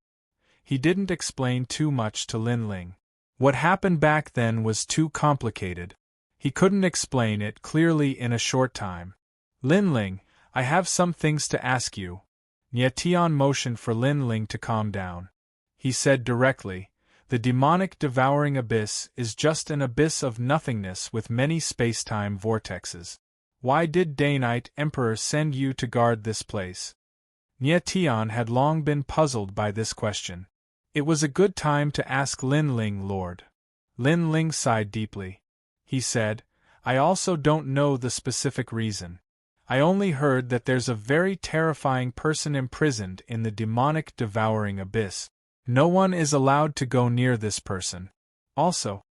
He didn't explain too much to Lin Ling. What happened back then was too complicated. He couldn't explain it clearly in a short time. "Lin Ling, I have some things to ask you." Nie Tian motioned for Lin Ling to calm down. He said directly, "The demonic devouring abyss is just an abyss of nothingness with many space-time vortexes. Why did Danite Emperor send you to guard this place?" Nie Tian had long been puzzled by this question. It was a good time to ask Lin Ling, Lord. Lin Ling sighed deeply. He said, "I also don't know the specific reason. I only heard that there's a very terrifying person imprisoned in the demonic devouring abyss. No one is allowed to go near this person. Also..."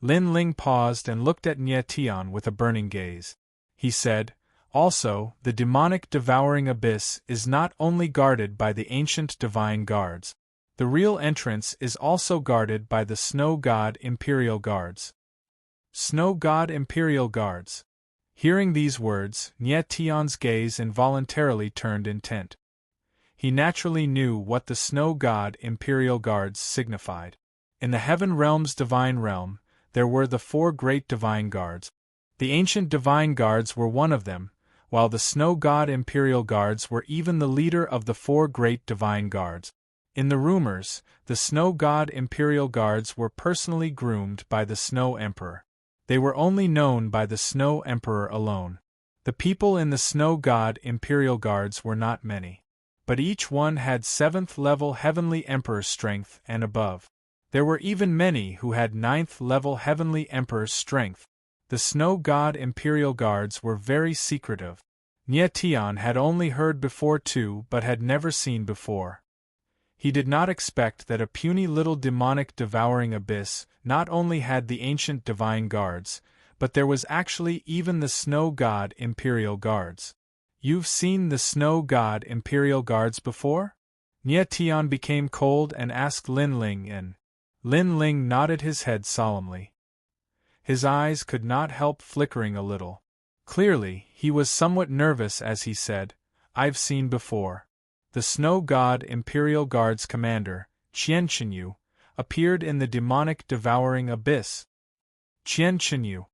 Lin Ling paused and looked at Nie Tian with a burning gaze. He said, "Also, the demonic devouring abyss is not only guarded by the ancient divine guards. The real entrance is also guarded by the Snow God Imperial Guards." Snow God Imperial Guards. Hearing these words, Nie Tian's gaze involuntarily turned intent. He naturally knew what the Snow God Imperial Guards signified. In the Heaven Realm's divine realm, there were the 4 great divine guards. The ancient divine guards were one of them, while the Snow God Imperial Guards were even the leader of the 4 great divine guards. In the rumors, the Snow God Imperial Guards were personally groomed by the Snow Emperor. They were only known by the Snow Emperor alone. The people in the Snow God Imperial Guards were not many. But each one had 7th-level Heavenly Emperor strength and above. There were even many who had 9th-level Heavenly Emperor strength. The Snow God Imperial Guards were very secretive. Nie Tian had only heard before too but had never seen before. He did not expect that a puny little demonic devouring abyss not only had the ancient divine guards, but there was actually even the Snow God Imperial Guards. "You've seen the Snow God Imperial Guards before?" Nie Tian became cold and asked Lin Ling, and Lin Ling nodded his head solemnly. His eyes could not help flickering a little. Clearly, he was somewhat nervous as he said, "I've seen before. The Snow God Imperial Guards commander, Qian Chenyu, appeared in the demonic devouring abyss." Qian Chenyu.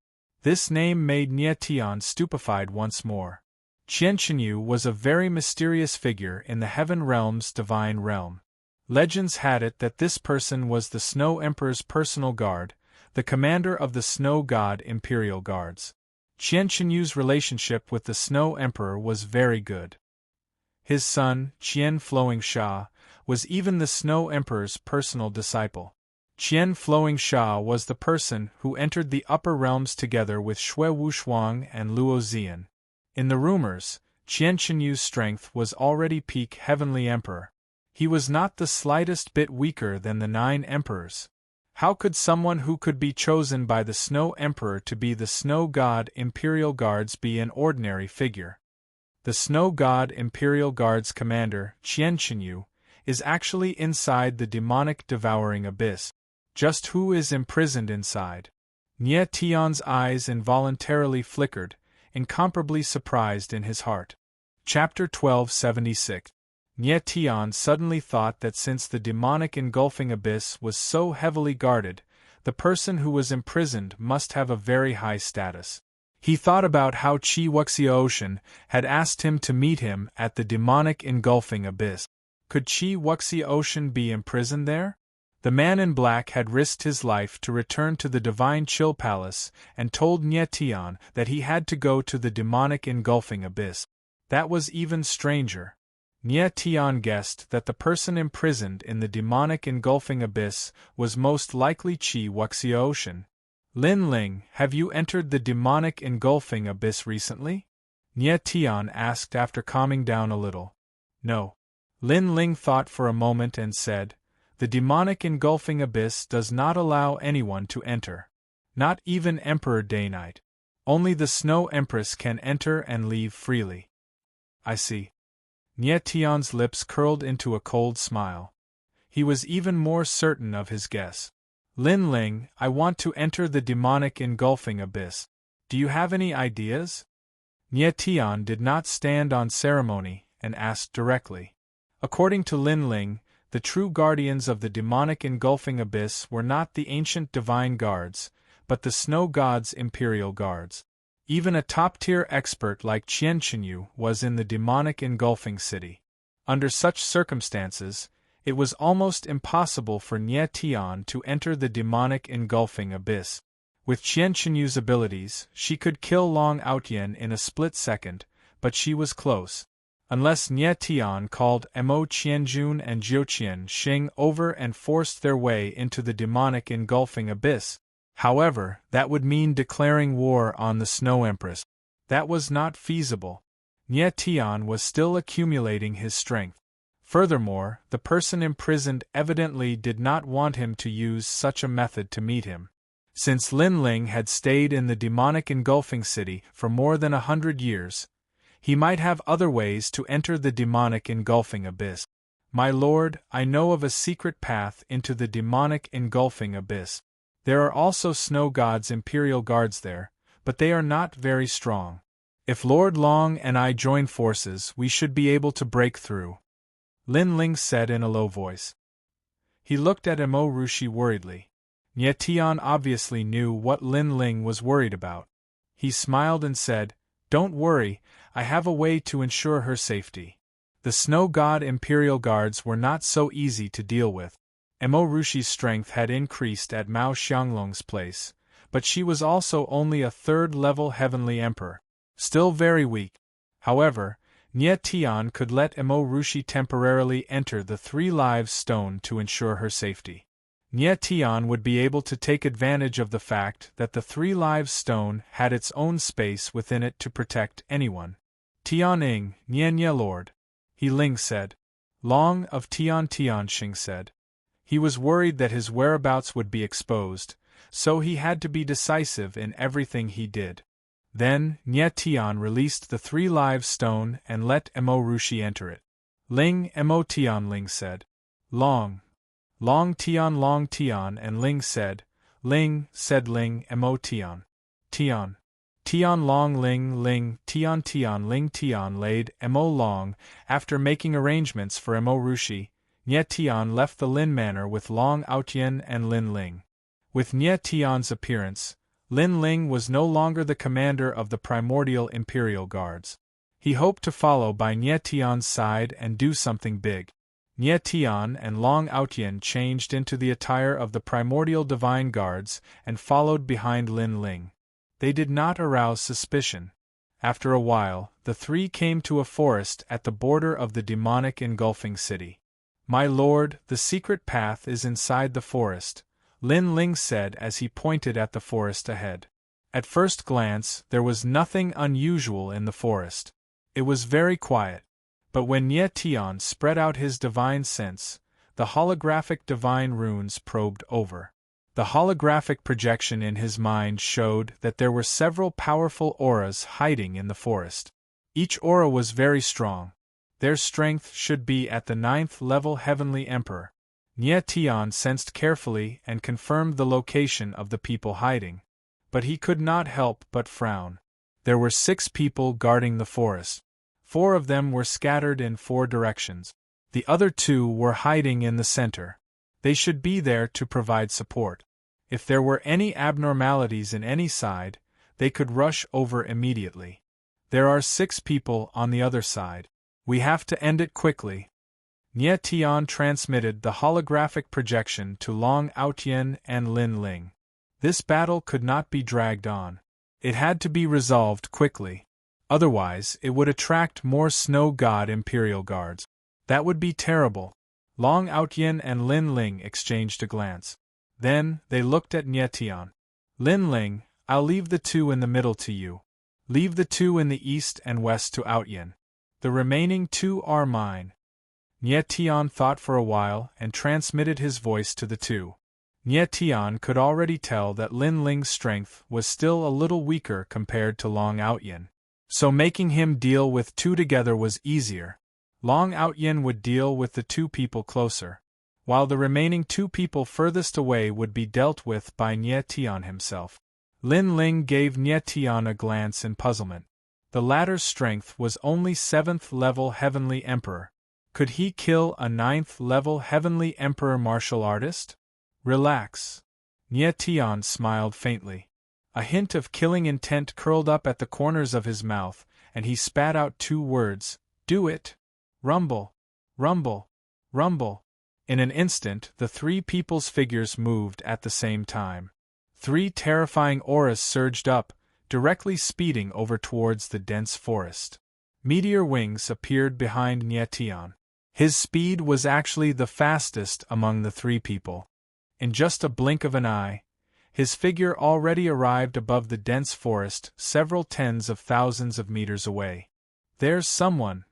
This name made Nie Tian stupefied once more. Qian Chenyu was a very mysterious figure in the Heaven Realm's divine realm. Legends had it that this person was the Snow Emperor's personal guard, the commander of the Snow God Imperial Guards. Qian Qinyu's relationship with the Snow Emperor was very good. His son, Qian Flowing Sha, was even the Snow Emperor's personal disciple. Qian Flowing Sha was the person who entered the upper realms together with Shui Wushuang and Luo Zian. In the rumors, Qian Qinyu's strength was already peak Heavenly Emperor. He was not the slightest bit weaker than the 9 emperors. How could someone who could be chosen by the Snow Emperor to be the Snow God Imperial Guards be an ordinary figure? The Snow God Imperial Guards commander, Qian Qinyu, is actually inside the demonic devouring abyss. Just who is imprisoned inside? Nie Tian's eyes involuntarily flickered, incomparably surprised in his heart. Chapter 1276. Nie Tian suddenly thought that since the demonic engulfing abyss was so heavily guarded, the person who was imprisoned must have a very high status. He thought about how Qi Wuxiaoshan had asked him to meet him at the demonic engulfing abyss. Could Qi Wuxiaoshan be imprisoned there? The man in black had risked his life to return to the Divine Chill Palace and told Nie Tian that he had to go to the demonic engulfing abyss. That was even stranger. Nie Tian guessed that the person imprisoned in the demonic engulfing abyss was most likely Qi Wuxiaoshan. Lin Ling, have you entered the demonic engulfing abyss recently? Nie Tian asked after calming down a little. No. Lin Ling thought for a moment and said, the demonic engulfing abyss does not allow anyone to enter. Not even Emperor Day Night. Only the Snow Empress can enter and leave freely. I see. Nie Tian's lips curled into a cold smile. He was even more certain of his guess. Lin Ling, I want to enter the demonic engulfing abyss. Do you have any ideas? Nie Tian did not stand on ceremony and asked directly. According to Lin Ling, the true guardians of the demonic engulfing abyss were not the ancient divine guards, but the Snow God's Imperial Guards. Even a top-tier expert like Qian Qinyu was in the demonic engulfing city. Under such circumstances, it was almost impossible for Nie Tian to enter the demonic engulfing abyss. With Qian Qinyu's abilities, she could kill Long Outyen in a split second, but she was close. Unless Nie Tian called Mo Qianjun and Jiuqian Xing over and forced their way into the demonic engulfing abyss. However, that would mean declaring war on the Snow Empress. That was not feasible. Nie Tian was still accumulating his strength. Furthermore, the person imprisoned evidently did not want him to use such a method to meet him. Since Lin Ling had stayed in the demonic engulfing city for more than 100 years, he might have other ways to enter the demonic engulfing abyss. My lord, I know of a secret path into the demonic engulfing abyss. There are also Snow God's Imperial Guards there, but they are not very strong. If Lord Long and I join forces, we should be able to break through. Lin Ling said in a low voice. He looked at Mo Rushi worriedly. Nie Tian obviously knew what Lin Ling was worried about. He smiled and said, Don't worry, I have a way to ensure her safety. The Snow God Imperial Guards were not so easy to deal with. Mo Rushi's strength had increased at Mao Xianglong's place, but she was also only a third-level Heavenly Emperor, still very weak. However, Nie Tian could let Mo Rushi temporarily enter the 3 Lives Stone to ensure her safety. Nie Tian would be able to take advantage of the fact that the 3 Lives Stone had its own space within it to protect anyone. Tian-ing, Nye Lord. He Ling said. Long of Tian Xing said. He was worried that his whereabouts would be exposed, so he had to be decisive in everything he did. Then, Nie Tian released the 3 Lives Stone and let Mo Rushi enter it. Ling Mo Tian Ling said. Long. Long Tian and Ling said. Ling, said Ling Mo Tian. Tian. Tian Long Ling Tian Ling Tian laid Mo Long. After making arrangements for Mo Rushi, Nie Tian left the Lin Manor with Long Outyen and Lin Ling. With Nie Tian's appearance, Lin Ling was no longer the commander of the primordial Imperial Guards. He hoped to follow by Nie Tian's side and do something big. Nie Tian and Long Outyen changed into the attire of the primordial divine guards and followed behind Lin Ling. They did not arouse suspicion. After a while, the three came to a forest at the border of the demonic engulfing city. "My lord, the secret path is inside the forest," Lin Ling said as he pointed at the forest ahead. At first glance, there was nothing unusual in the forest. It was very quiet. But when Nie Tian spread out his divine sense, the holographic divine runes probed over. The holographic projection in his mind showed that there were several powerful auras hiding in the forest. Each aura was very strong. Their strength should be at the 9th level Heavenly Emperor. Nie Tian sensed carefully and confirmed the location of the people hiding. But he could not help but frown. There were 6 people guarding the forest. 4 of them were scattered in 4 directions. The other 2 were hiding in the center. They should be there to provide support. If there were any abnormalities in any side, they could rush over immediately. There are 6 people on the other side. We have to end it quickly. Nie Tian transmitted the holographic projection to Long Outyen and Lin Ling. This battle could not be dragged on. It had to be resolved quickly. Otherwise, it would attract more Snow God Imperial Guards. That would be terrible. Long Outyen and Lin Ling exchanged a glance. Then, they looked at Nie Tian. "Lin Ling, I'll leave the 2 in the middle to you. Leave the 2 in the east and west to Outyen. The remaining 2 are mine." Nie Tian thought for a while and transmitted his voice to the 2. Nie Tian could already tell that Lin Ling's strength was still a little weaker compared to Long Outyen. So making him deal with 2 together was easier. Long Outyen would deal with the 2 people closer, while the remaining 2 people furthest away would be dealt with by Nie Tian himself. Lin Ling gave Nie Tian a glance in puzzlement. The latter's strength was only 7th level Heavenly Emperor. Could he kill a 9th level Heavenly Emperor martial artist? Relax. Nie Tian smiled faintly. A hint of killing intent curled up at the corners of his mouth, and he spat out 2 words, "Do it!" Rumble, rumble, rumble. In an instant, the 3 people's figures moved at the same time. 3 terrifying auras surged up, directly speeding over towards the dense forest. Meteor wings appeared behind Nie Tian. His speed was actually the fastest among the 3 people. In just a blink of an eye, his figure already arrived above the dense forest several tens of thousands of meters away. "There's someone."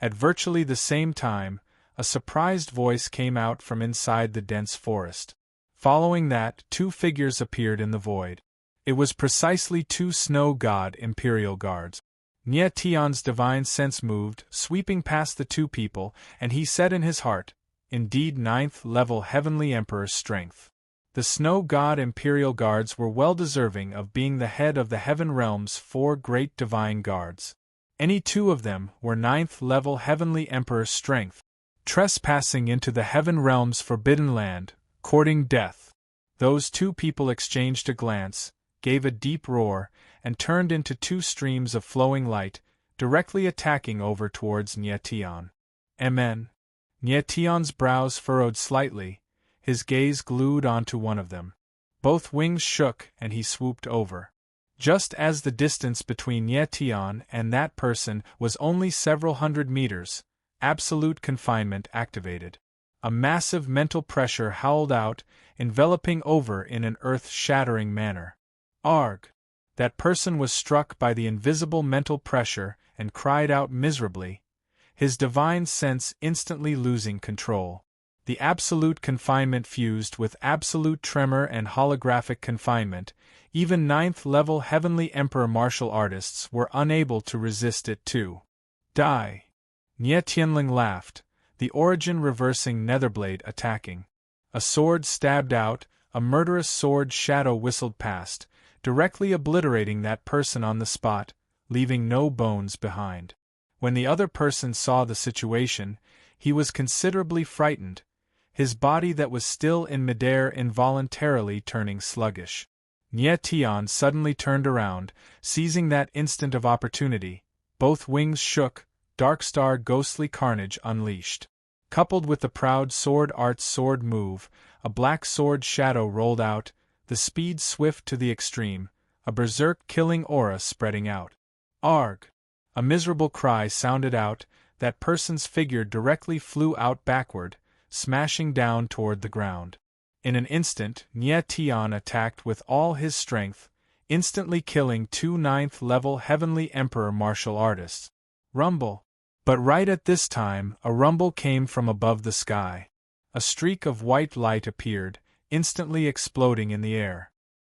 At virtually the same time, a surprised voice came out from inside the dense forest. Following that, 2 figures appeared in the void. It was precisely 2 Snow God Imperial Guards. Nie Tian's divine sense moved, sweeping past the 2 people, and he said in his heart, "Indeed 9th level Heavenly Emperor's strength." The Snow God Imperial Guards were well deserving of being the head of the Heaven Realm's 4 great divine guards. Any 2 of them were 9th level Heavenly Emperor's strength, trespassing into the Heaven Realm's forbidden land, courting death. Those 2 people exchanged a glance, gave a deep roar, and turned into 2 streams of flowing light, directly attacking over towards Nie Tian. Amen. Nie Tian's brows furrowed slightly, his gaze glued onto one of them. Both wings shook and he swooped over. Just as the distance between Nie Tian and that person was only several hundred meters, absolute confinement activated. A massive mental pressure howled out, enveloping over in an earth-shattering manner. Arg! That person was struck by the invisible mental pressure and cried out miserably, his divine sense instantly losing control. The absolute confinement fused with absolute tremor and holographic confinement. Even 9th level Heavenly Emperor martial artists were unable to resist it too. Die! Nie Tianling laughed, the origin reversing netherblade attacking. A sword stabbed out, a murderous sword shadow whistled past, directly obliterating that person on the spot, leaving no bones behind. When the other person saw the situation, he was considerably frightened, his body that was still in midair involuntarily turning sluggish. Nie Tian suddenly turned around, seizing that instant of opportunity. Both wings shook, Darkstar ghostly carnage unleashed. Coupled with the proud sword art's sword move, a black sword shadow rolled out, the speed swift to the extreme, a berserk killing aura spreading out. Arg! A miserable cry sounded out, that person's figure directly flew out backward, smashing down toward the ground. In an instant, Nye Tian attacked with all his strength, instantly killing 2 9th-level Heavenly Emperor martial artists. Rumble! But right at this time, a rumble came from above the sky. A streak of white light appeared, instantly exploding in the air.